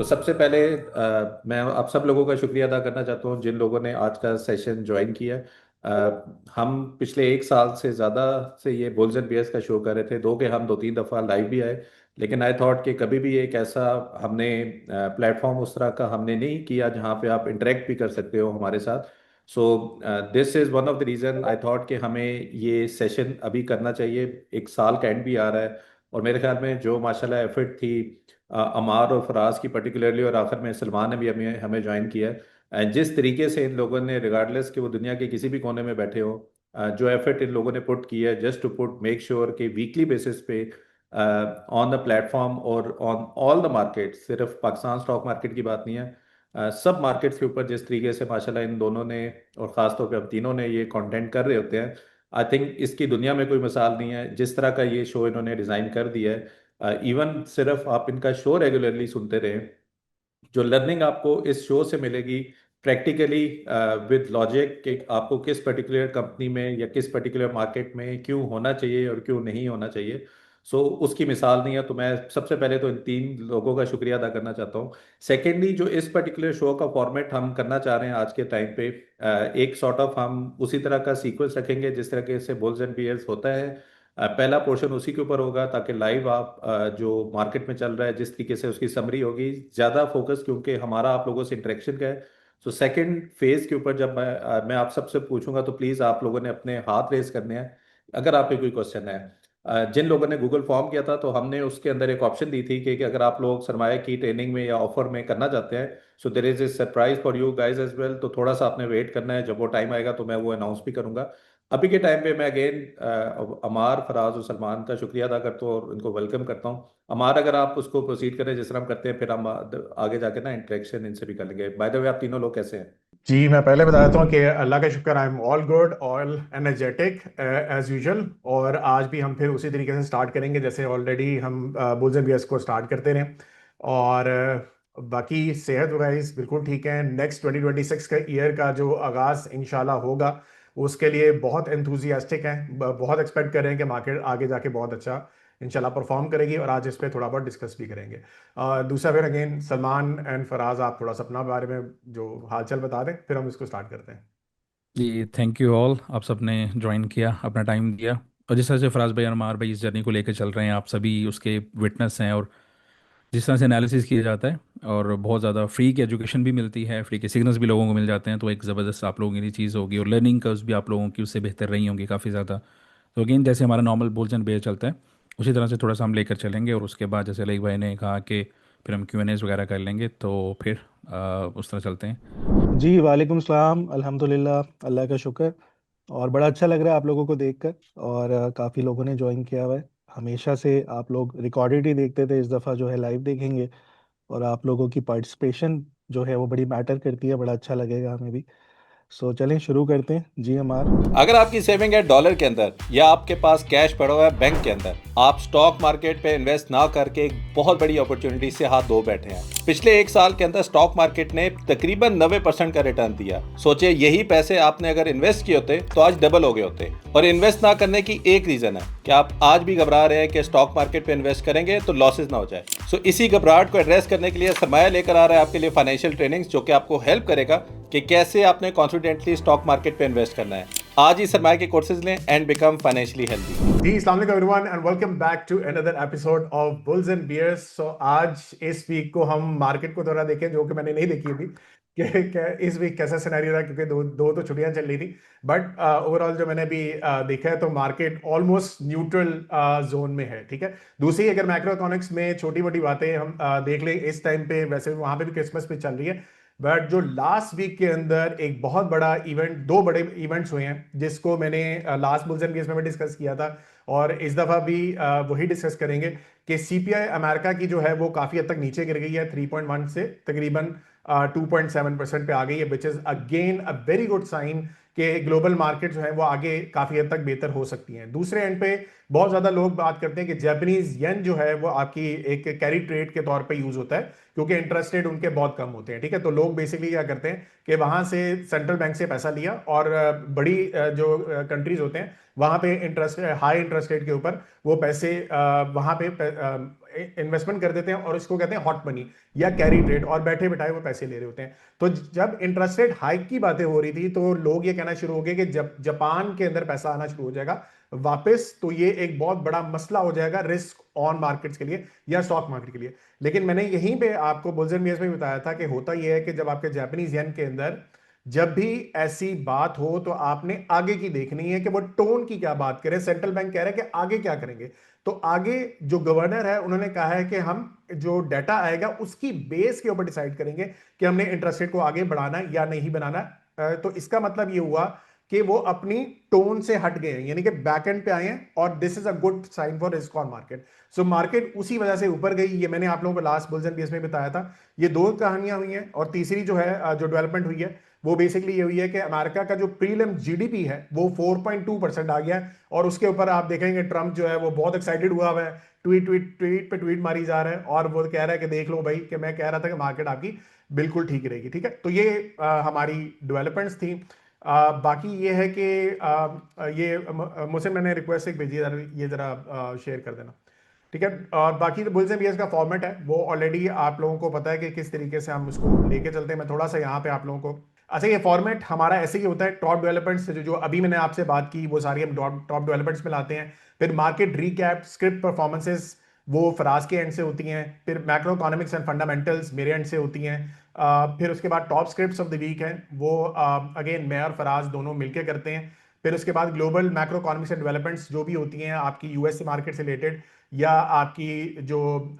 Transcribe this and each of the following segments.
तो सबसे पहले मैं आप सब लोगों का शुक्रिया अदा करना चाहता हूँ जिन लोगों ने आज का सेशन ज्वाइन किया है। हम पिछले एक साल से ज़्यादा से ये बुल्स एंड बियर्स का शो कर रहे थे, दो के हम दो तीन दफ़ा लाइव भी आए। लेकिन आई थॉट कि कभी भी एक ऐसा हमने प्लेटफॉर्म उस तरह का हमने नहीं किया जहाँ पे आप इंटरेक्ट भी कर सकते हो हमारे साथ। So this is one of the reason I thought कि हमें ये सेशन अभी करना चाहिए। एक साल का एंड भी आ रहा है और मेरे ख्याल में जो माशाल्लाह एफर्ट थी अमार और फराज की पर्टिकुलरली, और आखिर में सलमान ने भी हमें हमें ज्वाइन किया है। जिस तरीके से इन लोगों ने रिगार्डलेस कि वो दुनिया के किसी भी कोने में बैठे हो, जो एफर्ट इन लोगों ने पुट किया है just to put make sure कि वीकली बेसिस पे ऑन द प्लेटफॉर्म और ऑन ऑल द मार्केट, सिर्फ पाकिस्तान स्टॉक मार्केट की बात नहीं है, सब मार्केट्स के ऊपर जिस तरीके से माशाल्लाह इन दोनों ने और ख़ास तौर पे हम तीनों ने ये कंटेंट कर रहे होते हैं। आई थिंक इसकी दुनिया में कोई मिसाल नहीं है जिस तरह का ये शो इन्होंने डिज़ाइन कर दिया है। इवन सिर्फ आप इनका शो रेगुलरली सुनते रहें, जो लर्निंग आपको इस शो से मिलेगी प्रैक्टिकली विद लॉजिक कि आपको किस पर्टिकुलर कंपनी में या किस पर्टिकुलर मार्केट में क्यों होना चाहिए और क्यों नहीं होना चाहिए, सो उसकी मिसाल नहीं है। तो मैं सबसे पहले तो इन तीन लोगों का शुक्रिया अदा करना चाहता हूँ। सेकेंडली, जो इस पर्टिकुलर शो का फॉर्मेट हम करना चाह रहे हैं आज के टाइम पे, एक सॉर्ट ऑफ हम उसी तरह का सीक्वेंस रखेंगे जिस तरह से बुल्स एंड बियर्स होता है। पहला पोर्शन उसी के ऊपर होगा ताकि लाइव आप जो मार्केट में चल रहा है जिस तरीके से उसकी समरी होगी, ज़्यादा फोकस क्योंकि हमारा आप लोगों से इंटरेक्शन का है। सो सेकंड फेज के ऊपर जब मैं आप सबसे पूछूंगा तो प्लीज़ आप लोगों ने अपने हाथ रेस करने हैं अगर आपके कोई क्वेश्चन है। जिन लोगों ने गूगल फॉर्म किया था तो हमने उसके अंदर एक ऑप्शन दी थी कि अगर आप लोग सरमाया की ट्रेनिंग में या ऑफर में करना चाहते हैं, so there is a surprise for you guys as well. तो थोड़ा सा आपने वेट करना है, जब वो टाइम आएगा तो मैं वो अनाउंस भी करूंगा। अभी के टाइम पे मैं अगेन अमार, फराज और सलमान का शुक्रिया अदा करता हूँ और उनको वेलकम करता हूँ। अमार, अगर आप उसको प्रोसीड करें जिस तरह हम करते हैं, फिर हम आगे जाके ना इंटरेक्शन इनसे भी कर लेंगे। बाय द वे, आप तीनों लोग कैसे हैं? जी, मैं पहले बता देता हूँ कि अल्लाह का शुक्र, I am all good, all energetic as usual. और आज भी हम फिर उसी तरीके से स्टार्ट करेंगे जैसे ऑलरेडी हम बुल्स एंड बियर्स को स्टार्ट करते रहे। और बाकी सेहत वाइज बिल्कुल ठीक है। नेक्स्ट 2026 का ईयर का जो आगाज़ इंशाल्लाह होगा उसके लिए बहुत एंथुजियास्टिक हैं। बहुत एक्सपेक्ट कर रहे हैं कि मार्केट आगे जाके बहुत अच्छा इंशाल्लाह परफॉर्म करेगी, और आज इस पे थोड़ा बहुत डिस्कस भी करेंगे। दूसरा फिर अगेन सलमान एंड फराज, आप थोड़ा सा अपना बारे में जो हालचाल बता दें, फिर हम इसको स्टार्ट करते हैं। जी, थैंक यू ऑल। आप सबने ज्वाइन किया, अपना टाइम दिया। और जिस तरह से फराज भाई और अमार भाई इस जर्नी को लेकर चल रहे हैं, आप सभी उसके विटनेस हैं। और जिस तरह से एनालिसिस किया जाता है और बहुत ज़्यादा फ्री की एजुकेशन भी मिलती है, फ्री के सिग्नल्स भी लोगों को मिल जाते हैं, तो एक ज़बरदस्त आप लोगों के लिए चीज़ होगी। और लर्निंग कर्व्स भी आप लोगों की उससे बेहतर रही होंगी काफ़ी ज़्यादा। तो अगेन, जैसे हमारा नॉर्मल बोल्स एंड बेयर चलता है, उसी तरह से थोड़ा सा हम लेकर चलेंगे। और उसके बाद जैसे लाइक भाई ने कहा कि फिर हम Q&As वगैरह कर लेंगे, तो फिर उस तरह चलते हैं। जी वालेकुम सलाम, अल्हम्दुलिल्लाह, अल्लाह का शुक्र। और बड़ा अच्छा लग रहा है आप लोगों को देखकर। और काफ़ी लोगों ने ज्वाइन किया हुआ है। हमेशा से आप लोग रिकॉर्डेड ही देखते थे, इस दफ़ा जो है लाइव देखेंगे। और आप लोगों की पार्टिसिपेशन जो है वो बड़ी मैटर करती है, बड़ा अच्छा लगेगा हमें भी। सो चलें शुरू करते हैं जी हमार। अगर आपकी सेविंग है डॉलर के अंदर या आपके पास कैश पड़ा हुआ है बैंक के अंदर, आप स्टॉक मार्केट पे इन्वेस्ट ना करके एक बहुत बड़ी अपॉर्चुनिटी से हाथ धो बैठे हैं। पिछले एक साल के अंदर स्टॉक मार्केट ने तकरीबन 90% का रिटर्न दिया। सोचिए, यही पैसे आपने अगर इन्वेस्ट किए होते तो आज डबल हो गए होते। और इन्वेस्ट ना करने की एक रीजन है कि आप आज भी घबरा रहे हैं कि स्टॉक मार्केट पे इन्वेस्ट करेंगे तो लॉसेस ना हो जाए। सो इसी घबराहट को एड्रेस करने के लिए सरमाया लेकर आ रहा है आपके लिए फाइनेंशियल ट्रेनिंग्स, जो कि आपको हेल्प करेगा कि कैसे आपने कॉन्फिडेंटली स्टॉक मार्केट पे इन्वेस्ट करना है। आज ही सरमाया के कोर्सेज लें एंड बिकम फाइनेंशियली हेल्दी। जी, अस्सलाम वालेकुम everyone and welcome back to another episode of bulls and bears. So आज इस वीक को हम मार्केट को थोड़ा देखें, जो कि मैंने नहीं देखी अभी कि इस वीक कैसा सिनेरियो रहा, क्योंकि दो दो तो छुट्टियां चल रही थी। बट ओवरऑल जो मैंने अभी देखा है तो मार्केट ऑलमोस्ट न्यूट्रल जोन में है। ठीक है। दूसरी, अगर मैक्रो इकोनॉमिक्स में छोटी मोटी बातें हम देख लें इस टाइम पे, वैसे वहां पे भी क्रिसमस पे चल रही है। बट जो लास्ट वीक के अंदर एक बहुत बड़ा इवेंट, दो बड़े इवेंट्स हुए हैं जिसको मैंने लास्ट बुल्स एंड बियर्स में भी डिस्कस किया था, और इस दफा भी वही डिस्कस करेंगे कि सीपीआई अमेरिका की जो है वो काफी हद तक नीचे गिर गई है, 3.1 से तकरीबन 2.7% पे आ गई है, which is again a very good sign कि ग्लोबल मार्केट जो है वो आगे काफी हद तक बेहतर हो सकती हैं। दूसरे एंड पे बहुत ज्यादा लोग बात करते हैं कि जापानीज येन जो है वो आपकी एक कैरी ट्रेड के तौर पे यूज होता है, क्योंकि इंटरेस्ट रेट उनके बहुत कम होते हैं। ठीक है। तो लोग बेसिकली क्या करते हैं कि वहां से सेंट्रल बैंक से पैसा लिया, और बड़ी जो कंट्रीज होते हैं वहां पे इंटरेस्ट, हाई इंटरेस्ट रेट के ऊपर वो पैसे वहां पे इन्वेस्टमेंट कर देते हैं और इसको कहते हैं हॉट मनी या कैरी ट्रेड, और बैठे बिठाए वो पैसे ले रहे होते हैं। तो जब इंटरेस्ट रेट हाइक की बातें हो रही थी तो लोग ये कहना शुरू हो गए कि जब जापान के अंदर पैसा आना शुरू हो जाएगा वापस, तो ये एक बहुत बड़ा मसला हो जाएगा रिस्क ऑन मार्केट्स के लिए या स्टॉक मार्केट के लिए। लेकिन मैंने यहीं पे आपको बुल्स एंड बियर्स में बताया था कि होता यह है कि जब आपके जापानीज येन के अंदर जब भी ऐसी बात हो तो आपने आगे की देखनी है कि वो टोन की क्या बात करें। सेंट्रल बैंक कह रहा है कि आगे क्या करेंगे, तो आगे जो गवर्नर है उन्होंने कहा है कि हम जो डाटा आएगा उसकी बेस के ऊपर डिसाइड करेंगे कि हमने इंटरेस्ट रेट को आगे बढ़ाना है या नहीं बनाना। तो इसका मतलब ये हुआ कि वो अपनी टोन से हट गए हैं, यानी कि बैक एंड पे आए हैं, और this is a good sign for risk on market. So market उसी वजह से ऊपर गई। ये मैंने आप लोगों को लास्ट बुल्स एंड बियर्स में बताया था। ये दो कहानियां हुई हैं, और तीसरी जो है जो डेवलपमेंट हुई है वो बेसिकली ये हुई है कि अमेरिका का जो प्रीलिम जीडीपी है वो 4.2% आ गया है, और उसके ऊपर आप देखेंगे ट्रंप जो है वो बहुत एक्साइटेड हुआ है, ट्वीट ट्वीट ट्वीट पे ट्वीट मारी जा रहा है, और वो कह रहा है कि देख लो भाई कि मैं कह रहा था कि मार्केट आपकी बिल्कुल ठीक रहेगी। ठीक है, तो ये हमारी डेवलपमेंट्स थी। बाकी ये है कि ये मुझसे मैंने रिक्वेस्ट एक भेजी है, ये जरा शेयर कर देना। ठीक है, और बाकी तो बुल्स एंड बियर्स का फॉर्मेट है वो ऑलरेडी आप लोगों को पता है कि किस तरीके से हम उसको लेके चलते हैं। मैं थोड़ा सा यहाँ पे आप लोगों को, अच्छा ये फॉर्मेट हमारा ऐसे ही होता है। टॉप डेवलपमेंट्स जो अभी मैंने आपसे बात की वो सारी हम टॉप डेवलपमेंट्स में लाते हैं। फिर मार्केट रिकैप, स्क्रिप्ट परफॉर्मेंसेस वो फराज के एंड से होती हैं। फिर मैक्रो इकोनॉमिक्स एंड फंडामेंटल्स मेरे एंड से होती हैं। फिर उसके बाद top scripts of the week हैं, वो अगेन मैं और फराज दोनों मिलके करते हैं। फिर उसके बाद global macro economics and developments जो भी होती हैं आपकी यूएस मार्केट से रिलेटेड, या आपकी जो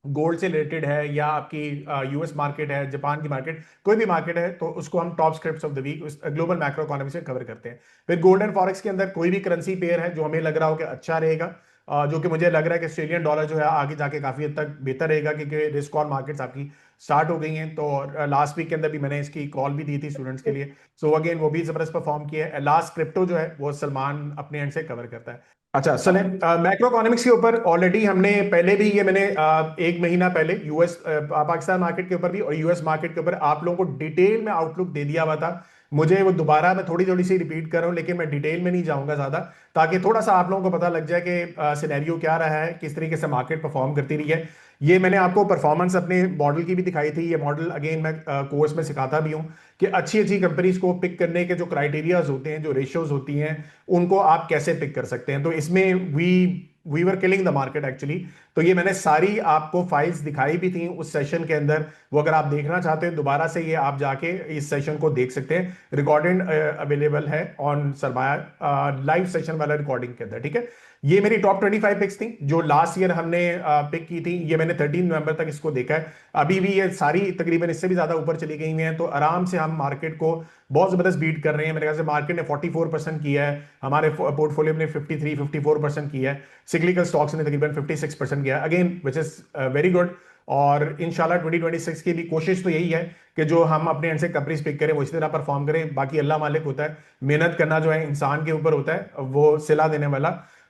गोल्ड से रिलेटेड है, या आपकी यूएस मार्केट है, जापान की मार्केट, कोई भी मार्केट है, तो उसको हम top scripts of the week global macro economy से कवर करते हैं। फिर गोल्ड एंड फॉरेक्स के अंदर कोई भी करेंसी पेयर है जो हमें लग रहा हो कि अच्छा रहेगा, जो कि मुझे लग रहा है कि ऑस्ट्रेलियन डॉलर जो है आगे जाके काफी हद तक बेहतर रहेगा, क्योंकि रिस्क ऑन मार्केट्स आपकी स्टार्ट हो गई हैं। तो लास्ट वीक के अंदर भी मैंने इसकी कॉल भी दी थी स्टूडेंट्स के लिए। सो अगेन वो भी जबरदस्त परफॉर्म किया है। लास्ट क्रिप्टो जो है वो सलमान अपने एंड से कवर करता है। अच्छा चलें, मैक्रो इकोनॉमिक्स के ऊपर ऑलरेडी हमने पहले भी ये मैंने एक महीना पहले यूएस पाकिस्तान मार्केट के ऊपर भी और यूएस मार्केट के ऊपर आप लोगों को डिटेल में आउटलुक दे दिया हुआ था। मुझे वो दोबारा मैं थोड़ी थोड़ी सी रिपीट कर रहा हूँ, लेकिन मैं डिटेल में नहीं जाऊंगा ज्यादा, ताकि थोड़ा सा आप लोगों को पता लग जाए कि सिनेरियो क्या रहा है, किस तरीके से मार्केट परफॉर्म करती रही है। ये मैंने आपको परफॉर्मेंस अपने मॉडल की भी दिखाई थी। ये मॉडल अगेन मैं कोर्स में सिखाता भी हूँ कि अच्छी अच्छी कंपनीज को पिक करने के जो क्राइटेरियाज होते हैं, जो रेशियोज होती हैं, उनको आप कैसे पिक कर सकते हैं। तो इसमें we were killing the market actually. तो ये मैंने सारी आपको फाइल्स दिखाई भी थी उस सेशन के अंदर। वो अगर आप देखना चाहते हैं दोबारा से, ये आप जाके इस सेशन को देख सकते हैं। रिकॉर्डेड अवेलेबल है ऑन सरमाया लाइव सेशन वाला रिकॉर्डिंग के अंदर। ठीक है, ये मेरी टॉप 25 पिक्स थी जो लास्ट ईयर हमने पिक की थी। ये मैंने 13 नवंबर तक इसको देखा है। अभी भी ये सारी तकरीबन इससे भी ज्यादा ऊपर चली गई हुई हैं, तो आराम से हम मार्केट को बहुत जबरदस्त बीट कर रहे हैं। मेरे ख्याल से मार्केट ने 44% किया है, हमारे पोर्टफोलियो ने 53-54% किया है, सिक्लिकल स्टॉक्स ने तकरीबन 56% किया है, again which is very good. और इंशाल्लाह 2026 की भी कोशिश तो यही है कि जो हम अपने एंड से कंपनीज पिक करें वो इसी तरह परफॉर्म करें। बाकी अल्लाह मालिक होता है, मेहनत करना जो है इंसान के ऊपर होता है, वो सिला देने वाला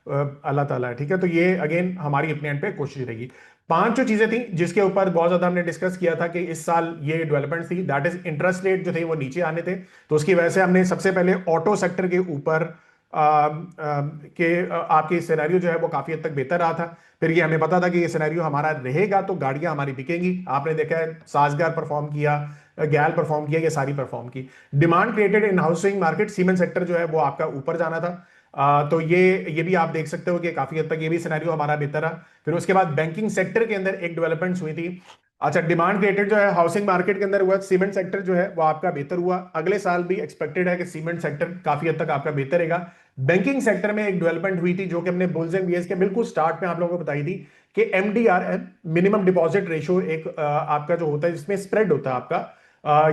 अल्लाह ताला है। ठीक है, तो ये अगेन हमारी अपने एंड पे कोशिश रहेगी। पांच जो चीजें थी जिसके ऊपर बहुत ज्यादा हमने डिस्कस किया था कि इस साल ये डेवलपमेंट थी, दैट इज इंटरेस्ट रेट जो थे वो नीचे आने थे, तो उसकी वजह से हमने सबसे पहले ऑटो सेक्टर के ऊपर आपकी सिनेरियो जो है वो काफी हद तक बेहतर रहा था। फिर ये हमें पता था कि ये सिनेरियो हमारा रहेगा तो गाड़ियां हमारी बिकेंगी। आपने देखा है साजगार परफॉर्म किया, गैल परफॉर्म किया, ये सारी परफॉर्म की। Demand created in housing market, cement sector जो है वो आपका ऊपर जाना था। तो ये भी आप देख सकते हो कि काफी हद तक ये भी सिनेरियो हमारा बेहतर रहा। फिर उसके बाद बैंकिंग सेक्टर के अंदर एक डेवलपमेंट्स हुई थी। अच्छा, डिमांड क्रिएटेड जो है हाउसिंग मार्केट के अंदर हुआ, सीमेंट सेक्टर जो है वो आपका बेहतर हुआ। अगले साल भी एक्सपेक्टेड है कि सीमेंट सेक्टर काफी हद तक आपका बेहतर रहेगा। बैंकिंग सेक्टर में एक डेवलपमेंट हुई थी जो कि हमने बुल्स एंड बियर्स के बिल्कुल स्टार्ट में आप लोगों को बताई थी कि एमडीआरएम, मिनिमम डिपॉजिट रेशियो, एक आपका जो होता है जिसमें स्प्रेड होता है आपका,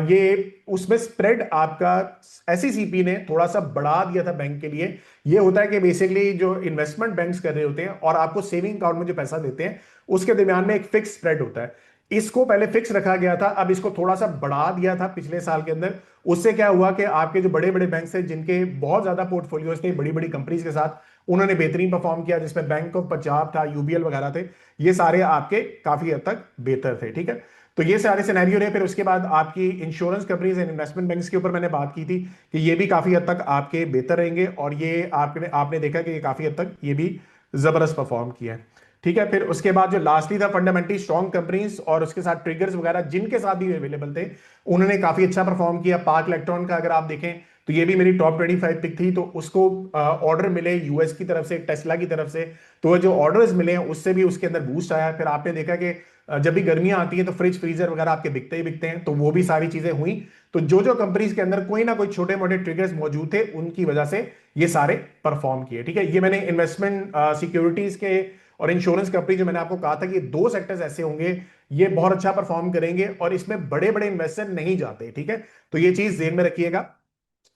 ये उसमें स्प्रेड आपका एसईसीपी ने थोड़ा सा बढ़ा दिया था बैंक के लिए। ये होता है कि बेसिकली जो इन्वेस्टमेंट बैंक्स कर रहे होते हैं और आपको सेविंग अकाउंट में जो पैसा देते हैं उसके दरमियान में एक फिक्स स्प्रेड होता है। इसको पहले फिक्स रखा गया था, अब इसको थोड़ा सा बढ़ा दिया था पिछले साल के अंदर। उससे क्या हुआ कि आपके जो बड़े बड़े बैंक हैं जिनके बहुत ज्यादा पोर्टफोलियोज थे बड़ी बड़ी कंपनीज के साथ, उन्होंने बेहतरीन परफॉर्म किया, जिसमें बैंक ऑफ पंजाब था, यूबीएल वगैरह थे, ये सारे आपके काफी हद तक बेहतर थे। ठीक है, तो ये सारे सिनेरियो रहे। फिर उसके बाद आपकी insurance companies and investment banks के ऊपर मैंने बात की थी कि ये भी काफी हद तक आपके बेहतर रहेंगे, और ये आपने देखा कि ये काफी हद तक ये भी जबरदस्त परफॉर्म किया है। ठीक है। फिर उसके बाद जो लास्टली था फंडामेंटली स्ट्रॉन्ग कंपनीज, और उसके साथ ट्रिगर्स वगैरह जिनके साथ भी अवेलेबल थे उन्होंने काफी अच्छा परफॉर्म किया। पार्क इलेक्ट्रॉन का अगर आप देखें तो ये भी मेरी टॉप 25 पिक थी, तो उसको ऑर्डर मिले यूएस की तरफ से, टेस्ला की तरफ से, तो वो जो ऑर्डर्स मिले हैं उससे भी उसके अंदर बूस्ट आया। फिर आपने देखा कि जब भी गर्मियां आती हैं तो फ्रिज फ्रीजर वगैरह आपके बिकते ही बिकते हैं, तो वो भी सारी चीजें हुई। तो जो जो कंपनीज के अंदर कोई ना कोई छोटे मोटे ट्रिगर्स मौजूद थे उनकी वजह से ये सारे परफॉर्म किए। ठीक है, ये मैंने इन्वेस्टमेंट सिक्योरिटीज के और इंश्योरेंस कंपनी जो मैंने आपको कहा था कि ये दो सेक्टर्स ऐसे होंगे ये बहुत अच्छा परफॉर्म करेंगे और इसमें बड़े बड़े इन्वेस्टर नहीं जाते। ठीक है, तो ये चीज ध्यान में रखिएगा।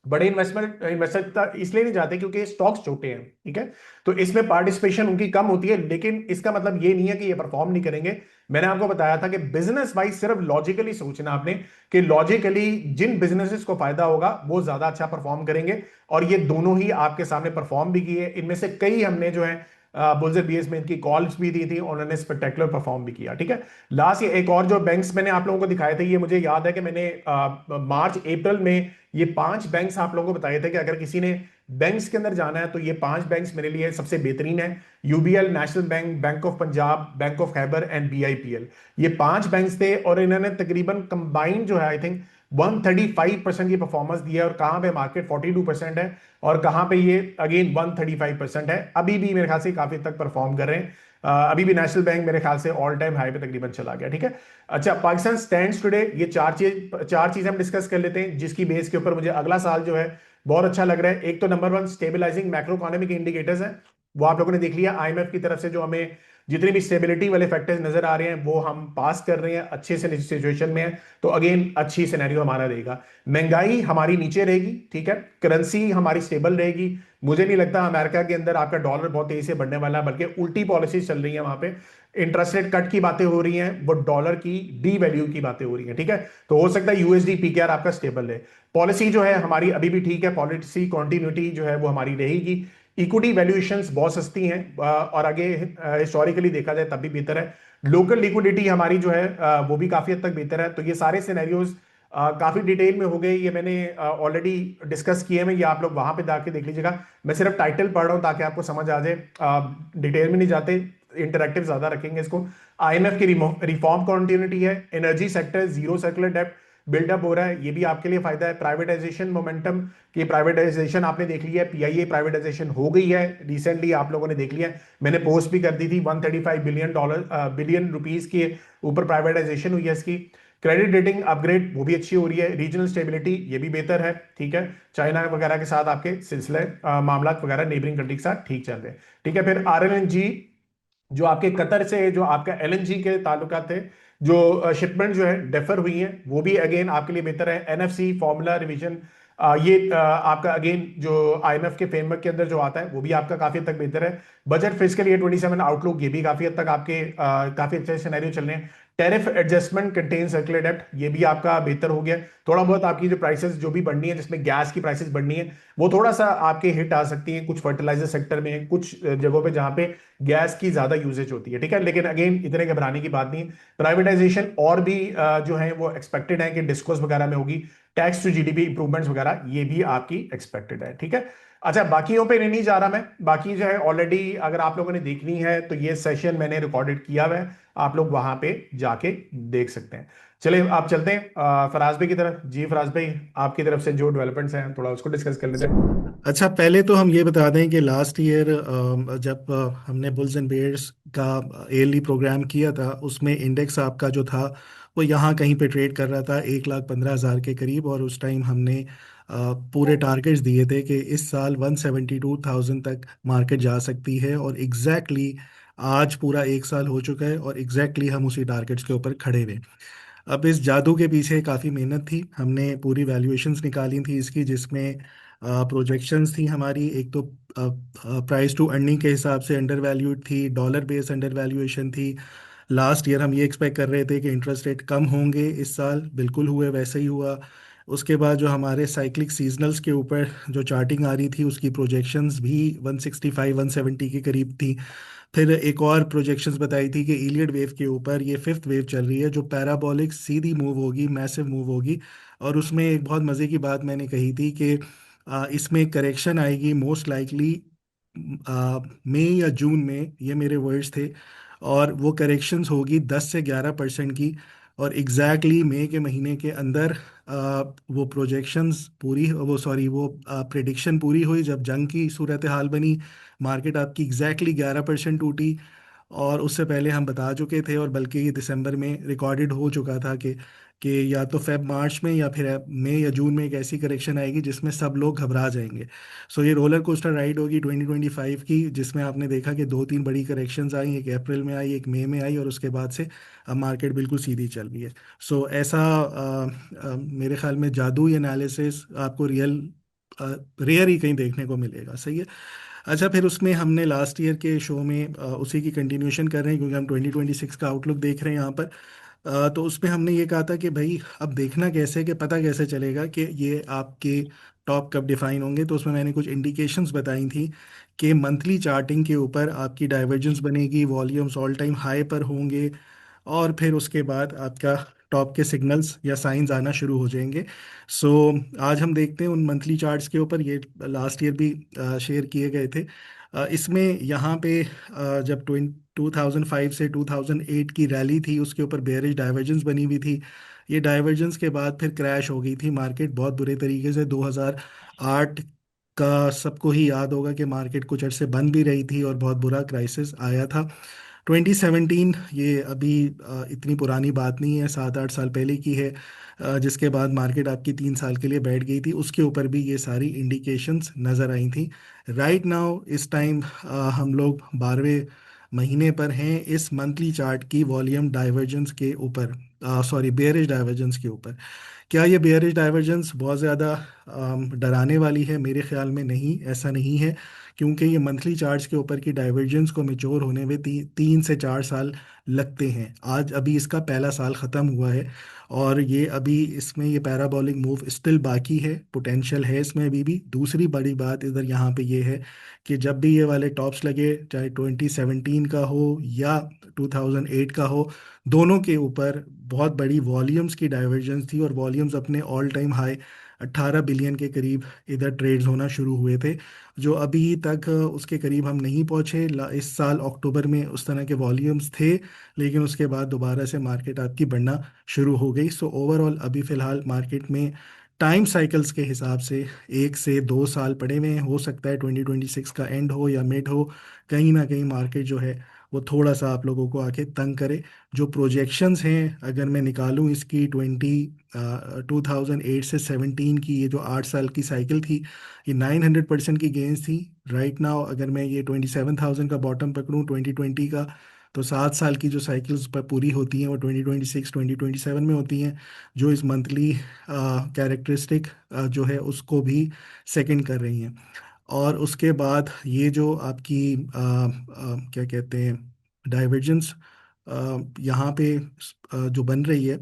बड़े इन्वेस्टर इसलिए नहीं जाते क्योंकि स्टॉक्स छोटे हैं। ठीक है, तो इसमें पार्टिसिपेशन उनकी कम होती है, लेकिन इसका मतलब ये नहीं है कि ये परफॉर्म नहीं करेंगे। मैंने आपको बताया था कि बिजनेस वाइज सिर्फ लॉजिकली सोचना आपने कि लॉजिकली जिन बिजनेसेस को फायदा होगा वो ज्यादा अच्छा परफॉर्म करेंगे, और ये दोनों ही आपके सामने परफॉर्म भी किए। इनमें से कई हमने जो है बुल्स बीएस में इनकी कॉल्स भी दी थी, उन्होंने स्पेक्टेकुलर परफॉर्म भी किया। ठीक है, लास्ट ये एक और जो बैंक्स मैंने आप लोगों को दिखाए थे, ये मुझे याद है कि मैंने मार्च अप्रैल में ये 5 बैंक्स आप लोगों को बताए थे कि अगर किसी ने बैंक्स के अंदर जाना है तो ये 5 बैंक्स मेरे लिए सबसे बेहतरीन है। UBL, national bank, bank of Punjab, bank of Khyber and BIPL, ये 5 बैंक्स थे और इन्होंने तकरीबन कंबाइंड जो है आई थिंक 135% की परफॉर्मेंस दी है। और कहां पे मार्केट 42% है और कहां पे ये अगेन 135% है। अभी भी मेरे ख्याल से काफी तक परफॉर्म कर रहे हैं। अभी भी नेशनल बैंक मेरे ख्याल से ऑल टाइम हाई पे तकरीबन चला गया। ठीक है, अच्छा पाकिस्तान स्टैंड्स टुडे, ये चार चीज हम डिस्कस कर लेते हैं जिसकी बेस के ऊपर मुझे अगला साल जो है बहुत अच्छा लग रहा है। एक तो number 1 stabilising macro economic indicators है, वो आप लोगों ने देख लिया। आईएमएफ की तरफ से जो हमें जितने भी स्टेबिलिटी वाले फैक्टर्स नजर आ रहे हैं वो हम पास कर रहे हैं, अच्छे से सिचुएशन में है, तो अगेन अच्छी सिनेरियो हमारा रहेगा। महंगाई हमारी नीचे रहेगी। ठीक है, करेंसी हमारी स्टेबल रहेगी। मुझे नहीं लगता अमेरिका के अंदर आपका डॉलर बहुत तेजी से बढ़ने वाला है, बल्कि उल्टी पॉलिसी चल रही है वहां पे। इंटरेस्ट रेट कट की बातें हो रही हैं, वो डॉलर की डी वैल्यू की बातें हो रही हैं। ठीक है, तो हो सकता है यूएसडी पीकेआर आपका स्टेबल है। पॉलिसी जो है हमारी अभी भी ठीक है, पॉलिसी कॉन्टिन्यूटी जो है वो हमारी रहेगी। इक्विटी वैल्यूएशंस बहुत सस्ती हैं, और आगे हिस्टोरिकली देखा जाए तब भी बेहतर है। लोकल लिक्विडिटी हमारी जो है वो भी काफी हद तक बेहतर है। तो ये सारे सिनेरियोज काफी डिटेल में हो गए, ये मैंने ऑलरेडी डिस्कस किए हैं, ये आप लोग वहां पे जाके देख लीजिएगा। मैं सिर्फ टाइटल पढ़ रहा हूं ताकि आपको समझ आ जाए, डिटेल में नहीं जाते, इंटरेक्टिव ज्यादा रखेंगे इसको। आईएमएफ की रिफॉर्म कॉन्टिन्यूटी है। एनर्जी सेक्टर जीरो सर्कुलर डेब्ट बिल्डअप हो रहा है, ये भी आपके लिए फायदा है। प्राइवेटाइजेशन मोमेंटम की प्राइवेटाइजेशन आपने देख लिया है, पीआईए प्राइवेटाइजेशन हो गई है रिसेंटली, आप लोगों ने देख लिया है, मैंने पोस्ट भी कर दी थी। 135 बिलियन रुपीस के ऊपर प्राइवेटाइजेशन हुई है इसकी। क्रेडिट रेटिंग अपग्रेड वो भी अच्छी हो रही है। रीजनल स्टेबिलिटी ये भी बेहतर है। ठीक है, चाइना वगैरह के साथ आपके सिलसिले मामला वगैरह नेबरिंग कंट्री के साथ ठीक चल रहे हैं। ठीक है, फिर आरएलएनजी जो आपके कतर से जो आपका एलएनजी के ताल्लुकात थे, जो शिपमेंट जो है डेफर हुई हैं, वो भी अगेन आपके लिए बेहतर है। एनएफसी फॉर्मूला रिवीजन, ये आपका अगेन जो आईएमएफ के फ्रेमवर्क के अंदर जो आता है वो भी आपका काफी हद तक बेहतर है। बजट फिस्कल ईयर 27 आउटलुक ये भी काफी हद तक आपके काफी अच्छे सिनेरियो चल रहे हैं। टैरिफ एडजस्टमेंट कंटेन सर्कुलर डेब्ट ये भी आपका बेहतर हो गया। थोड़ा बहुत आपकी जो प्राइसेस जो भी बढ़नी है, जिसमें गैस की प्राइसेस बढ़नी है, वो थोड़ा सा आपके हिट आ सकती है कुछ फर्टिलाइजर सेक्टर में, कुछ जगहों पे जहां पे गैस की ज्यादा यूजेज होती है। ठीक है, लेकिन अगेन इतने घबराने की बात नहीं है। प्राइवेटाइजेशन और भी जो है वो एक्सपेक्टेड है कि डिस्कोस वगैरह में होगी। टैक्स टू जीडीपी इंप्रूवमेंट्स वगैरह ये भी आपकी एक्सपेक्टेड है। ठीक है, अच्छा बाकियों पे नहीं जा रहा मैं, बाकी जो है ऑलरेडी अगर आप लोगों ने देखनी है तो ये सेशन मैंने रिकॉर्डेड किया हुआ है, आप लोग वहां पे जाके देख सकते हैं। चलिए आप चलते हैं फराज भाई की तरफ। जी फराज भाई, आपकी तरफ से जो डेवलपमेंट्स हैं थोड़ा उसको डिस्कस कर लेते हैं। अच्छा, पहले तो हम ये बता दें कि लास्ट ईयर जब हमने बुल्स एंड बेयर्स का ईयरली प्रोग्राम किया था, उसमें इंडेक्स आपका जो था वो यहाँ कहीं पे ट्रेड कर रहा था 1,15,000 के करीब, और उस टाइम हमने पूरे टारगेट्स दिए थे कि इस साल 172,000 तक मार्केट जा सकती है, और आज पूरा एक साल हो चुका है और हम उसी टारगेट्स के ऊपर खड़े हुए। अब इस जादू के पीछे काफ़ी मेहनत थी, हमने पूरी वैल्यूएशंस निकाली थी इसकी, जिसमें प्रोजेक्शंस थी हमारी। एक तो प्राइस टू अर्निंग के हिसाब से अंडर वैल्यूड थी, डॉलर बेस्ड अंडर वैल्यूएशन थी। लास्ट ईयर हम ये एक्सपेक्ट कर रहे थे कि इंटरेस्ट रेट कम होंगे, इस साल बिल्कुल हुए, वैसे ही हुआ। उसके बाद जो हमारे साइक्लिक सीजनल्स के ऊपर जो चार्टिंग आ रही थी, उसकी प्रोजेक्शंस भी 165 170 के करीब थी। फिर एक और प्रोजेक्शंस बताई थी कि इलियड वेव के ऊपर ये फिफ्थ वेव चल रही है, जो पैराबोलिक सीधी मूव होगी, मैसिव मूव होगी। और उसमें एक बहुत मज़े की बात मैंने कही थी कि इसमें करेक्शन आएगी मोस्ट लाइकली मई या जून में, ये मेरे वर्ड्स थे। और वो करेक्शंस होगी 10 से 11% की। और एग्जैक्टली मई के महीने के अंदर वो प्रोजेक्शंस पूरी वो सॉरी वो प्रिडिक्शन पूरी हुई जब जंग की सूरत हाल बनी। मार्केट आपकी एग्जैक्टली 11% टूटी। और उससे पहले हम बता चुके थे और बल्कि ये दिसंबर में रिकॉर्डेड हो चुका था कि या तो फेब मार्च में या फिर मई या जून में एक ऐसी करेक्शन आएगी जिसमें सब लोग घबरा जाएंगे। सो ये रोलर कोस्टर राइड होगी 2025 की, जिसमें आपने देखा कि दो तीन बड़ी करेक्शंस आई, एक अप्रैल में आई, एक मई में आई, और उसके बाद से अब मार्केट बिल्कुल सीधी चल रही है। सो ऐसा मेरे ख्याल में जादू एनालिसिस आपको रेयर ही कहीं देखने को मिलेगा। सही है। अच्छा, फिर उसमें हमने लास्ट ईयर के शो में उसी की कंटिन्यूशन कर रहे हैं क्योंकि हम 2026 का आउटलुक देख रहे हैं यहाँ पर। तो उसमें हमने ये कहा था कि भाई अब देखना कैसे, कि पता कैसे चलेगा कि ये आपके टॉप कब डिफाइन होंगे। तो उसमें मैंने कुछ इंडिकेशंस बताई थी कि मंथली चार्टिंग के ऊपर आपकी डाइवर्जेंस बनेगी, वॉल्यूम्स ऑल टाइम हाई पर होंगे, और फिर उसके बाद आपका टॉप के सिग्नल्स या साइंस आना शुरू हो जाएंगे। सो आज हम देखते हैं उन मंथली चार्ट्स के ऊपर। ये लास्ट ईयर भी शेयर किए गए थे। इसमें यहाँ पे जब 2005 से 2008 की रैली थी उसके ऊपर बेयरिश डाइवर्जेंस बनी हुई थी। ये डाइवर्जेंस के बाद फिर क्रैश हो गई थी मार्केट बहुत बुरे तरीके से। 2008 का सबको ही याद होगा कि मार्केट कुछ अर्से बंद भी रही थी और बहुत बुरा क्राइसिस आया था। 2017 ये अभी इतनी पुरानी बात नहीं है, 7-8 साल पहले की है। जिसके बाद मार्केट आपकी 3 साल के लिए बैठ गई थी, उसके ऊपर भी ये सारी इंडिकेशंस नज़र आई थी। राइट नाउ इस टाइम हम लोग 12वें महीने पर हैं इस मंथली चार्ट की वॉल्यूम डाइवर्जेंस के ऊपर, सॉरी बेयरिश डाइवर्जेंस के ऊपर। क्या ये बेयरिश डाइवर्जेंस बहुत ज़्यादा डराने वाली है? मेरे ख्याल में नहीं, ऐसा नहीं है। क्योंकि ये मंथली चार्ट्स के ऊपर की डाइवर्जेंस को मेच्योर होने में 3 से 4 साल लगते हैं। आज अभी इसका पहला साल ख़त्म हुआ है और ये अभी इसमें ये पैराबोलिक मूव स्टिल बाकी है, पोटेंशियल है इसमें अभी भी। दूसरी बड़ी बात इधर यहाँ पे ये है कि जब भी ये वाले टॉप्स लगे, चाहे 2017 का हो या 2008 का हो, दोनों के ऊपर बहुत बड़ी वॉल्यूम्स की डाइवर्जेंस थी और वॉल्यूम्स अपने ऑल टाइम हाई 18 बिलियन के करीब इधर ट्रेड्स होना शुरू हुए थे, जो अभी तक उसके करीब हम नहीं पहुंचे। इस साल अक्टूबर में उस तरह के वॉल्यूम्स थे, लेकिन उसके बाद दोबारा से मार्केट आपकी बढ़ना शुरू हो गई। सो ओवरऑल अभी फ़िलहाल मार्केट में टाइम साइकिल्स के हिसाब से 1 से 2 साल पड़े हुए हैं। हो सकता है 2026 का एंड हो या मिड हो, कहीं ना कहीं मार्केट जो है वो थोड़ा सा आप लोगों को आके तंग करे। जो प्रोजेक्शंस हैं अगर मैं निकालूं इसकी 2008 से 17 की, ये जो 8 साल की साइकिल थी, ये 900% की गेंस थी। राइट नाउ अगर मैं ये 27,000 का बॉटम पकड़ूं 2020 का, तो 7 साल की जो साइकिल्स पर पूरी होती हैं वो 2026 2027 में होती हैं, जो इस मंथली कैरेक्टरिस्टिक जो है उसको भी सेकंड कर रही हैं। और उसके बाद ये जो आपकी क्या कहते हैं डाइवर्जेंस यहाँ पे जो बन रही है,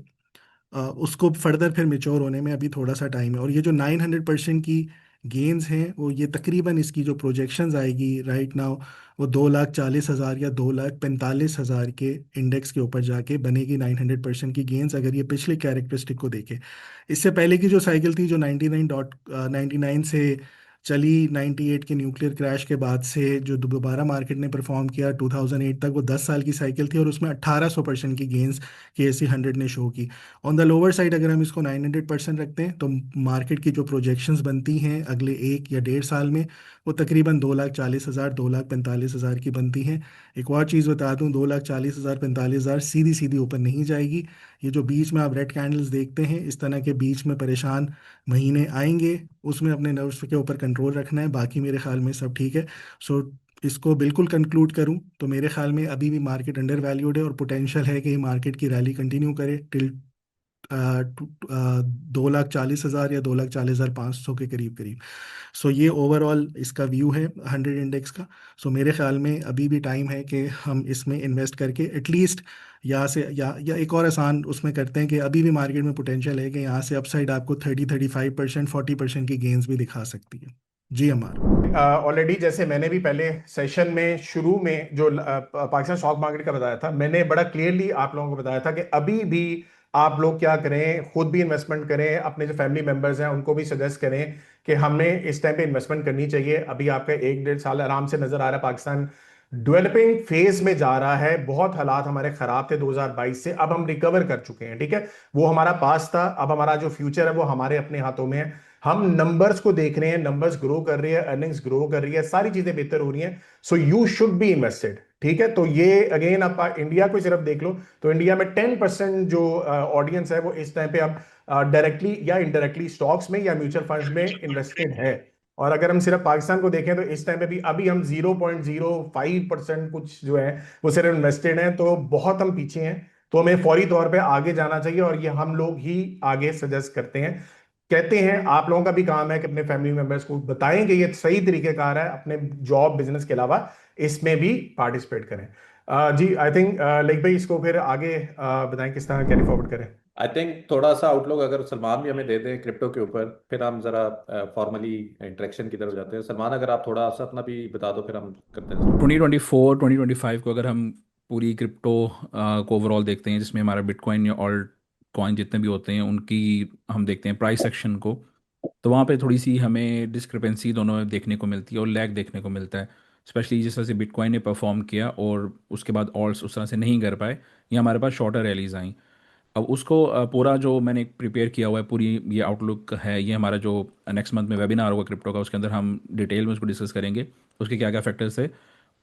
उसको फर्दर फिर मेच्योर होने में अभी थोड़ा सा टाइम है। और ये जो 900% की गेन्स हैं वो ये तकरीबन इसकी जो प्रोजेक्शंस आएगी राइट नाउ वो 2,40,000 या 2,45,000 के इंडेक्स के ऊपर जाके बनेगी 900% की गेन्स, अगर ये पिछले कैरेक्टरिस्टिक को देखें। इससे पहले की जो साइकिल थी जो 99 से चली, 98 के न्यूक्लियर क्रैश के बाद से जो दोबारा मार्केट ने परफॉर्म किया 2008 तक, वो 10 साल की साइकिल थी और उसमें 1800% की गेंस KSE 100 ने शो की। ऑन द लोअर साइड अगर हम इसको 900% रखते हैं तो मार्केट की जो प्रोजेक्शंस बनती हैं अगले 1 या 1.5 साल में, वो तकरीबन 2,40,000 2,45,000 की बनती हैं। एक और चीज़ बता दूं, 2,40,000 45,000 सीधी सीधी ऊपर नहीं जाएगी। ये जो बीच में आप रेड कैंडल्स देखते हैं, इस तरह के बीच में परेशान महीने आएंगे, उसमें अपने नर्व्स के ऊपर कंट्रोल रखना है। बाकी मेरे ख्याल में सब ठीक है। सो इसको बिल्कुल कंक्लूड करूं तो मेरे ख्याल में अभी भी मार्केट अंडर वैल्यूड है और पोटेंशियल है कि मार्केट की रैली कंटिन्यू करे टिल 2,40,000 या 2,40,500 के करीब करीब। सो ये ओवरऑल इसका व्यू है 100 इंडेक्स का। सो मेरे ख्याल में अभी भी टाइम है कि हम इसमें इन्वेस्ट करके एटलीस्ट यहाँ से या एक और आसान उसमें करते हैं कि अभी भी मार्केट में पोटेंशियल है कि यहाँ से अपसाइड आपको 30-35% 40% की गेंस भी दिखा सकती है। जी अमार। ऑलरेडी जैसे मैंने भी पहले सेशन में शुरू में जो पाकिस्तान स्टॉक मार्केट का बताया था, मैंने बड़ा क्लियरली आप लोगों को बताया था कि अभी भी आप लोग क्या करें, खुद भी इन्वेस्टमेंट करें, अपने जो फैमिली मेंबर्स हैं उनको भी सजेस्ट करें कि हमने इस टाइम पे इन्वेस्टमेंट करनी चाहिए। अभी आपका 1-1.5 साल आराम से नजर आ रहा है पाकिस्तान डेवलपिंग फेज में जा रहा है। बहुत हालात हमारे खराब थे 2022 से, अब हम रिकवर कर चुके हैं, ठीक है। वो हमारा पास था, अब हमारा जो फ्यूचर है वो हमारे अपने हाथों में है। हम नंबर्स को देख रहे हैं, नंबर्स ग्रो कर रही है, अर्निंग्स ग्रो कर रही है, सारी चीजें बेहतर हो रही हैं। So you should be invested, ठीक है। तो ये अगेन आप इंडिया को सिर्फ देख लो तो इंडिया में 10% जो ऑडियंस है वो इस टाइम पे अब डायरेक्टली या इनडायरेक्टली स्टॉक्स में या म्यूचुअल फंड्स में इन्वेस्टेड है। और अगर हम सिर्फ पाकिस्तान को देखें तो इस टाइम पे भी अभी हम 0.05% कुछ जो है वो सिर्फ इन्वेस्टेड हैं, तो बहुत हम पीछे हैं। तो हमें फौरी तौर पे आगे जाना चाहिए, और ये हम लोग ही आगे सजेस्ट करते हैं, कहते हैं। आप लोगों का भी काम है कि अपने फैमिली मेंबर्स को बताएं कि ये सही तरीकेकार है, अपने जॉब बिजनेस के अलावा इसमें भी पार्टिसिपेट करें। जी आई थिंक लाइक भाई इसको फिर आगे बताएं किस तरह कैरी फॉरवर्ड करें। आई थिंक थोड़ा सा आउटलुक अगर सलमान भी हमें दे दें क्रिप्टो के ऊपर, फिर हम जरा फॉर्मली इंटरेक्शन की तरफ जाते हैं। सलमान, अगर आप थोड़ा सा अपना भी बता दो, फिर हम करते हैं स्टार्ट। 2024 2025 को अगर हम पूरी क्रिप्टो को ओवरऑल देखते हैं, जिसमें हमारा बिटकॉइन या ऑल्ट कॉइन जितने भी होते हैं उनकी हम देखते हैं प्राइस सेक्शन को, तो वहाँ पे थोड़ी सी हमें डिस्क्रिपेंसी दोनों में देखने को मिलती है और लैग देखने को मिलता है। स्पेशली जिस तरह से बिटकॉइन ने परफॉर्म किया और उसके बाद ऑल्ट्स उस तरह से नहीं कर पाए, या हमारे पास शॉर्टर रैलीज आई। अब उसको पूरा जो मैंने प्रिपेयर किया हुआ है, पूरी ये आउटलुक है, ये हमारा जो नेक्स्ट मंथ में वेबिनार होगा क्रिप्टो का, उसके अंदर हम डिटेल में उसको डिस्कस करेंगे, उसके क्या क्या फैक्टर्स है।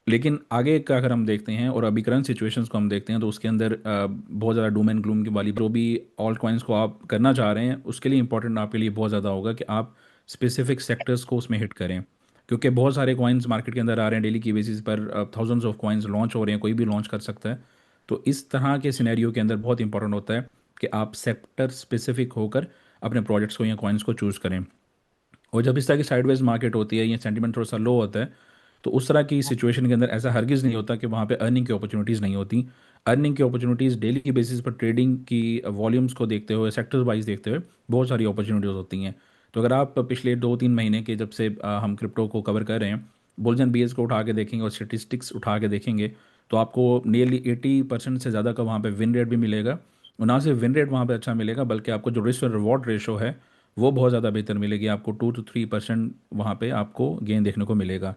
लेकिन आगे का अगर हम देखते हैं और अभी करंट सिचुएशंस को हम देखते हैं, तो उसके अंदर बहुत ज़्यादा डूम एंड ग्लूम की वाली जो भी ऑल्ट कॉइन्स को आप करना चाह रहे हैं, उसके लिए इंपॉर्टेंट आपके लिए बहुत ज़्यादा होगा कि आप स्पेसिफिक सेक्टर्स को उसमें हिट करें। क्योंकि बहुत सारे कॉइन्स मार्केट के अंदर आ रहे हैं डेली की बेसिस पर, थाउजेंड्स ऑफ कॉइन्स लॉन्च हो रहे हैं, कोई भी लॉन्च कर सकता है। तो इस तरह के सिनेरियो के अंदर बहुत इंपॉर्टेंट होता है कि आप सेक्टर स्पेसिफिक होकर अपने प्रोजेक्ट्स को या कॉइन्स को चूज़ करें। और जब इस तरह की साइडवेज मार्केट होती है या सेंटीमेंट थोड़ा सा लो होता है, तो उस तरह की सिचुएशन के अंदर ऐसा हरगिज़ नहीं होता कि वहाँ पे अर्निंग की अपॉर्चुनिटीज़ नहीं होती। अर्निंग की अपॉर्चुनिटीज़ डेली की बेसिस पर ट्रेडिंग की वॉल्यूम्स को देखते हुए, सेक्टर वाइज देखते हुए बहुत सारी अपॉर्चुनिटीज़ होती हैं। तो अगर आप पिछले 2-3 महीने के जब से हम क्रिप्टो को कवर कर रहे हैं, बुल्स बीएस को उठा के देखेंगे और स्टेटिस्टिक्स उठा के देखेंगे, तो आपको नियरली 80% से ज़्यादा का वहाँ पे विन रेट भी मिलेगा। और ना सिर्फ विन रेट वहाँ पे अच्छा मिलेगा, बल्कि आपको जो रिस्क और रिवॉर्ड रेशो है वो बहुत ज़्यादा बेहतर मिलेगी। आपको 2 to 3% वहाँ पे आपको गेन देखने को मिलेगा।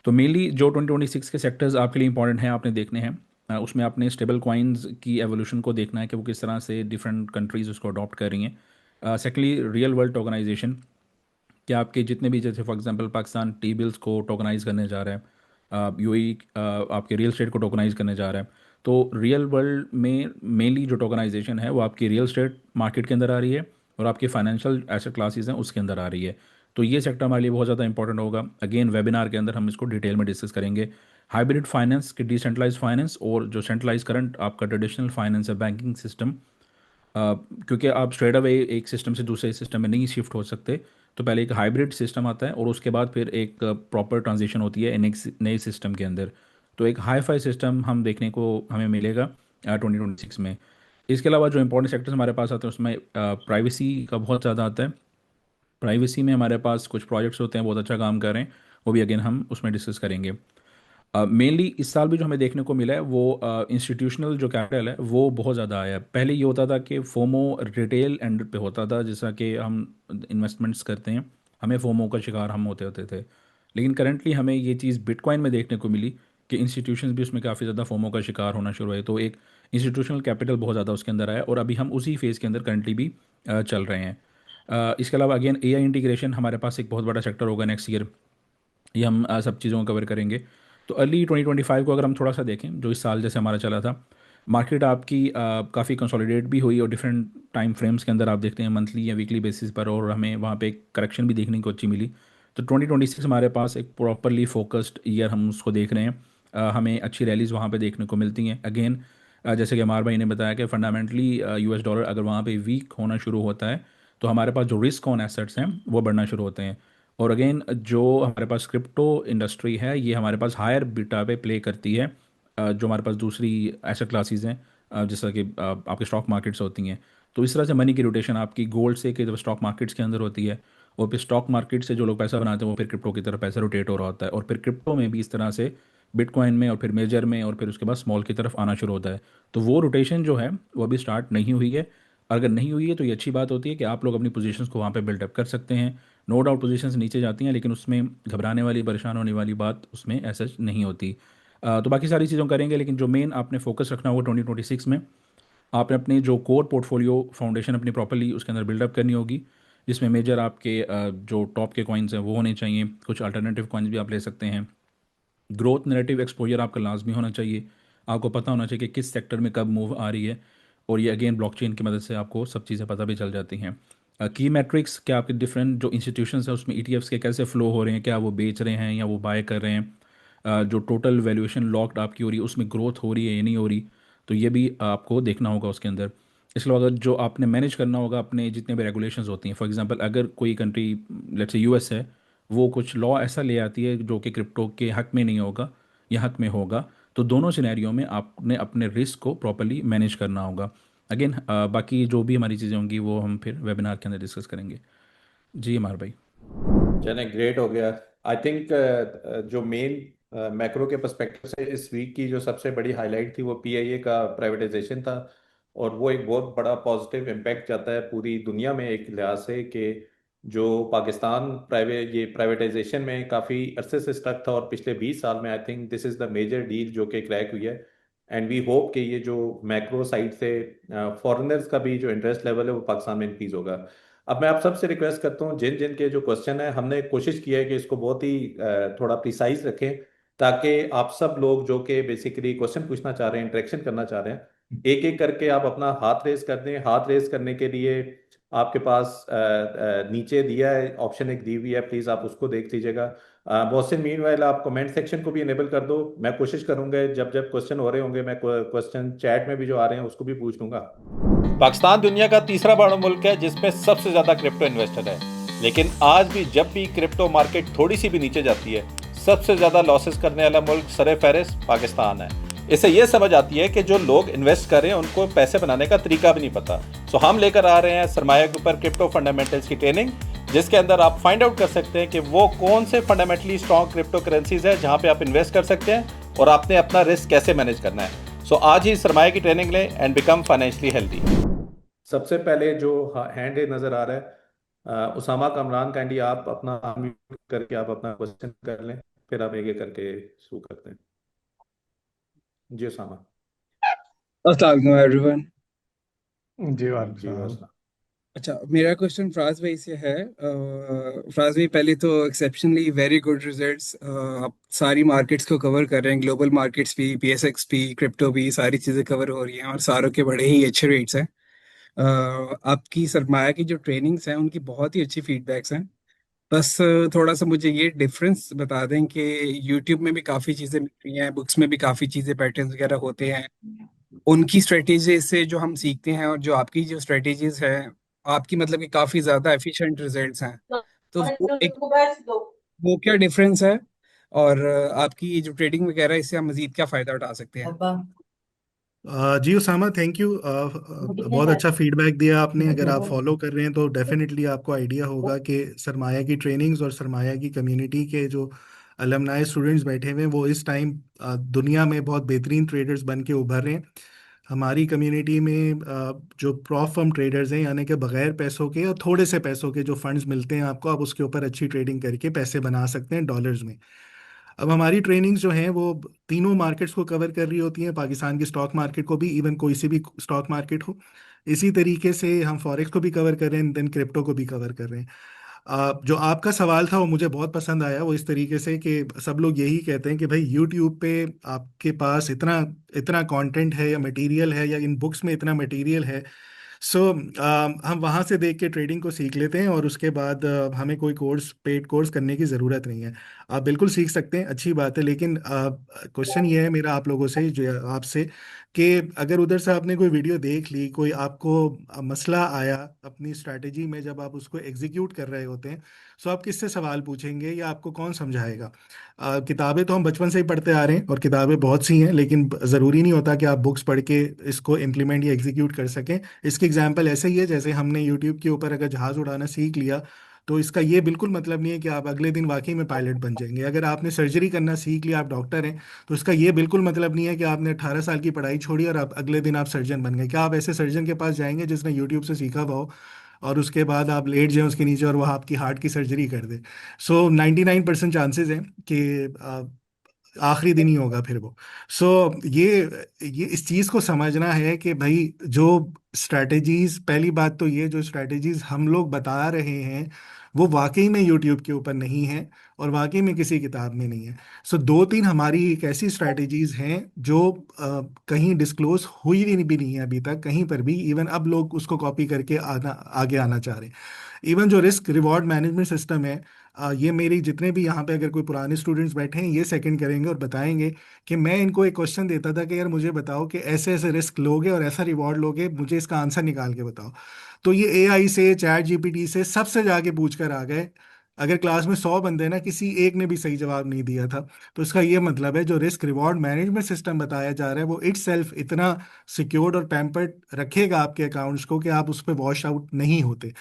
तो मेनली जो 2026 के सेक्टर्स आपके लिए इंपॉर्टेंट हैं, आपने देखने हैं, उसमें आपने स्टेबल कॉइन्स की एवोल्यूशन को देखना है कि वो किस तरह से डिफरेंट कंट्रीज़ उसको अडॉप्ट कर रही हैं। सेकेंडली, रियल वर्ल्ड टोकनाइजेशन, कि आपके जितने भी, जैसे for example Pakistan T bills को टोकनाइज करने जा रहा है, यूएई आपके रियल स्टेट को टोकनाइज करने जा रहा है। तो रियल वर्ल्ड में मेनली जो टोकनाइजेशन है वो आपकी रियल स्टेट मार्केट के अंदर आ रही है और आपकी फाइनेंशियल एसेट क्लासेस हैं उसके अंदर आ रही है। तो ये सेक्टर हमारे लिए बहुत ज़्यादा इंपॉर्टेंट होगा। अगेन वेबिनार के अंदर हम इसको डिटेल में डिस्कस करेंगे। हाइब्रिड फाइनेंस के डिसेंट्रलाइज फाइनेंस और जो सेंट्रलाइज करंट आपका ट्रेडिशनल फाइनेंस है, बैंकिंग सिस्टम, क्योंकि आप स्ट्रेट अवे एक सिस्टम से दूसरे सिस्टम में नहीं शिफ्ट हो सकते। तो पहले एक हाइब्रिड सिस्टम आता है और उसके बाद फिर एक प्रॉपर ट्रांजिशन होती है नए सिस्टम के अंदर। तो एक हाई फाई सिस्टम हम देखने को हमें मिलेगा 2026 में। इसके अलावा जो इंपॉर्टेंट सेक्टर्स हमारे पास आते हैं उसमें प्राइवेसी का बहुत ज़्यादा आता है। प्राइवेसी में हमारे पास कुछ प्रोजेक्ट्स होते हैं बहुत अच्छा काम कर रहे हैं, वो भी अगेन हम उसमें डिस्कस करेंगे। मेनली इस साल भी जो हमें देखने को मिला है वो इंस्टीट्यूशनल जो कैपिटल है वो बहुत ज़्यादा आया है। पहले ये होता था कि फोमो रिटेल एंड पे होता था, जैसा कि हम इन्वेस्टमेंट्स करते हैं, हमें फोमो का शिकार हम होते होते थे। लेकिन करंटली हमें ये चीज़ बिटकॉइन में देखने को मिली कि इंस्टीट्यूशंस भी उसमें काफ़ी ज़्यादा फोमो का शिकार होना शुरू हुए। तो एक इंस्टीट्यूशनल कैपिटल बहुत ज़्यादा उसके अंदर आया और अभी हम उसी फेज़ के अंदर करंटली भी चल रहे हैं। इसके अलावा अगेन एआई इंटीग्रेशन हमारे पास एक बहुत बड़ा सेक्टर होगा नेक्स्ट ईयर। ये हम सब चीज़ों को कवर करेंगे। तो अर्ली 2025 को अगर हम थोड़ा सा देखें, जो इस साल जैसे हमारा चला था, मार्केट आपकी काफ़ी कंसोलिडेट भी हुई और डिफरेंट टाइम फ्रेम्स के अंदर आप देखते हैं मंथली या वीकली बेसिस पर, और हमें वहाँ पे एक करेक्शन भी देखने को अच्छी मिली। तो 2026 हमारे पास एक प्रॉपरली फोकस्ड ईयर हम उसको देख रहे हैं। हमें अच्छी रैलीज वहाँ पे देखने को मिलती हैं। अगेन जैसे कि अमार भाई ने बताया कि फंडामेंटली यूएस डॉलर अगर वहाँ पे वीक होना शुरू होता है, तो हमारे पास जो रिस्क ऑन एसेट्स हैं वो बढ़ना शुरू होते हैं। और अगेन जो हमारे पास क्रिप्टो इंडस्ट्री है ये हमारे पास हायर बीटा पे प्ले करती है, जो हमारे पास दूसरी एसेट क्लासेस हैं, जैसा कि आपके स्टॉक मार्केट्स होती हैं। तो इस तरह से मनी की रोटेशन आपकी गोल्ड से कि जब स्टॉक मार्केट्स के अंदर होती है, और फिर स्टॉक मार्केट से जो लोग पैसा बनाते हैं वो फिर क्रिप्टो की तरफ पैसा रोटेट हो रहा होता है, और फिर क्रिप्टो में भी इस तरह से बिटकॉइन में और फिर मेजर में और फिर उसके बाद स्मॉल की तरफ आना शुरू होता है। तो वो रोटेशन जो है वो अभी स्टार्ट नहीं हुई है। अगर नहीं हुई है तो ये अच्छी बात होती है कि आप लोग अपनी पोजीशंस को वहाँ पे बिल्डअप कर सकते हैं। नो डाउट पोजीशंस नीचे जाती हैं, लेकिन उसमें घबराने वाली, परेशान होने वाली बात उसमें ऐसा नहीं होती। तो बाकी सारी चीज़ों करेंगे, लेकिन जो मेन आपने फोकस रखना होगा 2026 में, आपने अपनी जो कोर पोर्टफोलियो फाउंडेशन अपनी प्रॉपरली उसके अंदर बिल्डअप करनी होगी, जिसमें मेजर आपके जो टॉप के कॉइन्स हैं वो होने चाहिए। कुछ अल्टरनेटिव कॉइन्स भी आप ले सकते हैं। ग्रोथ नैरेटिव एक्सपोजर आपका लाजमी होना चाहिए। आपको पता होना चाहिए कि किस सेक्टर में कब मूव आ रही है, और ये अगेन ब्लॉकचेन की मदद से आपको सब चीज़ें पता भी चल जाती हैं। की मैट्रिक्स, क्या आपके डिफरेंट जो इंस्टीट्यूशंस हैं उसमें ईटीएफ्स के कैसे फ्लो हो रहे हैं, क्या वो बेच रहे हैं या वो बाय कर रहे हैं, जो टोटल वैल्यूएशन लॉक्ड आपकी हो रही है उसमें ग्रोथ हो रही है या नहीं हो रही, तो ये भी आपको देखना होगा उसके अंदर। इसके अलावा अगर जो आपने मैनेज करना होगा अपने जितने भी रेगुलेशंस होती हैं, फॉर एग्जांपल अगर कोई कंट्री, लेट्स से यूएस है, वो कुछ लॉ ऐसा ले आती है जो कि क्रिप्टो के हक में नहीं होगा या हक में होगा, तो दोनों सिनेरियो में आपने अपने रिस्क को प्रॉपरली मैनेज करना होगा। अगेन बाकी जो भी हमारी चीज़ें होंगी वो हम फिर वेबिनार के अंदर डिस्कस करेंगे। जी अमार भाई। चलें, ग्रेट हो गया। आई थिंक जो मेन मैक्रो के पर्सपेक्टिव से इस वीक की जो सबसे बड़ी हाईलाइट थी वो पीआईए का प्राइवेटाइजेशन था। और वो एक बहुत बड़ा पॉजिटिव इम्पैक्ट जाता है पूरी दुनिया में एक लिहाज से कि जो पाकिस्तान ये प्राइवेटाइजेशन में काफ़ी अरसे से स्टक था, और पिछले 20 साल में I think this is the major deal जो कि क्रैक हुई है। एंड वी होप कि ये जो मैक्रो साइड से फॉरेनर्स का भी जो इंटरेस्ट लेवल है वो पाकिस्तान में इंक्रीज होगा। अब मैं आप सबसे रिक्वेस्ट करता हूँ, जिन जिन के जो क्वेश्चन है हमने कोशिश की है कि इसको बहुत ही थोड़ा प्रिसाइज रखें, ताकि आप सब लोग जो कि बेसिकली क्वेश्चन पूछना चाह रहे हैं, इंटरेक्शन करना चाह रहे हैं, एक एक करके आप अपना हाथ रेज कर दें। हाथ रेज करने के लिए आपके पास नीचे दिया है ऑप्शन, एक दी हुई है, प्लीज आप उसको देख लीजिएगा। मोहसिन, मीनवाइल आप कमेंट सेक्शन को भी इनेबल कर दो। मैं कोशिश करूंगा जब जब क्वेश्चन हो रहे होंगे मैं क्वेश्चन चैट में भी जो आ रहे हैं उसको भी पूछ लूंगा। पाकिस्तान दुनिया का तीसरा बड़ा मुल्क है जिसमें सबसे ज्यादा क्रिप्टो इन्वेस्टर है, लेकिन आज भी जब भी क्रिप्टो मार्केट थोड़ी सी भी नीचे जाती है, सबसे ज्यादा लॉसेस करने वाला मुल्क सरे फहरिस्त पाकिस्तान है। इससे ये समझ आती है कि जो लोग इन्वेस्ट कर रहे हैं उनको पैसे बनाने का तरीका भी नहीं पता। सो हम लेकर आ रहे हैं सरमाया के ऊपर क्रिप्टो फंडामेंटल्स की ट्रेनिंग, जिसके अंदर आप फाइंड आउट कर सकते हैं कि वो कौन से फंडामेंटली स्ट्रॉन्ग क्रिप्टो करेंसीज है जहां पे आप इन्वेस्ट कर सकते हैं और आपने अपना रिस्क कैसे मैनेज करना है। सो आज ही सरमाया की ट्रेनिंग लें एंड बिकम फाइनेंशियली हेल्दी। सबसे पहले जो हैंड नजर आ रहा है, उसामा कमरान, काइंडली आप अपना unmute करके आप अपना क्वेश्चन कर लें, फिर आप एक एक करके शुरू करते हैं। जी उसामा। अस्सलाम एवरीवन। जी वालेकुम जी सलाम। वास्ता। अच्छा, मेरा क्वेश्चन फराज भाई से है। फराज भाई, पहले तो एक्सेप्शनली वेरी गुड रिजल्ट्स। आप सारी मार्केट्स को कवर कर रहे हैं, ग्लोबल मार्केट्स भी, पीएसएक्स भी, क्रिप्टो भी, सारी चीज़ें कवर हो रही हैं और सारों के बड़े ही अच्छे रेट्स हैं। आपकी सरमाया की जो ट्रेनिंग्स हैं उनकी बहुत ही अच्छी फीडबैक्स हैं। बस थोड़ा सा मुझे ये डिफरेंस बता दें कि यूट्यूब में भी काफ़ी चीज़ें मिल रही हैं, बुक्स में भी काफ़ी चीज़ें, पैटर्न्स वगैरह होते हैं। उनकी स्ट्रेटेजी से जो हम सीखते हैं और जो आपकी जो स्ट्रेटेजीज है, आपकी मतलब कि काफी ज्यादा एफिशिएंट रिजल्ट्स हैं। तो वो क्या डिफरेंस है, और आपकी ये जो ट्रेडिंग वगैरह, इससे हम मजीद क्या फायदा उठा सकते हैं? जी उसामा, थैंक यू। बहुत अच्छा फीडबैक दिया आपने। अगर आप फॉलो कर रहे हैं तो डेफिनेटली आपको आइडिया होगा कि सरमाया की ट्रेनिंग्स और सरमाया की कम्युनिटी के जो अलमनाई स्टूडेंट्स बैठे हुए हैं वो इस टाइम दुनिया में बहुत बेहतरीन ट्रेडर्स बन के उभर रहे हैं। हमारी कम्युनिटी में जो प्रॉफ फर्म ट्रेडर्स हैं, यानी कि बगैर पैसों के या थोड़े से पैसों के जो फंड्स मिलते हैं आपको, आप उसके ऊपर अच्छी ट्रेडिंग करके पैसे बना सकते हैं डॉलर्स में। अब हमारी ट्रेनिंग्स जो हैं वो तीनों मार्केट्स को कवर कर रही होती हैं, पाकिस्तान की स्टॉक मार्केट को भी, इवन कोई सी भी स्टॉक मार्केट हो। इसी तरीके से हम फॉरेक्स को भी कवर कर रहे हैं, देन क्रिप्टो को भी कवर कर रहे हैं। जो आपका सवाल था वो मुझे बहुत पसंद आया, वो इस तरीके से कि सब लोग यही कहते हैं कि भाई यूट्यूब पे आपके पास इतना इतना कंटेंट है या मटेरियल है, या इन बुक्स में इतना मटेरियल है। सो हम वहाँ से देख के ट्रेडिंग को सीख लेते हैं, और उसके बाद हमें कोई कोर्स, पेड कोर्स करने की ज़रूरत नहीं है। आप बिल्कुल सीख सकते हैं, अच्छी बात है। लेकिन क्वेश्चन ये है मेरा आप लोगों से, जो आपसे, कि अगर उधर से आपने कोई वीडियो देख ली, कोई आपको मसला आया अपनी स्ट्रैटेजी में, जब आप उसको एग्जीक्यूट कर रहे होते हैं, सो आप किससे सवाल पूछेंगे या आपको कौन समझाएगा? किताबें तो हम बचपन से ही पढ़ते आ रहे हैं और किताबें बहुत सी हैं, लेकिन ज़रूरी नहीं होता कि आप बुक्स पढ़ के इसको इम्प्लीमेंट या एग्जीक्यूट कर सकें। इसकी एग्जांपल ऐसे ही है जैसे हमने यूट्यूब के ऊपर अगर जहाज़ उड़ाना सीख लिया, तो इसका ये बिल्कुल मतलब नहीं है कि आप अगले दिन वाकई में पायलट बन जाएंगे। अगर आपने सर्जरी करना सीख लिया, आप डॉक्टर हैं, तो इसका ये बिल्कुल मतलब नहीं है कि आपने 18 साल की पढ़ाई छोड़ी और आप अगले दिन आप सर्जन बन गए। क्या आप ऐसे सर्जन के पास जाएंगे जिसने यूट्यूब से सीखा हुआ हो, और उसके बाद आप लेट जाएं उसके नीचे और वह आपकी हार्ट की सर्जरी कर दे? सो 99% चांसेस हैं कि आखिरी दिन ही होगा फिर वो। सो ये इस चीज़ को समझना है कि भाई जो स्ट्रैटेजीज, पहली बात तो ये जो स्ट्रैटेजीज हम लोग बता रहे हैं वो वाकई में यूट्यूब के ऊपर नहीं है और वाकई में किसी किताब में नहीं है। सो दो तीन हमारी एक ऐसी स्ट्रैटेजीज हैं जो कहीं डिस्क्लोज हुई भी नहीं है अभी तक कहीं पर भी, इवन अब लोग उसको कॉपी करके आगे आना चाह रहे हैं। इवन जो रिस्क रिवॉर्ड मैनेजमेंट सिस्टम है, ये मेरी जितने भी यहाँ पे अगर कोई पुराने स्टूडेंट्स बैठे हैं ये सेकंड करेंगे और बताएंगे कि मैं इनको एक क्वेश्चन देता था कि यार मुझे बताओ कि ऐसे ऐसे रिस्क लोगे और ऐसा रिवॉर्ड लोगे, मुझे इसका आंसर निकाल के बताओ। तो ये एआई से, चैट जीपीटी से, सबसे जाके पूछ कर आ गए। अगर क्लास में 100 बंदे ना, किसी एक ने भी सही जवाब नहीं दिया था। तो इसका ये मतलब है जो रिस्क रिवॉर्ड मैनेजमेंट सिस्टम बताया जा रहा है वो इट सेल्फ इतना सिक्योर्ड और पैम्पर्ड रखेगा आपके अकाउंट्स को कि आप उस पर वॉश आउट नहीं होते।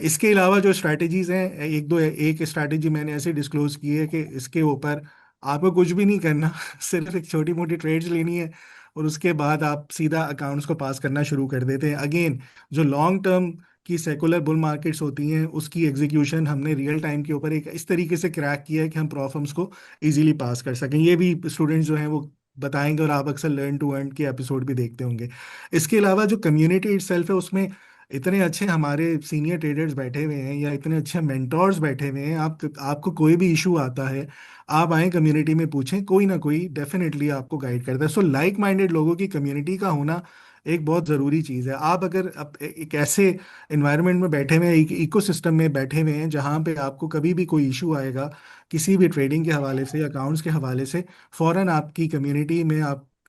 इसके अलावा जो स्ट्रैटेजीज हैं, एक स्ट्रैटेजी मैंने ऐसे डिस्क्लोज की है कि इसके ऊपर आपको कुछ भी नहीं करना सिर्फ एक छोटी मोटी ट्रेड्स लेनी है और उसके बाद आप सीधा अकाउंट्स को पास करना शुरू कर देते हैं। अगेन, जो लॉन्ग टर्म की सेकुलर बुल मार्केट्स होती हैं उसकी एग्जीक्यूशन हमने रियल टाइम के ऊपर एक इस तरीके से क्रैक किया है कि हम प्रॉब्लम्स को इजीली पास कर सकें। ये भी स्टूडेंट्स जो हैं वो बताएंगे और आप अक्सर लर्न टू अर्न के एपिसोड भी देखते होंगे। इसके अलावा जो कम्युनिटी इटसेल्फ है उसमें इतने अच्छे हमारे सीनियर ट्रेडर्स बैठे हुए हैं या इतने अच्छे मेंटोर्स बैठे हुए हैं, आपको कोई भी इशू आता है आप आए कम्युनिटी में पूछें, कोई ना कोई डेफिनेटली आपको गाइड करता है। सो लाइक माइंडेड लोगों की कम्युनिटी का होना एक बहुत ज़रूरी चीज़ है। आप अगर एक ऐसे इन्वायरमेंट में बैठे हुए हैं, एक इकोसिस्टम में बैठे हुए हैं जहाँ पे आपको कभी भी कोई इशू आएगा किसी भी ट्रेडिंग के हवाले से, अकाउंट्स के हवाले से, फौरन आपकी कम्युनिटी में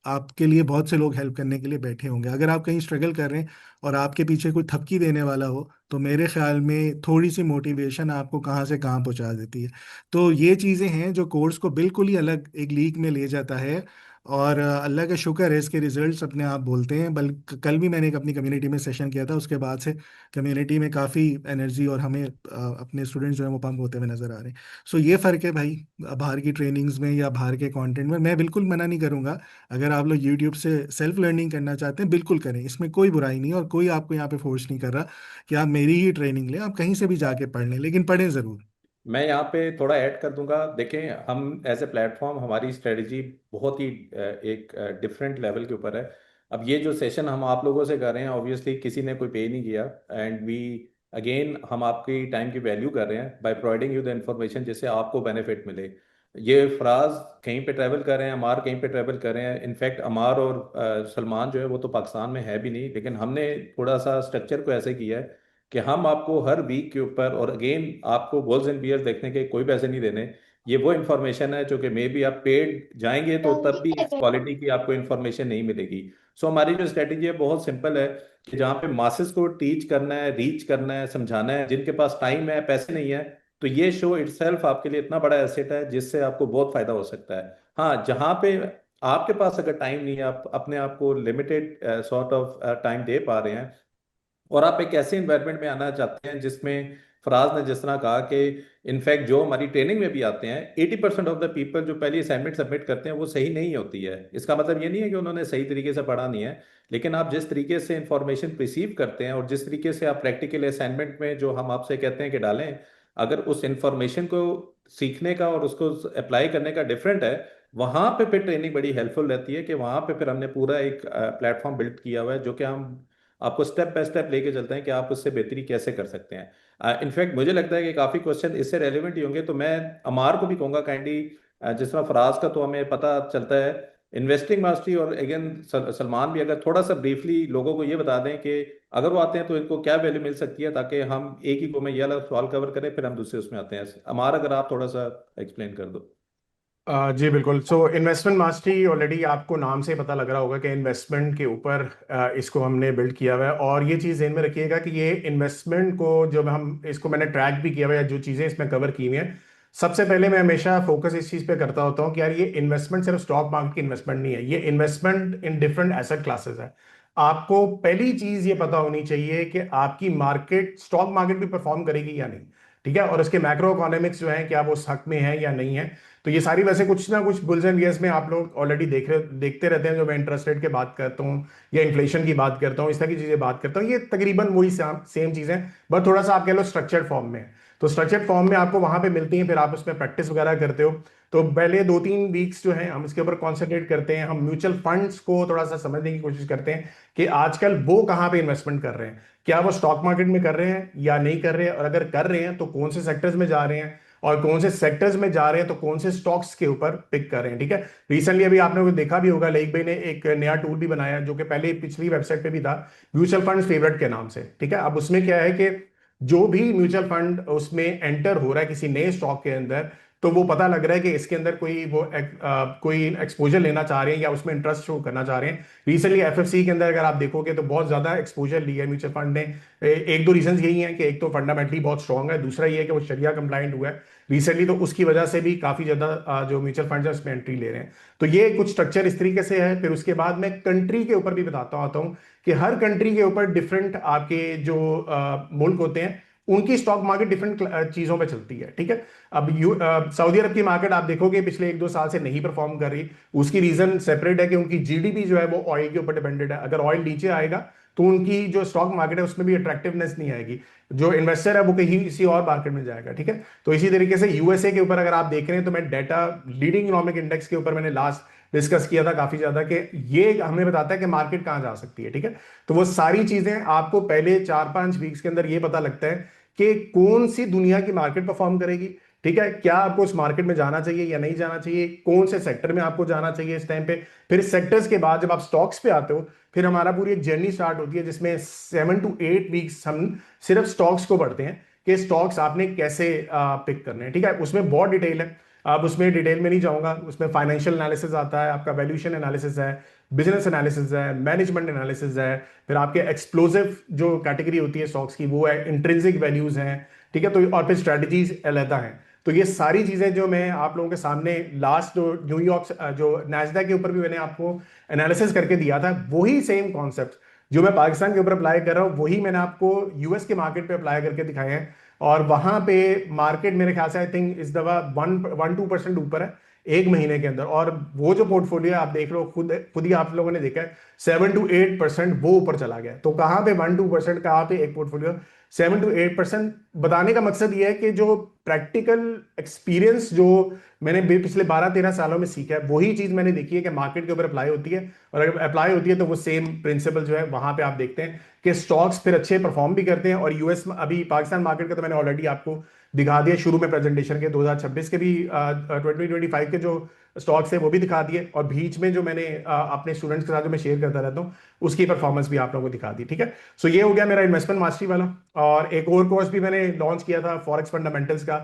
आपके लिए बहुत से लोग हेल्प करने के लिए बैठे होंगे। अगर आप कहीं स्ट्रगल कर रहे हैं और आपके पीछे कोई थपकी देने वाला हो तो मेरे ख्याल में थोड़ी सी मोटिवेशन आपको कहाँ से कहाँ पहुँचा देती है। तो ये चीज़ें हैं जो कोर्स को बिल्कुल ही अलग एक लीग में ले जाता है। और अल्लाह का शुक्र है इसके रिजल्ट्स अपने आप बोलते हैं। बल्कि कल भी मैंने एक अपनी कम्युनिटी में सेशन किया था, उसके बाद से कम्युनिटी में काफ़ी एनर्जी और हमें अपने स्टूडेंट्स जो है वो पंप होते हुए नज़र आ रहे हैं। सो ये फ़र्क है भाई बाहर की ट्रेनिंग्स में या बाहर के कंटेंट में। मैं बिल्कुल मना नहीं करूँगा, अगर आप लोग यूट्यूब से सेल्फ लर्निंग करना चाहते हैं बिल्कुल करें, इसमें कोई बुराई नहीं है और कोई आपको यहाँ पे फोर्स नहीं कर रहा कि आप मेरी ही ट्रेनिंग लें। आप कहीं से भी जाके पढ़ लें, लेकिन पढ़ें ज़रूर। मैं यहाँ पे थोड़ा ऐड कर दूंगा। देखें, हम एज ए प्लेटफॉर्म हमारी स्ट्रेटजी बहुत ही एक डिफरेंट लेवल के ऊपर है। अब ये जो सेशन हम आप लोगों से कर रहे हैं, ऑब्वियसली किसी ने कोई पे नहीं किया, एंड वी अगेन हम आपकी टाइम की वैल्यू कर रहे हैं by providing you the information जिससे आपको बेनिफिट मिले। ये फराज कहीं पे ट्रैवल कर रहे हैं, अमार कहीं पे ट्रैवल कर रहे हैं। इनफैक्ट अमार और सलमान जो है वो तो पाकिस्तान में है भी नहीं, लेकिन हमने थोड़ा सा स्ट्रक्चर को ऐसे किया है कि हम आपको हर वीक के ऊपर, और अगेन आपको बुल्स एंड बियर्स देखने के कोई पैसे नहीं देने। ये वो इन्फॉर्मेशन है जो कि मे बी आप पेड जाएंगे तो तब भी इस क्वालिटी की आपको इन्फॉर्मेशन नहीं मिलेगी। सो हमारी जो स्ट्रेटेजी है बहुत सिंपल है कि जहाँ पे मासेस को टीच करना है, रीच करना है, समझाना है, जिनके पास टाइम है पैसे नहीं है, तो ये शो इटसेल्फ आपके लिए इतना बड़ा एसेट है जिससे आपको बहुत फायदा हो सकता है। हाँ, जहाँ पे आपके पास अगर टाइम नहीं है, आप अपने आप को लिमिटेड सॉर्ट ऑफ टाइम दे पा रहे हैं, और आप एक ऐसे इन्वायरमेंट में आना चाहते हैं जिसमें फराज ने जिस तरह कहा कि इनफैक्ट जो हमारी ट्रेनिंग में भी आते हैं 80% ऑफ द पीपल जो पहली असाइनमेंट सबमिट करते हैं वो सही नहीं होती है। इसका मतलब ये नहीं है कि उन्होंने सही तरीके से पढ़ा नहीं है, लेकिन आप जिस तरीके से इंफॉर्मेशन रिसीव करते हैं और जिस तरीके से आप प्रैक्टिकल असाइनमेंट में जो हम आपसे कहते हैं कि डालें, अगर उस इंफॉर्मेशन को सीखने का और उसको अप्लाई करने का डिफरेंट है, वहां पे फिर ट्रेनिंग बड़ी हेल्पफुल रहती है कि वहां पे फिर हमने पूरा एक प्लेटफॉर्म बिल्ड किया हुआ है जो कि हम आपको स्टेप बाय स्टेप लेके चलते हैं कि आप उससे बेहतरी कैसे कर सकते हैं। इनफैक्ट मुझे लगता है कि काफ़ी क्वेश्चन इससे रेलिवेंट ही होंगे, तो मैं अमार को भी कहूँगा काइंडली, जिस तरह फराज का तो हमें पता चलता है इन्वेस्टिंग मास्टरी, और अगेन सलमान भी अगर थोड़ा सा ब्रीफली लोगों को ये बता दें कि अगर वो आते हैं तो इनको क्या वैल्यू मिल सकती है, ताकि हम एक ही को में ये वाला सवाल कवर करें फिर हम दूसरे उसमें आते हैं। अमार, अगर आप थोड़ा सा एक्सप्लेन कर दो। जी बिल्कुल। सो इन्वेस्टमेंट मास्टरी ऑलरेडी आपको नाम से ही पता लग रहा होगा कि इन्वेस्टमेंट के ऊपर इसको हमने बिल्ड किया हुआ है। और ये चीज़ ध्यान में रखिएगा कि ये इन्वेस्टमेंट को जब हम इसको मैंने ट्रैक भी किया हुआ है, जो चीज़ें इसमें कवर की हुई हैं, सबसे पहले मैं हमेशा फोकस इस चीज़ पे करता होता हूँ कि यार ये इन्वेस्टमेंट सिर्फ स्टॉक मार्केट की इन्वेस्टमेंट नहीं है, ये investment in different asset classes है। आपको पहली चीज़ ये पता होनी चाहिए कि आपकी मार्केट, स्टॉक मार्केट भी परफॉर्म करेगी या नहीं, ठीक है, और उसके मैक्रो इकोनॉमिक्स जो है क्या वो उस हक में है या नहीं है। तो ये सारी वैसे कुछ ना कुछ बुल्स एंड बियर्स में आप लोग ऑलरेडी देखते रहते हैं। जो मैं इंटरेस्ट रेट की बात करता हूँ या इन्फ्लेशन की बात करता हूँ, इस तरह की चीजें बात करता हूँ, ये तकरीबन वही सेम चीजें, बट थोड़ा सा आप कह लो स्ट्रक्चर्ड फॉर्म में। तो स्ट्रक्चर्ड फॉर्म में आपको वहां पे मिलती हैं, फिर आप उसमें प्रैक्टिस वगैरह करते हो। तो पहले 2-3 वीक्स जो है हम इसके ऊपर कॉन्सेंट्रेट करते हैं, हम म्यूचुअल फंड्स को थोड़ा सा समझने की कोशिश करते हैं कि आजकल वो कहाँ पे इन्वेस्टमेंट कर रहे हैं, क्या वो स्टॉक मार्केट में कर रहे हैं या नहीं कर रहे हैं, और अगर कर रहे हैं तो कौन से सेक्टर्स में जा रहे हैं, और कौन से सेक्टर्स में जा रहे हैं तो कौन से स्टॉक्स के ऊपर पिक कर रहे हैं। ठीक है, रिसेंटली अभी आपने वो देखा भी होगा, लेक भाई ने एक नया टूल भी बनाया जो कि पहले पिछली वेबसाइट पे भी था, म्यूचुअल फंड फेवरेट के नाम से। ठीक है, अब उसमें क्या है कि जो भी म्यूचुअल फंड उसमें एंटर हो रहा है किसी नए स्टॉक के अंदर, तो वो पता लग रहा है कि इसके अंदर कोई वो कोई एक्सपोजर लेना चाह रहे हैं या उसमें इंटरेस्ट शो करना चाह रहे हैं। रिसेंटली एफएफसी के अंदर अगर आप देखोगे तो बहुत ज्यादा एक्सपोजर लिया है म्यूचुअल फंड ने। एक दो रीजन यही हैं कि एक तो फंडामेंटली बहुत स्ट्रांग है, दूसरा ये है कि वो शरिया कंप्लाइंट हुआ है रिसेंटली, तो उसकी वजह से भी काफी ज्यादा जो म्यूचुअल फंड है उसमें एंट्री ले रहे हैं। तो ये कुछ स्ट्रक्चर इस तरीके से है। फिर उसके बाद मैं कंट्री के ऊपर भी बताता आता हूँ कि हर कंट्री के ऊपर डिफरेंट आपके जो मुल्क होते हैं उनकी स्टॉक मार्केट डिफरेंट चीजों पे चलती है। ठीक है, अब सऊदी अरब की मार्केट आप देखोगे पिछले 1-2 साल से नहीं परफॉर्म कर रही। उसकी रीजन सेपरेट है कि उनकी जीडीपी जो है वो ऑयल के ऊपर डिपेंडेड है। अगर ऑयल नीचे आएगा तो उनकी जो स्टॉक मार्केट है उसमें भी अट्रैक्टिवनेस नहीं आएगी, जो इन्वेस्टर है वो कहीं किसी और मार्केट में जाएगा। ठीक है, तो इसी तरीके से यूएसए के ऊपर अगर आप देख रहे हैं तो मैं डाटा लीडिंग इकोनॉमिक इंडेक्स के ऊपर मैंने लास्ट डिस्कस किया था काफी ज्यादा, कि ये हमें बताता है कि मार्केट कहां जा सकती है। ठीक है, तो वो सारी चीजें आपको पहले 4-5 वीक्स के अंदर ये पता लगता है कि कौन सी दुनिया की मार्केट परफॉर्म करेगी। ठीक है, क्या आपको उस मार्केट में जाना चाहिए या नहीं जाना चाहिए, कौन से सेक्टर में आपको जाना चाहिए इस टाइम पे। फिर सेक्टर्स के बाद जब आप स्टॉक्स पे आते हो, फिर हमारा पूरी एक जर्नी स्टार्ट होती है जिसमें 7 to 8 वीक्स हम सिर्फ स्टॉक्स को पढ़ते हैं कि स्टॉक्स आपने कैसे पिक करने हैं। ठीक है, उसमें बहुत डिटेल है, अब उसमें डिटेल में नहीं जाऊंगा। उसमें फाइनेंशियल एनालिसिस आता है, आपका वैल्यूएशन एनालिसिस है, बिजनेस एनालिसिस है, मैनेजमेंट एनालिसिस है, फिर आपके एक्सप्लोसिव जो कैटेगरी होती है स्टॉक्स की वो है, इंट्रिंसिक वैल्यूज हैं। ठीक है, तो और फिर स्ट्रेटजीज अलहदा हैं। तो ये सारी चीजें जो मैं आप लोगों के सामने लास्ट जो न्यूयॉर्क जो नैस्डैक के ऊपर भी मैंने आपको एनालिसिस करके दिया था, वही सेम कॉन्सेप्ट जो मैं पाकिस्तान के ऊपर अप्लाई कर रहा हूँ वही मैंने आपको यूएस के मार्केट पे अप्लाई करके दिखाए हैं। और वहां पे मार्केट मेरे ख्याल से आई थिंक इस दफा 1-2% ऊपर है एक महीने के अंदर। और वो जो पोर्टफोलियो है आप देख लो, खुद खुद ही आप लोगों ने देखा है 7-8% वो ऊपर चला गया। तो कहाँ पे 1-2%, कहाँ पे एक पोर्टफोलियो 7-8%। बताने का मकसद ये है कि जो प्रैक्टिकल एक्सपीरियंस जो मैंने पिछले 12-13 सालों में सीखा है वही चीज मैंने देखी है कि मार्केट के ऊपर अप्लाई होती है। और अगर अप्लाई होती है तो वो सेम प्रिंसिपल जो है वहां पे आप देखते हैं कि स्टॉक्स फिर अच्छे परफॉर्म भी करते हैं। और यूएस अभी पाकिस्तान मार्केट का तो मैंने ऑलरेडी आपको दिखा दिया शुरू में प्रेजेंटेशन के, 2026 के भी 2025 के जो स्टॉक्स है वो भी दिखा दिए, और बीच में जो मैंने अपने स्टूडेंट्स के साथ जो मैं शेयर करता रहता हूँ उसकी परफॉर्मेंस भी आप लोगों को दिखा दी। ठीक है, सो ये हो गया मेरा इन्वेस्टमेंट मास्टरी वाला। और एक और कोर्स भी मैंने लॉन्च किया था फॉरेक्स फंडामेंटल्स का।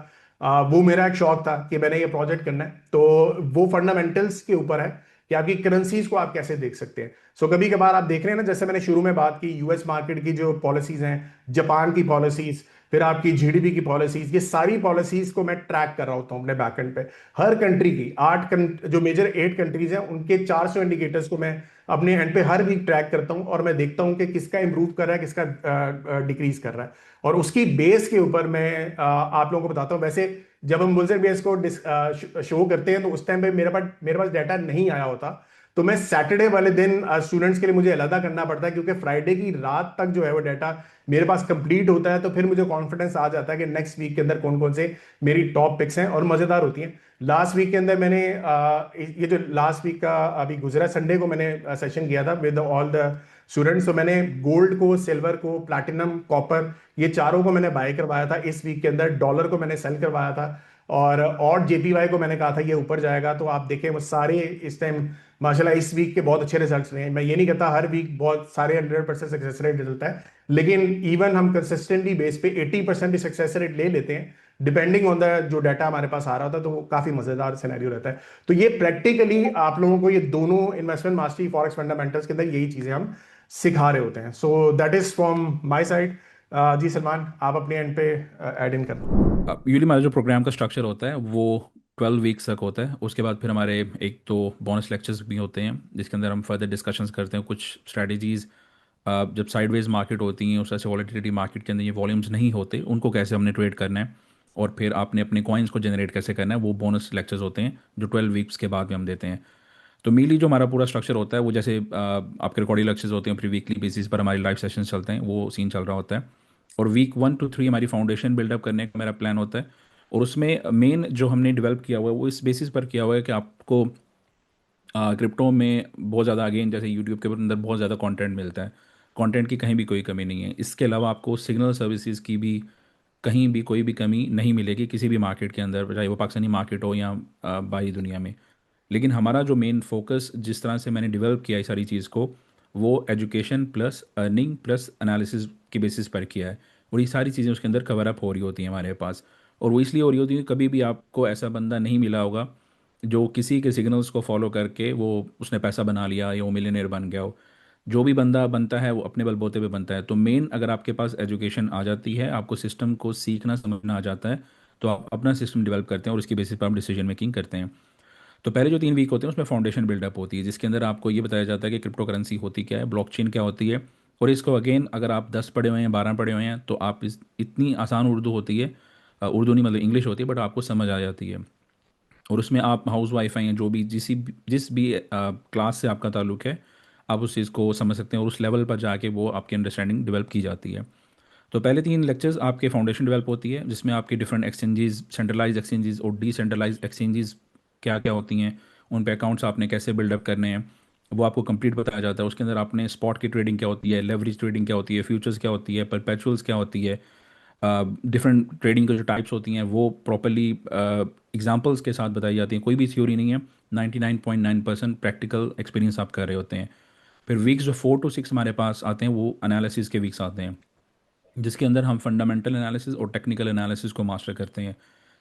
वो मेरा एक शौक था कि मैंने ये प्रोजेक्ट करना है, तो वो फंडामेंटल्स के ऊपर है कि आपकी करेंसीज को आप कैसे देख सकते हैं। सो कभी कभार आप देख रहे हैं ना, जैसे मैंने शुरू में बात की यूएस मार्केट की जो पॉलिसीज हैं, जापान की पॉलिसीज, फिर आपकी जीडीपी की पॉलिसीज, ये सारी पॉलिसीज को मैं ट्रैक कर रहा होता हूँ अपने बैकएंड पे। हर कंट्री की जो मेजर 8 कंट्रीज हैं उनके 400 इंडिकेटर्स को मैं अपने एंड पे हर वीक ट्रैक करता हूँ, और मैं देखता हूँ कि किसका इंप्रूव कर रहा है, किसका डिक्रीज कर रहा है, और उसकी बेस के ऊपर मैं आप लोगों को बताता हूँ। वैसे जब हम बुल्स एंड बेयर्स को शो करते हैं तो उस टाइम पे मेरे पास डाटा नहीं आया होता, तो मैं सैटरडे वाले दिन स्टूडेंट्स के लिए मुझे अलग करना पड़ता है, क्योंकि फ्राइडे की रात तक जो है वो डाटा मेरे पास कंप्लीट होता है। तो फिर मुझे कॉन्फिडेंस आ जाता है कि नेक्स्ट वीक के अंदर कौन कौन से मेरी टॉप पिक्स हैं, और मजेदार होती हैं। लास्ट वीक के अंदर मैंने ये जो लास्ट वीक का अभी गुजरा संडे को मैंने सेशन किया था विद ऑल द स्टूडेंट्स। तो मैंने गोल्ड को, सिल्वर को, प्लैटिनम, कॉपर, ये चारों को मैंने बाय करवाया था इस वीक के अंदर। डॉलर को मैंने सेल करवाया था, और जेपीवाई को मैंने कहा था ये ऊपर जाएगा। तो आप देखें वो सारे इस टाइम माशाल्लाह इस वीक के बहुत अच्छे रिजल्ट्स रहे हैं। मैं ये नहीं कहता हर वीक बहुत सारे 100% सक्सेस रेट मिलता है, लेकिन इवन हम कंसिस्टेंटली बेस पे 80% भी सक्सेस रेट ले लेते हैं डिपेंडिंग ऑन द जो डाटा हमारे पास आ रहा होता है। तो वो काफी मजेदार सिनेरियो रहता है। तो ये प्रैक्टिकली आप लोगों को ये दोनों इन्वेस्टमेंट मास्टरी फॉरेक्स फंडामेंटल्स के अंदर यही चीजें हम सिखा रहे होते हैं। So that is from my side. जी सलमान, आप अपने एंड पे ऐड इन करना। यूजली हमारा जो प्रोग्राम का स्ट्रक्चर होता है वो 12 वीक्स तक होता है। उसके बाद फिर हमारे एक तो बोनस लेक्चर्स भी होते हैं जिसके अंदर हम फर्दर डिस्कशंस करते हैं कुछ स्ट्रेटजीज़। जब साइडवेज मार्केट होती हैं उस तरह से वॉलेटिलिटी मार्केट के अंदर ये वॉल्यूम्स नहीं होते, उनको कैसे हमने ट्रेड करना है और फिर आपने अपने कॉइन्स को जनरेट कैसे करना है, वो बोनस लेक्चर्स होते हैं जो 12 वीक्स के बाद भी हम देते हैं। तो मेनली जो हमारा पूरा स्ट्रक्चर होता है वो जैसे आपके रिकॉर्डिंग लेक्चर्स होते हैं, फिर वीकली बेसिस पर हमारे लाइव सेशंस चलते हैं, वो सीन चल रहा होता है। और वीक 1 to 3 हमारी फाउंडेशन बिल्डअप करने का मेरा प्लान होता है। और उसमें मेन जो हमने डेवलप किया हुआ है वो इस बेसिस पर किया हुआ है कि आपको क्रिप्टो में बहुत ज़्यादा, अगेन जैसे यूट्यूब के अंदर बहुत ज़्यादा कंटेंट मिलता है, कंटेंट की कहीं भी कोई कमी नहीं है। इसके अलावा आपको सिग्नल सर्विसेज की भी कहीं भी कोई भी कमी नहीं मिलेगी किसी भी मार्केट के अंदर, चाहे वो पाकिस्तानी मार्केट हो या बाहरी दुनिया में। लेकिन हमारा जो मेन फोकस, जिस तरह से मैंने डेवलप किया इस सारी चीज़ को, वो education plus earning plus analysis की बेसिस पर किया है। और ये सारी चीज़ें उसके अंदर कवर अप हो रही होती हैं हमारे पास। और वो इसलिए हो रही होती है कि कभी भी आपको ऐसा बंदा नहीं मिला होगा जो किसी के सिग्नल्स को फॉलो करके वो उसने पैसा बना लिया या वो मिलियनेयर बन गया हो। जो भी बंदा बनता है वो अपने बलबूते पे बनता है। तो मेन, अगर आपके पास एजुकेशन आ जाती है, आपको सिस्टम को सीखना समझना आ जाता है, तो आप अपना सिस्टम डेवलप करते हैं और उसकी बेसिस पर आप डिसीजन मेकिंग करते हैं। तो पहले जो 3 वीक होते हैं उसमें फाउंडेशन बिल्डअप होती है, जिसके अंदर आपको ये बताया जाता है कि क्रिप्टो करेंसी होती क्या है, ब्लॉकचेन क्या होती है। और इसको अगेन, अगर आप 10 पढ़े हुए हैं, 12 पढ़े हुए हैं, तो आप इस इतनी आसान उर्दू होती है, उर्दू नहीं मतलब इंग्लिश होती है, बट आपको समझ आ जाती है। और उसमें आप हाउस वाइफ हैं, जो भी जिस भी क्लास से आपका ताल्लुक है, आप उस चीज़ को समझ सकते हैं और उस लेवल पर जाके वो आपकी अंडरस्टैंडिंग डेवलप की जाती है। तो पहले 3 लेक्चर्स आपके फाउंडेशन डेवलप होती है, जिसमें आपके डिफरेंट एक्सचेंजेस, सेंट्रलाइज एक्सचेंजेस और डिसेंट्रलाइज एक्सचेंजेस क्या क्या होती हैं, उन पे अकाउंट्स आपने कैसे बिल्डअप करने हैं, वो आपको कंप्लीट बताया जाता है। उसके अंदर आपने स्पॉट की ट्रेडिंग क्या होती है, लेवरेज ट्रेडिंग क्या होती है, फ्यूचर्स क्या होती है, परपेचुअल्स क्या होती है, डिफरेंट ट्रेडिंग की जो टाइप्स होती हैं वो प्रॉपरली एग्जांपल्स के साथ बताई जाती हैं। कोई भी थ्योरी नहीं है, 99.9% प्रैक्टिकल एक्सपीरियंस आप कर रहे होते हैं। फिर वीक्स जो 4 to 6 हमारे पास आते हैं वो एनालिसिस के वीक्स आते हैं, जिसके अंदर हम फंडामेंटल एनालिसिस और टेक्निकल एनालिसिस को मास्टर करते हैं।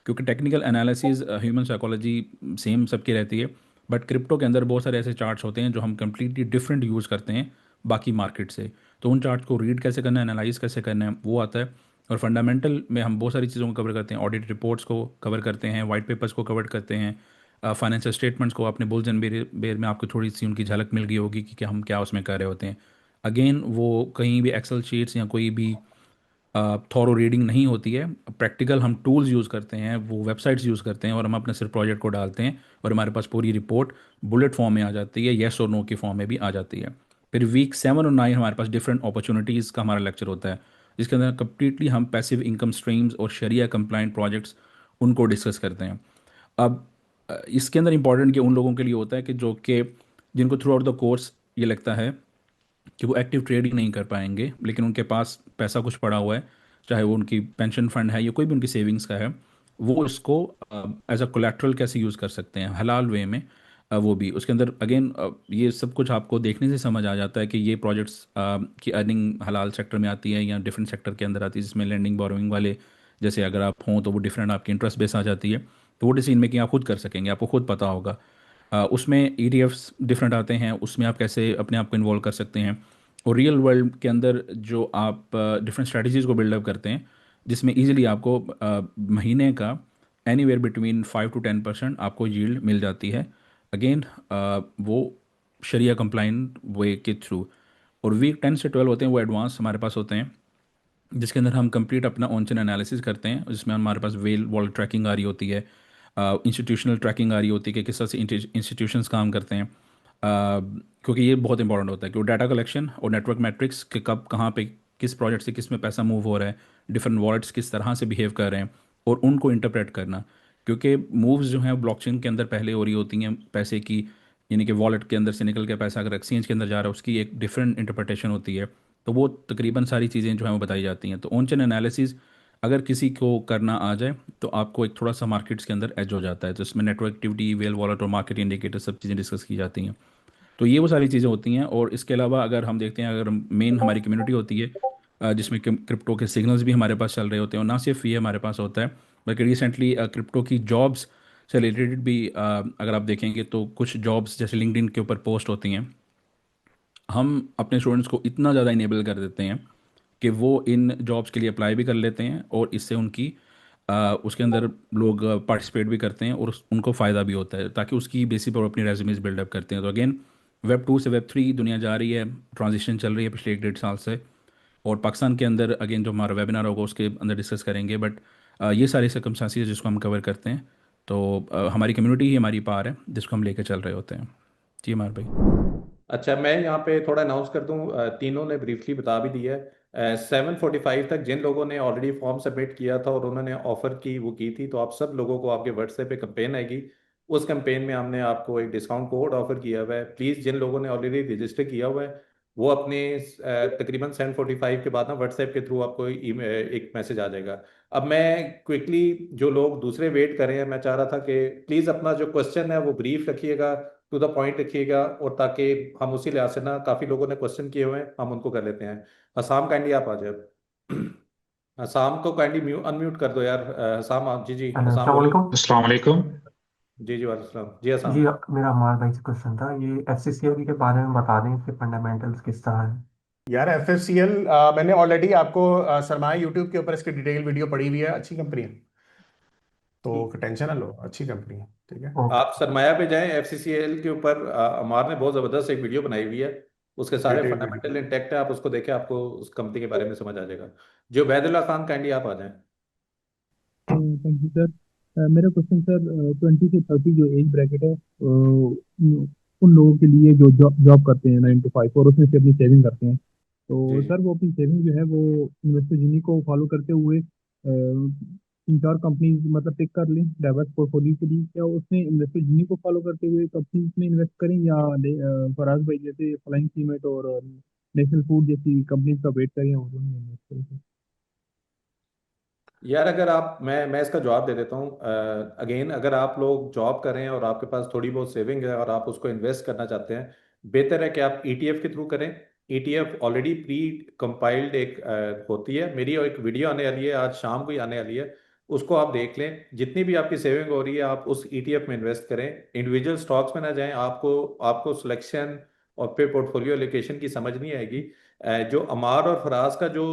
क्योंकि technical analysis, human psychology same सबकी रहती है, बट क्रिप्टो के अंदर बहुत सारे ऐसे चार्ट्स होते हैं जो हम कम्प्लीटली डिफरेंट यूज़ करते हैं बाकी मार्केट से। तो उन चार्ट्स को रीड कैसे करना है, एनालाइज कैसे करना है, वो आता है। और फंडामेंटल में हम बहुत सारी चीज़ों को कवर करते हैं, ऑडिट रिपोर्ट्स को कवर करते हैं, वाइट पेपर्स को कवर करते हैं, फाइनेंशियल स्टेटमेंट्स को। आपने बुल्स एंड बेर में आपको थोड़ी सी उनकी झलक मिल गई होगी कि हम क्या उसमें कर रहे होते हैं। अगेन वो कहीं भी एक्सेल शीट्स या कोई भी थॉरो रीडिंग नहीं होती है। प्रैक्टिकल हम टूल्स यूज़ करते हैं, वो वेबसाइट्स यूज़ करते हैं, और हम अपने सिर्फ प्रोजेक्ट को डालते हैं और हमारे पास पूरी रिपोर्ट बुलेट फॉर्म में आ जाती है, येस और नो की फॉर्म में भी आ जाती है। फिर वीक 7 और 9 हमारे पास डिफरेंट अपॉर्चुनिटीज़ का हमारा लेक्चर होता है, जिसके अंदर कम्प्लीटली हम पैसिव इनकम स्ट्रीम्स और शरिया कंप्लाइंट प्रोजेक्ट्स उनको डिस्कस करते हैं। अब इसके अंदर इंपॉर्टेंट कि उन लोगों के लिए होता है कि जो कि जिनको थ्रू आउट द कोर्स ये लगता है कि वो एक्टिव ट्रेडिंग नहीं कर पाएंगे, लेकिन उनके पास पैसा कुछ पड़ा हुआ है, चाहे वो उनकी पेंशन फंड है या कोई भी उनकी सेविंग्स का है, वो इसको एज अ कोलेट्रल कैसे यूज़ कर सकते हैं हलाल वे में। वो भी उसके अंदर अगेन ये सब कुछ आपको देखने से समझ आ जाता है कि ये प्रोजेक्ट्स की अर्निंग हलाल सेक्टर में आती है या डिफरेंट सेक्टर के अंदर आती है, जिसमें लैंडिंग बोरोइंग वाले जैसे अगर आप हों तो वो डिफरेंट आपकी इंटरेस्ट बेस आ जाती है। तो वो डिसीजन मेकिंग आप खुद कर सकेंगे, आपको खुद पता होगा। उसमें ETFs डिफरेंट आते हैं, उसमें आप कैसे अपने आप को इन्वॉल्व कर सकते हैं। और रियल वर्ल्ड के अंदर जो आप डिफरेंट स्ट्रेटजीज़ को बिल्डअप करते हैं, जिसमें इजीली आपको महीने का एनीवेयर बिटवीन 5 to 10% आपको यील्ड मिल जाती है। अगेन वो शरिया कंप्लाइंट वे के थ्रू। और वीक 10 से 12 होते हैं, वो एडवांस हमारे पास होते हैं, जिसके अंदर हम कंप्लीट अपना ऑन चेन एनालिसिस करते हैं, जिसमें हमारे पास वेल वॉलेट ट्रैकिंग आ रही होती है, इंस्टीट्यूशनल ट्रैकिंग आ रही होती है कि किस तरह से इंस्टीट्यूशंस काम करते हैं। क्योंकि ये बहुत इंपॉर्टेंट होता है कि वो डाटा कलेक्शन और नेटवर्क मैट्रिक्स के कब कहाँ पे किस प्रोजेक्ट से किस में पैसा मूव हो रहा है, डिफरेंट वॉलेट्स किस तरह से बिहेव कर रहे हैं, और उनको इंटरप्रेट करना। क्योंकि मूव्स जो हैं ब्लॉकचेन के अंदर पहले हो रही होती हैं पैसे की, यानी कि वॉलेट के अंदर से निकल के पैसा अगर एक्सचेंज के अंदर जा रहा है उसकी एक डिफरेंट इंटरप्रिटेशन होती है। तो वो तकरीबन सारी चीज़ें जो हैं वो बताई जाती हैं। तो ऑन चेन एनालिसिस अगर किसी को करना आ जाए तो आपको एक थोड़ा सा मार्केट्स के अंदर एज हो जाता है। तो इसमें नेटवर्क एक्टिविटी, वेल वॉलेट और मार्केट इंडिकेटर सब चीज़ें डिस्कस की जाती हैं। तो ये वो सारी चीज़ें होती हैं। और इसके अलावा अगर हम देखते हैं, अगर मेन हमारी कम्युनिटी होती है जिसमें क्रिप्टो के सिग्नल्स भी हमारे पास चल रहे होते हैं, और ना सिर्फ ये हमारे पास होता है, बल्कि रिसेंटली क्रिप्टो की जॉब्स से रिलेटेड भी अगर आप देखेंगे तो कुछ जॉब्स जैसे लिंक्डइन के ऊपर पोस्ट होती हैं, हम अपने स्टूडेंट्स को इतना ज़्यादा इनेबल कर देते हैं कि वो इन जॉब्स के लिए अप्लाई भी कर लेते हैं, और इससे उनकी उसके अंदर लोग पार्टिसिपेट भी करते हैं और उनको फ़ायदा भी होता है, ताकि उसकी बेसिस पर अपनी रेज्यूमेज बिल्डअप करते हैं। तो अगेन Web 2 से Web 3 दुनिया जा रही है, ट्रांजिशन चल रही है पिछले 1 1.5 साल से। और पाकिस्तान के अंदर अगेन जो हमारा वेबिनार होगा उसके अंदर डिस्कस करेंगे, बट ये सारी सर्कमस्टांसिस जिसको हम कवर करते हैं। तो हमारी कम्युनिटी ही हमारी पार है जिसको हम लेकर चल रहे होते हैं। जी अमर भाई। अच्छा, मैं यहाँ पे थोड़ा अनाउंस कर दूं, तीनों ने ब्रीफली बता भी दिया है। 7:45 तक जिन लोगों ने ऑलरेडी फॉर्म सबमिट किया था और उन्होंने ऑफर की वो की थी, तो आप सब लोगों को आपके व्हाट्सएप पे कंपेन आएगी। उस कंपेन में हमने आपको एक डिस्काउंट कोड ऑफर किया हुआ है। प्लीज़ जिन लोगों ने ऑलरेडी रजिस्टर किया हुआ है वो अपने तकरीबन 7:45 के बाद ना व्हाट्सएप के थ्रू आपको एक मैसेज आ जाएगा। अब मैं क्विकली, जो लोग दूसरे वेट कर रहे हैं, मैं चाह रहा था कि प्लीज़ अपना जो क्वेश्चन है वो ब्रीफ रखिएगा, टू द पॉइंट रखिएगा, और ताकि हम उसी लिहाज से ना, काफ़ी लोगों ने क्वेश्चन किए हुए हैं, हम उनको कर लेते हैं। हसाम काइंडली आप आ जाए। हसाम को काइंडली अनम्यूट कर दो यार। हसाम आप, जी जी हसाम अस्सलाम बोलिए। वालेकुम। अस्सलाम वालेकुम। जी जी वालेकुम सलाम जी हसाम। जी मेरा हमारा भाई से क्वेश्चन था, ये एफसीसीएल के बारे में बता दें, इसके फंडामेंटल्स किस तरह है। यार एफएससीएल मैंने ऑलरेडी आपको सरमाया यूट्यूब के ऊपर इसकी डिटेल वीडियो पड़ी हुई है, अच्छी कंपनी है, तो टेंशन ना लो, अच्छी कंपनी है, ठीक है। आप ओके। सरमाया पे जाएं, एफसीसीएल के ऊपर अमार ने बहुत ज़बरदस्त एक वीडियो बनाई हुई है। उसके सारे डिटेल वीडियो। फंडामेंटल इंटैक्ट है, आप उसको देखें, आपको उस कंपनी के बारे में समझ आ जाएगा। जो वैदुल्ला खान काइंडली आप आ जाएं। Thank you sir. मेरा क्वेश्चन सर, 20 से 30 जो एज ब्रैकेट है, उन लोगों के लिए जो जॉब जॉब करते हैं 9 to 5 और उसमें से अपनी सेविंग करते हैं, जी तो जी। सर वो अपनी सेविंग जो है वो इन्वेस्टर जिनी को फॉलो करते हुए 3 4 कंपनीज मतलब पिक कर लें डाइवर्स पोर्टफोलियो के लिए, क्या उसमें इन्वेस्टर जिनी को फॉलो करते हुए कंपनीज में इन्वेस्ट करें, या फराज भाई जैसे फ्लाइंग सीमेंट और नेशनल फूड जैसी कंपनीज का वेट करें और उनमें इन्वेस्ट करें? यार अगर आप, मैं इसका जवाब दे देता हूँ। अगेन, अगर आप लोग जॉब कर रहे हैं और आपके पास थोड़ी बहुत सेविंग है और आप उसको इन्वेस्ट करना चाहते हैं, बेहतर है कि आप ईटीएफ के थ्रू करें। ईटीएफ ऑलरेडी प्री कंपाइल्ड एक होती है। मेरी एक वीडियो आने वाली है, आज शाम को ही आने वाली है, उसको आप देख लें। जितनी भी आपकी सेविंग हो रही है आप उस ईटीएफ में इन्वेस्ट करें, इंडिविजुअल स्टॉक्स में ना जाएं। आपको आपको सिलेक्शन और फिर पोर्टफोलियो एलोकेशन की समझ नहीं आएगी। जो अमार और फराज का जो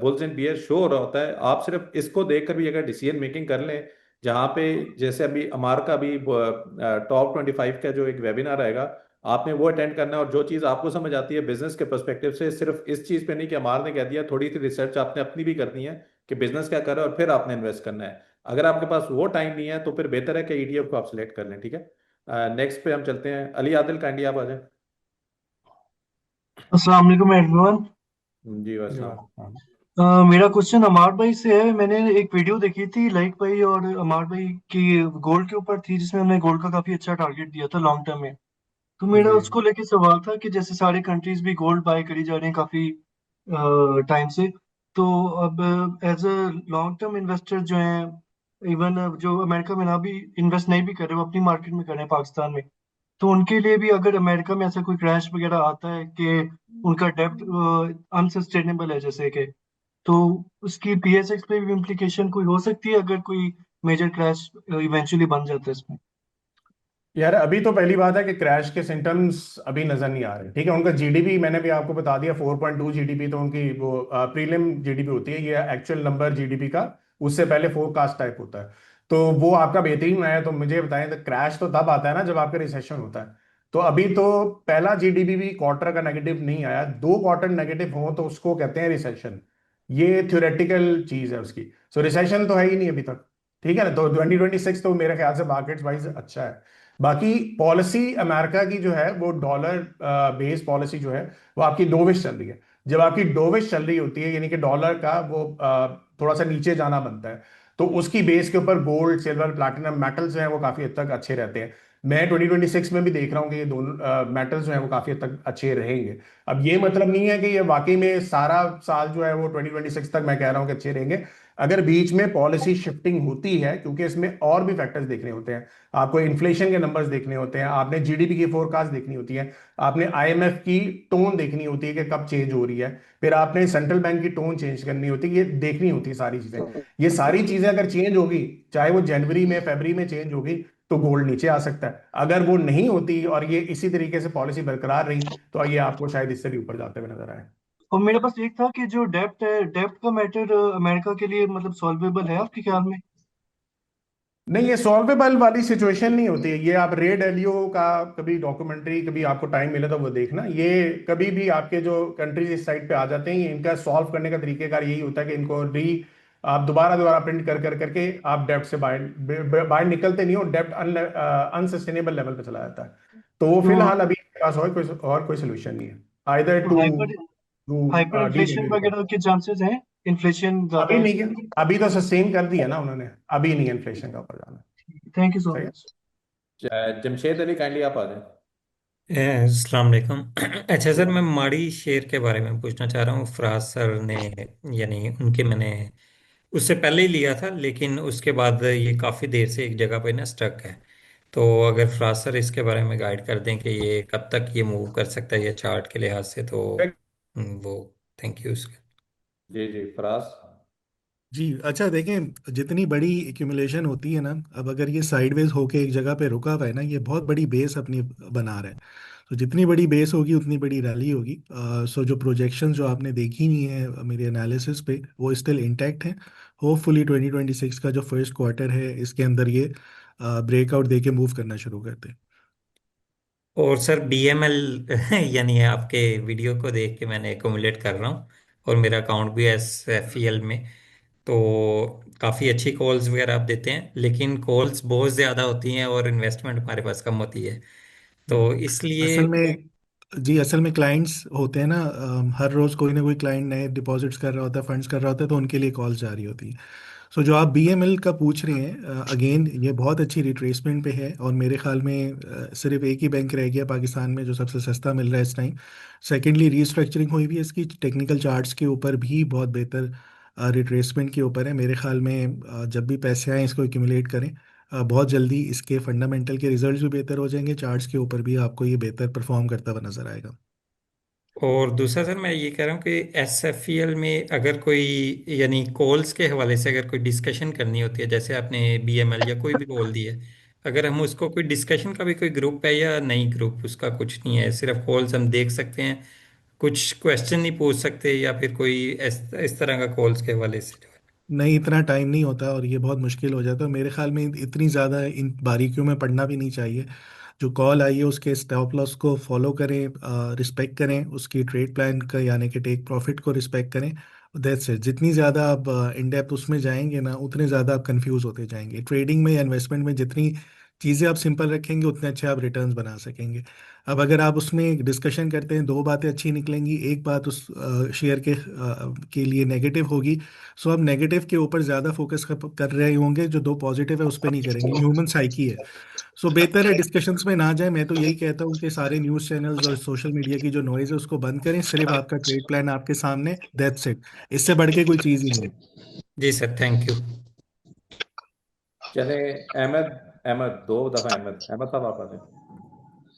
बुल्स एंड बियर शो हो रहा होता है, आप सिर्फ इसको देखकर भी अगर डिसीजन मेकिंग कर लें, जहाँ पे जैसे अभी अमार का भी टॉप 25 का जो एक वेबिनार आएगा, आपने वो अटेंड करना है। और जो चीज़ आपको समझ आती है बिजनेस के पर्सपेक्टिव से, सिर्फ इस चीज़ पे नहीं कि अमार ने कह दिया, थोड़ी सी रिसर्च आपने अपनी भी करनी है कि बिजनेस क्या कर रहा है, और फिर आपने इन्वेस्ट करना है। अगर आपके पास वो टाइम नहीं है तो फिर बेहतर है कि ईटीएफ को आप सिलेक्ट कर लें, ठीक है। नेक्स्ट पे हम चलते हैं, अली आदिल कांडी आप आ जाए। अस्सलाम वालेकुम एवरीवन। जी जी वैसा। बात, हाँ। मेरा क्वेश्चन अमार भाई से है। मैंने एक वीडियो देखी थी लाइक भाई और अमार भाई की गोल्ड के ऊपर थी, जिसमें उन्होंने गोल्ड का काफी अच्छा टारगेट दिया था लॉन्ग टर्म में। तो मेरा जी उसको लेके सवाल था कि जैसे सारे कंट्रीज भी गोल्ड बाय करी जा रहे हैं काफी टाइम से, तो अब as a long term investor जो हैं, इवन जो अमेरिका में ना भी इन्वेस्ट नहीं भी कर रहे, वो अपनी मार्केट में कर रहे हैं पाकिस्तान में, तो उनके लिए भी अगर अमेरिका में ऐसा कोई क्रैश वगैरह आता है कि उनका डेब्ट अनसस्टेनेबल है जैसे कि, तो उसकी पीएसएक्स पे भी इम्प्लीकेशन कोई हो सकती है अगर कोई मेजर क्रैश इवेंचुअली बन जाता है इसमें? यार अभी तो पहली बात है कि क्रैश के सिम्टम्स अभी नजर नहीं आ रहे, ठीक है। उनका जीडीपी मैंने भी आपको बता दिया, 4.2 जीडीपी, तो उनकी वो प्रीलिम जीडीपी होती है, ये एक्चुअल नंबर जीडीपी का उससे पहले फोरकास्ट टाइप होता है। तो वो आपका बेहतरीन है, तो मुझे बताएं, तो क्रैश तो तब आता है ना जब आपका रिसेशन होता है। तो अभी तो पहला जीडीपी भी क्वार्टर का नेगेटिव नहीं आया, 2 क्वार्टर नेगेटिव हो तो उसको कहते हैं रिसेशन। ये थ्योरेटिकल चीज है उसकी। सो रिसेशन तो है ही नहीं अभी तक, ठीक है ना। तो 2026 तो मेरे ख्याल से मार्केट वाइज अच्छा है। बाकी पॉलिसी अमेरिका की जो है वो डॉलर बेस्ड पॉलिसी जो है वो आपकी डोविश चल रही है। जब आपकी डोविश चल रही होती है, यानी कि डॉलर का वो थोड़ा सा नीचे जाना बनता है, तो उसकी बेस के ऊपर गोल्ड सिल्वर प्लैटिनम मेटल्स जो हैं वो काफी हद तक अच्छे रहते हैं। मैं 2026 में भी देख रहा हूँ कि ये दोनों मेटल्स जो हैं वो काफी हद तक अच्छे रहेंगे। अब ये मतलब नहीं है कि ये वाकई में सारा साल जो है वो 2026 तक मैं कह रहा हूँ कि अच्छे रहेंगे। अगर बीच में पॉलिसी शिफ्टिंग होती है, क्योंकि इसमें और भी फैक्टर्स देखने होते हैं, आपको इन्फ्लेशन के नंबर्स देखने होते हैं, आपने जीडीपी की फोरकास्ट देखनी होती है, आपने आईएमएफ की टोन देखनी होती है कि कब चेंज हो रही है, फिर आपने सेंट्रल बैंक की टोन चेंज करनी होती है, ये देखनी होती है सारी चीजें। ये सारी चीजें अगर चेंज होगी, चाहे वो जनवरी में फरवरी में चेंज होगी, तो गोल्ड नीचे आ सकता है। अगर वो नहीं होती और ये इसी तरीके से पॉलिसी बरकरार रही, तो ये आपको शायद इससे भी ऊपर जाते हुए नजर आए। और मेरे पास एक था कि जो डेप्ट है, डेप्ट का मैटर अमेरिका के लिए मतलब सॉल्वेबल है आपके ख्याल में? नहीं, ये सॉल्वेबल वाली सिचुएशन नहीं होती है। ये आप रे डेलियो का कभी डॉक्यूमेंट्री, कभी आपको टाइम मिले तो वो देखना। ये कभी भी आपके जो कंट्रीज इस साइड पे आ जाते हैं, ये इनका सॉल्व करने का तरीकेकार यही होता है कि इनको आप दोबारा दोबारा प्रिंट कर कर करके आप डेप्ट से बाहर बाहर निकलते नहीं हो, डेप्ट अनसस्टेनेबल लेवल पे चला जाता है। तो वो तो फिलहाल अभी इनके पास और कोई सोल्यूशन नहीं है either too. Hyper hyper through inflation demat account. वगैरह के चांसेस हैं? इन्फ्लेशन ज्यादा अभी है? नहीं, अभी तो सस्टेन कर दिया ना उन्होंने, अभी नहीं इन्फ्लेशन का ऊपर जाना। थैंक यू सो सही है। मच। जमशेद अली काइंडली आप आ जाएं। अस्सलाम वालेकुम। अच्छा सर, मैं माड़ी शेर के बारे में पूछना चाह रहा हूँ। फराज सर ने, यानी उनके, मैंने उससे पहले ही लिया था, लेकिन उसके बाद ये काफ़ी देर से एक जगह पे ना स्टक है। तो अगर फराज सर इसके बारे में गाइड कर दें कि ये कब तक ये मूव कर सकता है ये चार्ट के लिहाज से, तो वो, थैंक यू उसके। जी जी फराज। जी अच्छा, देखें जितनी बड़ी एक्यूमुलेशन होती है ना, अब अगर ये साइडवेज होके एक जगह पे रुका हुआ है ना, ये बहुत बड़ी बेस अपनी बना रहा है। तो जितनी बड़ी बेस होगी उतनी बड़ी रैली होगी। सो जो प्रोजेक्शन जो आपने देखी हुई है मेरे एनालिसिस पे, वो स्टिल इंटैक्ट है। होपफुली 2026 का जो फर्स्ट क्वार्टर है इसके अंदर ये ब्रेकआउट दे के मूव करना शुरू करते हैं। और सर बीएमएल यानी आपके वीडियो को देख के मैंने एक्यूमुलेट कर रहा हूँ, और मेरा अकाउंट भी एसएफईएल में। तो काफ़ी अच्छी कॉल्स वगैरह आप देते हैं, लेकिन कॉल्स बहुत ज़्यादा होती हैं और इन्वेस्टमेंट हमारे पास कम होती है, तो इसलिए। असल में जी, असल में क्लाइंट्स होते हैं ना, हर रोज कोई ना कोई क्लाइंट नए डिपॉजिट्स कर रहा होता है, फंड्स कर रहा होता है, तो उनके लिए कॉल्स जारी होती है। सो जो आप बीएमएल का पूछ रहे हैं, अगेन ये बहुत अच्छी रिट्रेसमेंट पे है, और मेरे ख्याल में सिर्फ एक ही बैंक रह गया पाकिस्तान में जो सबसे सस्ता मिल रहा है इस टाइम। सेकेंडली रीस्ट्रक्चरिंग हुई भी है इसकी, टेक्निकल चार्ट्स के ऊपर भी बहुत बेहतर रिट्रेसमेंट के ऊपर है। मेरे ख्याल में जब भी पैसे आए इसको एक्यूमुलेट करें, बहुत जल्दी इसके फंडामेंटल के रिजल्ट्स भी बेहतर हो जाएंगे, चार्ट्स के ऊपर भी आपको ये बेहतर परफॉर्म करता हुआ नजर आएगा। और दूसरा सर, मैं ये कह रहा हूँ कि एसएफईएल में अगर कोई, यानी कॉल्स के हवाले से अगर कोई डिस्कशन करनी होती है, जैसे आपने बीएमएल या कोई भी कॉल दी है, अगर हम उसको कोई डिस्कशन का भी कोई ग्रुप है या नहीं, ग्रुप उसका कुछ नहीं है, सिर्फ कॉल्स हम देख सकते हैं, कुछ क्वेश्चन नहीं पूछ सकते, या फिर कोई इस तरह का कॉल्स के हवाले से जो है। नहीं, इतना टाइम नहीं होता और ये बहुत मुश्किल हो जाता है मेरे ख्याल में। इतनी ज़्यादा इन बारीकियों में पढ़ना भी नहीं चाहिए। जो कॉल आई है उसके स्टॉप लॉस को फॉलो करें, रिस्पेक्ट करें उसकी ट्रेड प्लान का, यानी कि टेक प्रॉफिट को रिस्पेक्ट करें। That's it. जितनी ज़्यादा आप इन डेप्थ उसमें जाएंगे ना, उतने ज़्यादा आप कंफ्यूज होते जाएंगे। ट्रेडिंग में या इन्वेस्टमेंट में जितनी चीज़ें आप सिंपल रखेंगे उतने अच्छे आप रिटर्न्स बना सकेंगे। अब अगर आप उसमें डिस्कशन करते हैं, दो बातें अच्छी निकलेंगी, एक बात उस शेयर के लिए नेगेटिव होगी, सो आप नेगेटिव के ऊपर ज़्यादा फोकस कर रहे होंगे, जो दो पॉजिटिव है उस पर नहीं करेंगे। ह्यूमन साइकी है। सो बेहतर है डिस्कशंस में ना जाए। मैं तो यही कहता हूँ कि सारे न्यूज़ चैनल्स और सोशल मीडिया की जो नॉइज़ है उसको बंद करें, सिर्फ आपका ट्रेड प्लान आपके सामने, दैट्स इट। इससे बढ़ के कोई चीज़ ही नहीं। जी सर, थैंक यू। चले अहमद। अहमद दो दफा अहमद अहमद साहब आप आ जाएं।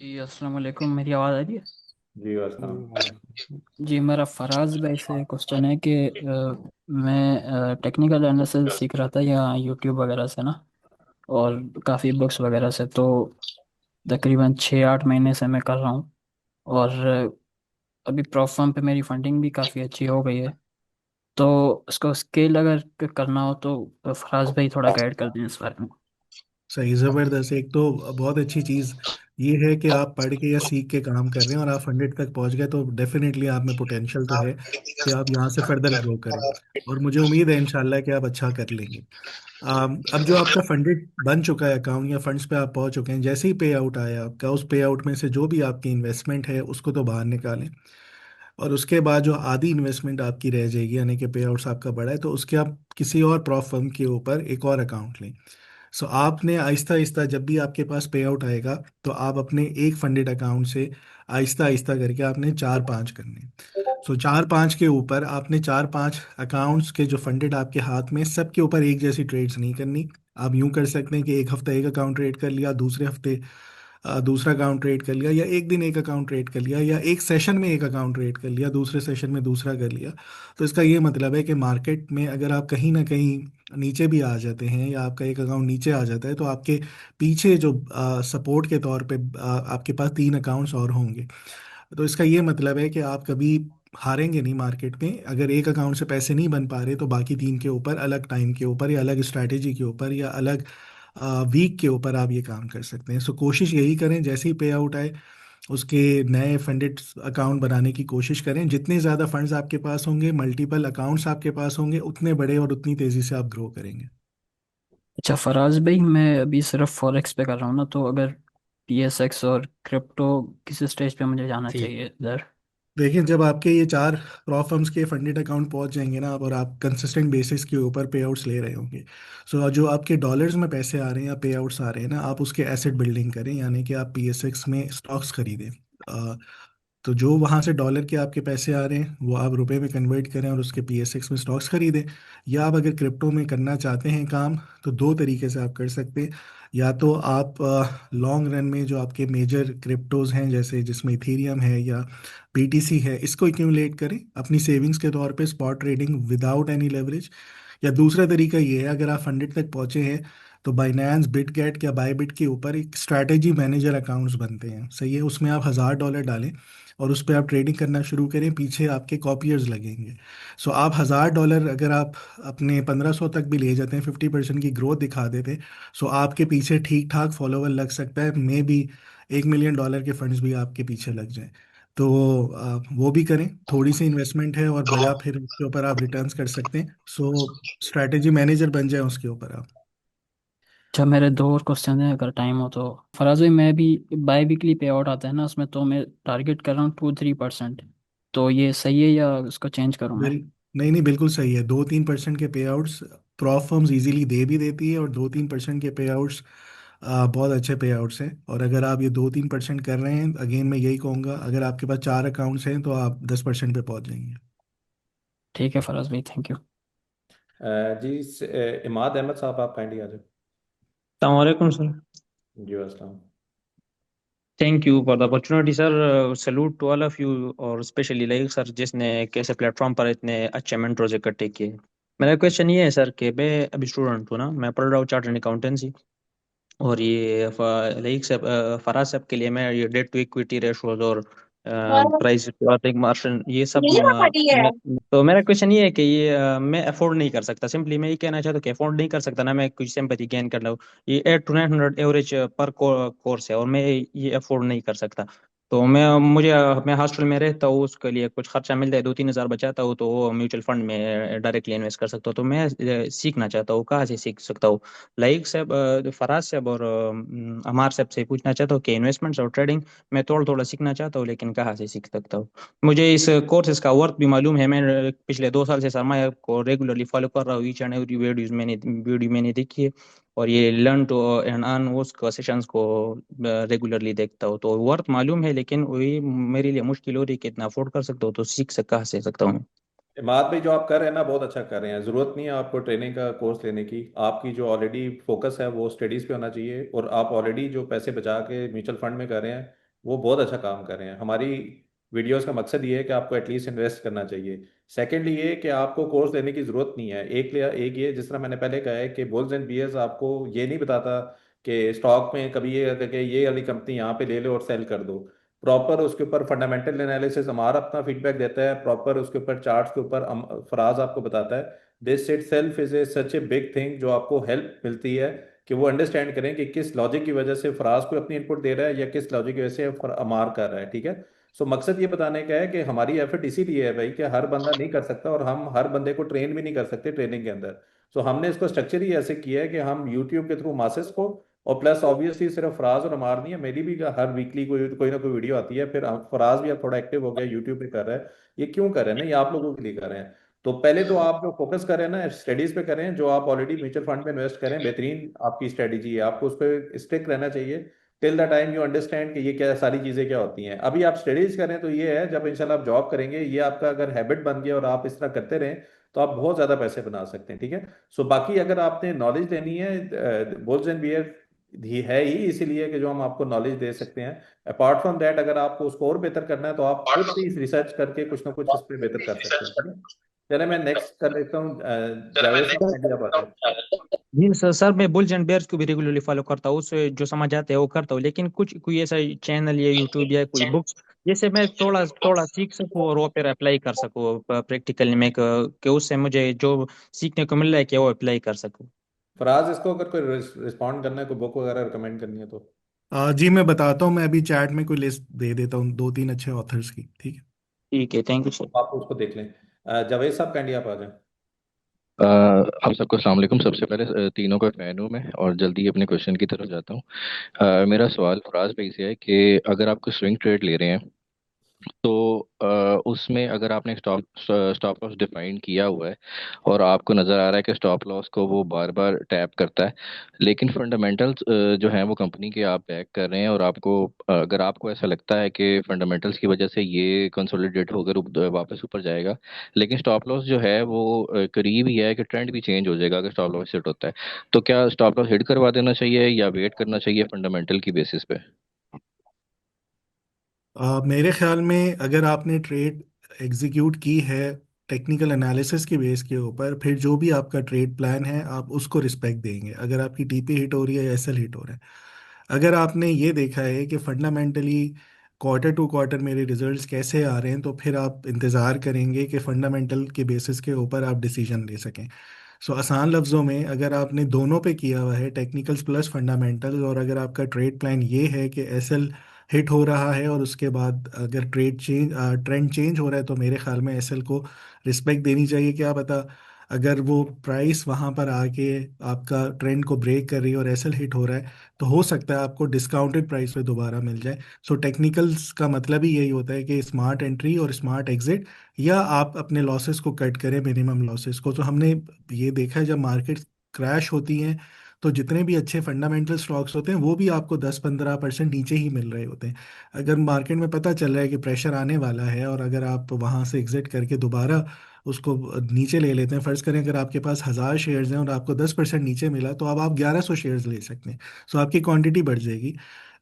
जी अस्सलाम वालेकुम, मेरी आवाज़ आ रही है? जी वास्ता। जी, मेरा फराज भाई से क्वेश्चन है कि मैं टेक्निकल एनालिसिस सीख रहा था या यूट्यूब वगैरह से ना, और काफ़ी बुक्स वगैरह से। तो तकरीबन 6-8 महीने से मैं कर रहा हूँ, और अभी प्रॉप फर्म पे मेरी फंडिंग भी काफ़ी अच्छी हो गई है। तो उसको स्केल अगर करना हो तो फराज भाई थोड़ा गाइड कर दें इस बारे में। सही, ज़बरदस्त। एक तो बहुत अच्छी चीज़ ये है कि आप पढ़ के या सीख के काम कर रहे हैं और आप 100 तक पहुंच गए, तो डेफिनेटली आप में पोटेंशियल तो है कि आप यहाँ से फर्दर ग्रो करें। और मुझे उम्मीद है इंशाल्लाह कि आप अच्छा कर लेंगे। अब जो आपका फंडेड बन चुका है अकाउंट या फंड्स पे आप पहुंच चुके हैं, जैसे ही पे आउट आया आपका, उस पे आउट में से जो भी आपकी इन्वेस्टमेंट है उसको तो बाहर निकालें। और उसके बाद जो आधी इन्वेस्टमेंट आपकी रह जाएगी, यानी कि पे आउट्स आपका बढ़ा है, तो उसके आप किसी और प्रॉफ फर्म के ऊपर एक और अकाउंट लें। सो आपने आहिस्ता आहिस्ता जब भी आपके पास पे आउट आएगा, तो आप अपने एक फंडेड अकाउंट से आहिस्ता आहिस्ता करके आपने 4-5 करने। सो 4-5 के ऊपर आपने 4-5 अकाउंट्स के जो फंडेड आपके हाथ में, सबके ऊपर एक जैसी ट्रेड्स नहीं करनी। आप यूं कर सकते हैं कि एक हफ्ता एक अकाउंट ट्रेड कर लिया, दूसरे हफ्ते दूसरा अकाउंट ट्रेड कर लिया, या एक दिन एक अकाउंट ट्रेड कर लिया, या एक सेशन में एक अकाउंट ट्रेड कर लिया, दूसरे सेशन में दूसरा कर लिया। तो इसका ये मतलब है कि मार्केट में अगर आप कहीं ना कहीं नीचे भी आ जाते हैं या आपका एक अकाउंट नीचे आ जाता है, तो आपके पीछे जो सपोर्ट के तौर पे आपके पास 3 अकाउंट्स और होंगे। तो इसका ये मतलब है कि आप कभी हारेंगे नहीं मार्केट में। अगर एक अकाउंट से पैसे नहीं बन पा रहे, तो बाकी 3 के ऊपर अलग टाइम के ऊपर या अलग स्ट्रैटेजी के ऊपर या अलग वीक के ऊपर आप ये काम कर सकते हैं। सो कोशिश यही करें, जैसे ही पे आउट आए उसके नए फंडेड अकाउंट बनाने की कोशिश करें। जितने ज़्यादा फंड्स आपके पास होंगे, मल्टीपल अकाउंट्स आपके पास होंगे, उतने बड़े और उतनी तेज़ी से आप ग्रो करेंगे। अच्छा फराज भाई, मैं अभी सिर्फ फॉरेक्स पे कर रहा हूँ ना, तो अगर पीएसएक्स और क्रिप्टो किस स्टेज पे मुझे जाना ठीक। चाहिए इधर? देखिए, जब आपके ये चार प्रॉ फर्म्स के फंडेड अकाउंट पहुंच जाएंगे ना आप, और आप कंसिस्टेंट बेसिस के ऊपर पे आउट्स ले रहे होंगे, सो जो आपके डॉलर्स में पैसे आ रहे हैं या पे आउट्स आ रहे हैं ना, आप उसके एसेट बिल्डिंग करें, यानी कि आप पीएसएक्स में स्टॉक्स खरीदें। तो जो वहाँ से डॉलर के आपके पैसे आ रहे हैं वो आप रुपए में कन्वर्ट करें और उसके पीएसएक्स में स्टॉक्स खरीदें। या आप अगर क्रिप्टो में करना चाहते हैं काम, तो दो तरीके से आप कर सकते हैं। या तो आप लॉन्ग रन में जो आपके मेजर क्रिप्टोज हैं, जैसे जिसमें इथेरियम है या बीटीसी है, इसको एक्यूमुलेट करें अपनी सेविंग्स के तौर पे, spot trading without any leverage. या दूसरा तरीका ये है, अगर आप फंडेड तक पहुंचे हैं तो बाइनेंस, बिटगेट या बायबिट के ऊपर एक स्ट्रैटेजी मैनेजर अकाउंट्स बनते हैं, सही है, उसमें आप $1000 डालें और उस पर आप ट्रेडिंग करना शुरू करें, पीछे आपके कॉपियर्स लगेंगे। सो आप $1000 अगर आप अपने 1500 तक भी ले जाते हैं, 50% की ग्रोथ दिखा देते, सो आपके पीछे ठीक ठाक फॉलोवर लग सकता है, मे बी $1 मिलियन के फंड्स भी आपके पीछे लग जाए। तो वो भी करें, थोड़ी सी इन्वेस्टमेंट है और बड़ा फिर उसके ऊपर आप रिटर्न्स कर सकते हैं। सो स्ट्रैटेजी मैनेजर बन जाए उसके ऊपर आप। अच्छा, मेरे दो और क्वेश्चन हैं अगर टाइम हो तो। फराज भाई, मैं भी बाई वीकली पे आउट आता है ना उसमें, तो मैं टारगेट कर रहा हूँ 2-3%। तो ये सही है या उसको चेंज करूँ मैं? बिल नहीं नहीं, बिल्कुल सही है। 2-3% के पे आउट्स प्रॉप फर्म्स इजीली दे भी देती है, और 2-3% के पे आउट्स बहुत अच्छे पे आउट्स हैं। और अगर आप ये 2-3% कर रहे हैं, अगेन मैं यही कहूँगा, अगर आपके पास 4 अकाउंट्स हैं तो आप 10% पे पहुंच जाएंगे। ठीक है फराज भाई, थैंक यू। जी इमाद अहमद साहब, आप काइंडली आ जाए। Assalamualaikum sir. जी अस्सलाम। Thank you for the opportunity sir. Salute to all of you और especially like सर जिसने कैसे प्लेटफॉर्म पर इतने अच्छे मेंटर्स इकट्ठे किए। मेरा क्वेश्चन ये है सर कि मैं अभी स्टूडेंट हूँ ना, मैं पढ़ रहा हूँ चार्टर्ड अकाउंटेंसी। और ये लाइक से फराज साहब के लिए मैं ये डेट टू इक्विटी रेशोज और प्राइस अर्निंग मार्जिन ये सब तो मेरा क्वेश्चन ये है कि ये मैं अफोर्ड नहीं कर सकता। सिंपली मैं ये कहना चाहता हूँ कि अफोर्ड नहीं कर सकता ना, मैं कुछ सिंपैथी गेन कर लूँ। ये 800 to 900 एवरेज पर कोर्स है और मैं ये अफोर्ड नहीं कर सकता। तो मैं हॉस्टल में रहता हूँ, उसके लिए कुछ खर्चा मिल जाए, 2-3 हज़ार बचाता हूँ तो वो म्यूचुअल फंड में डायरेक्टली इन्वेस्ट कर सकता हूँ। तो मैं सीखना चाहता हूँ, कहाँ से सीख सकता हूँ? लाइक साहब, फराज साहब और अमार साहब से पूछना चाहता हूँ कि इन्वेस्टमेंट्स और ट्रेडिंग मैं थोड़ा थोड़ा सीखना चाहता हूँ, लेकिन कहाँ से सीख सकता हूँ? मुझे इस कोर्सेज का वर्थ भी मालूम है, मैं पिछले 2 साल से सरमाया को रेगुलरली फॉलो कर रहा हूँ, ईच एंड एवरी वीडियो मैंने देखी है। और ये लर्न टू एंड अर्न उसको सेशंस को रेगुलरली देखता हूँ, तो वर्थ मालूम है, लेकिन वही मेरे लिए मुश्किल हो रही है कि इतना अफोर्ड कर सकता हूँ, तो कहाँ से सकता हूँ? इमाद भाई, जो आप कर रहे हैं ना बहुत अच्छा कर रहे हैं। ज़रूरत नहीं है आपको ट्रेनिंग का कोर्स लेने की। आपकी जो ऑलरेडी फोकस है वो स्टडीज़ पे होना चाहिए, और आप ऑलरेडी जो पैसे बचा के म्यूचुअल फंड में कर रहे हैं वो बहुत अच्छा काम कर रहे हैं। हमारी वीडियोस का मकसद ये है कि आपको एटलीस्ट इन्वेस्ट करना चाहिए। सेकेंडली ये कि आपको कोर्स लेने की ज़रूरत नहीं है। एक ये, जिस तरह मैंने पहले कहा है कि बुल्स एंड बियर्स आपको ये नहीं बताता कि स्टॉक में कभी ये करके ये वाली कंपनी यहाँ पे ले लो और सेल कर दो। प्रॉपर उसके ऊपर फंडामेंटल एनालिसिस हमारा अपना फीडबैक देता है, प्रॉपर उसके ऊपर चार्ट्स के ऊपर फराज आपको बताता है। This it self is a such a big thing, जो आपको हेल्प मिलती है कि वो अंडरस्टैंड करें कि किस लॉजिक की वजह से फराज को अपनी इनपुट दे रहा है या किस लॉजिक की वजह से अमार कर रहा है। ठीक है। सो मकसद ये बताने का है कि हमारी एफर्ट इसीलिए है भाई कि हर बंदा नहीं कर सकता, और हम हर बंदे को ट्रेन भी नहीं कर सकते ट्रेनिंग के अंदर। सो हमने इसको स्ट्रक्चर ही ऐसे किया है कि हम यूट्यूब के थ्रू मासेस को, और प्लस ऑब्वियसली सिर्फ फराज और अमार नहीं है, मेरी भी हर वीकली कोई कोई ना कोई वीडियो आती है। फिर फराज भी अब थोड़ा एक्टिव हो गया, यूट्यूब पे कर रहा है। ये क्यों कर रहे हैं ना, ये आप लोगों के लिए कर रहे हैं। तो पहले तो आप जो फोकस कर रहे हैं ना स्टडीज पे करें, जो आप ऑलरेडी म्यूचुअल फंड में इन्वेस्ट करें, बेहतरीन आपकी स्ट्रेटेजी है, आपको उस पर स्टिक रहना चाहिए till the time you understand कि ये क्या सारी चीजें क्या होती हैं। अभी आप स्टडीज करें तो ये है, जब इंशाल्लाह आप जॉब करेंगे, ये आपका अगर हैबिट बन गया और आप इस तरह करते रहें तो आप बहुत ज्यादा पैसे बना सकते हैं। ठीक है। सो बाकी अगर आपने नॉलेज लेनी है, बुल्स एंड बियर ही है ही इसीलिए कि जो हम आपको नॉलेज दे सकते हैं। अपार्ट फ्रॉम दैट, अगर आपको उसको और बेहतर करना है तो आप खुद भी रिसर्च करके कुछ ना कुछ इस पर बेहतर कर सकते हैं। ठीक है। चले मैं नेक्स्ट कर लेता हूँ। जावेद साहब, पहले आप आते हैं। जी सर, मैं बुल्स एंड बेयर्स को भी रेगुलरली फॉलो करता हूँ, उससे जो समझ आता है वो करता हूँ, लेकिन कुछ कोई ऐसा चैनल या यूट्यूब या कोई बुक्स जैसे मैं थोड़ा थोड़ा सीख सकूँ और वो फिर अप्लाई कर सकूँ प्रैक्टिकली में, कि उससे मुझे जो सीखने को मिल रहा है कि वो अप्लाई कर सकूँ। फराज, इसको अगर कोई रिस्पॉन्ड करना है, कोई बुक वगैरह रिकमेंड करनी है तो। जी मैं बताता हूँ, मैं अभी चैट में कोई लिस्ट दे देता हूँ 2-3 अच्छे ऑथर्स की, ठीक है। ठीक है, थैंक यू सर। आप उसको देख लें। जावेद साहब, कैंडी आप आ जाएं। आप सबको अस्सलाम वालेकुम। सबसे पहले तीनों का फ़ैन हूँ मैं, और जल्दी अपने क्वेश्चन की तरफ जाता हूँ। मेरा सवाल फराज भाई से है कि अगर आप कोई स्विंग ट्रेड ले रहे हैं तो उसमें अगर आपने स्टॉप स्टॉप लॉस डिफाइन किया हुआ है और आपको नज़र आ रहा है कि स्टॉप लॉस को वो बार बार टैप करता है, लेकिन फंडामेंटल्स जो हैं वो कंपनी के आप बैक कर रहे हैं, और आपको अगर आपको ऐसा लगता है कि फंडामेंटल्स की वजह से ये कंसोलिडेट होकर वापस ऊपर जाएगा, लेकिन स्टॉप लॉस जो है वो करीब ही है कि ट्रेंड भी चेंज हो जाएगा अगर स्टॉप लॉस हिट होता है, तो क्या स्टॉप लॉस हिट करवा देना चाहिए या वेट करना चाहिए फंडामेंटल की बेसिस पे? मेरे ख्याल में अगर आपने ट्रेड एग्जीक्यूट की है टेक्निकल एनालिसिस की बेस के ऊपर, फिर जो भी आपका ट्रेड प्लान है आप उसको रिस्पेक्ट देंगे, अगर आपकी टीपी हिट हो रही है या एसएल हिट हो रहा है। अगर आपने ये देखा है कि फंडामेंटली क्वार्टर टू क्वार्टर मेरे रिजल्ट्स कैसे आ रहे हैं, तो फिर आप इंतज़ार करेंगे कि फंडामेंटल के बेसिस के ऊपर आप डिसीजन ले सकें। सो आसान लफ्ज़ों में, अगर आपने दोनों पे किया हुआ है, टेक्निकल्स प्लस फंडामेंटल्स, और अगर आपका ट्रेड प्लान ये है कि एसएल हिट हो रहा है और उसके बाद अगर ट्रेंड चेंज हो रहा है, तो मेरे ख्याल में एसएल को रिस्पेक्ट देनी चाहिए। क्या पता अगर वो प्राइस वहाँ पर आके आपका ट्रेंड को ब्रेक कर रही है और एसएल हिट हो रहा है, तो हो सकता है आपको डिस्काउंटेड प्राइस पे दोबारा मिल जाए। सो टेक्निकल्स का मतलब ही यही होता है कि स्मार्ट एंट्री और स्मार्ट एग्जिट, या आप अपने लॉसेस को कट करें, मिनिमम लॉसेस को। तो हमने ये देखा है जब मार्केट क्रैश होती हैं, तो जितने भी अच्छे फंडामेंटल स्टॉक्स होते हैं वो भी आपको 10-15% नीचे ही मिल रहे होते हैं। अगर मार्केट में पता चल रहा है कि प्रेशर आने वाला है, और अगर आप वहाँ से एग्जिट करके दोबारा उसको नीचे ले लेते हैं, फ़र्ज़ करें अगर आपके पास 1,000 शेयर्स हैं और आपको 10% नीचे मिला, तो अब आप 1,100 शेयर्स ले सकते हैं। सो आपकी क्वांटिटी बढ़ जाएगी।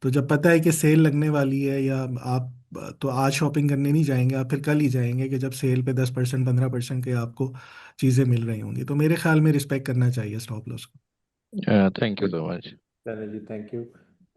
तो जब पता है कि सेल लगने वाली है, या आप तो आज शॉपिंग करने नहीं जाएंगे, आप फिर कल ही जाएंगे कि जब सेल पे 10% 15% के आपको चीज़ें मिल रही होंगी। तो मेरे ख्याल में रिस्पेक्ट करना चाहिए स्टॉप लॉस को। Thank you so much. चलिए जी, थैंक यू।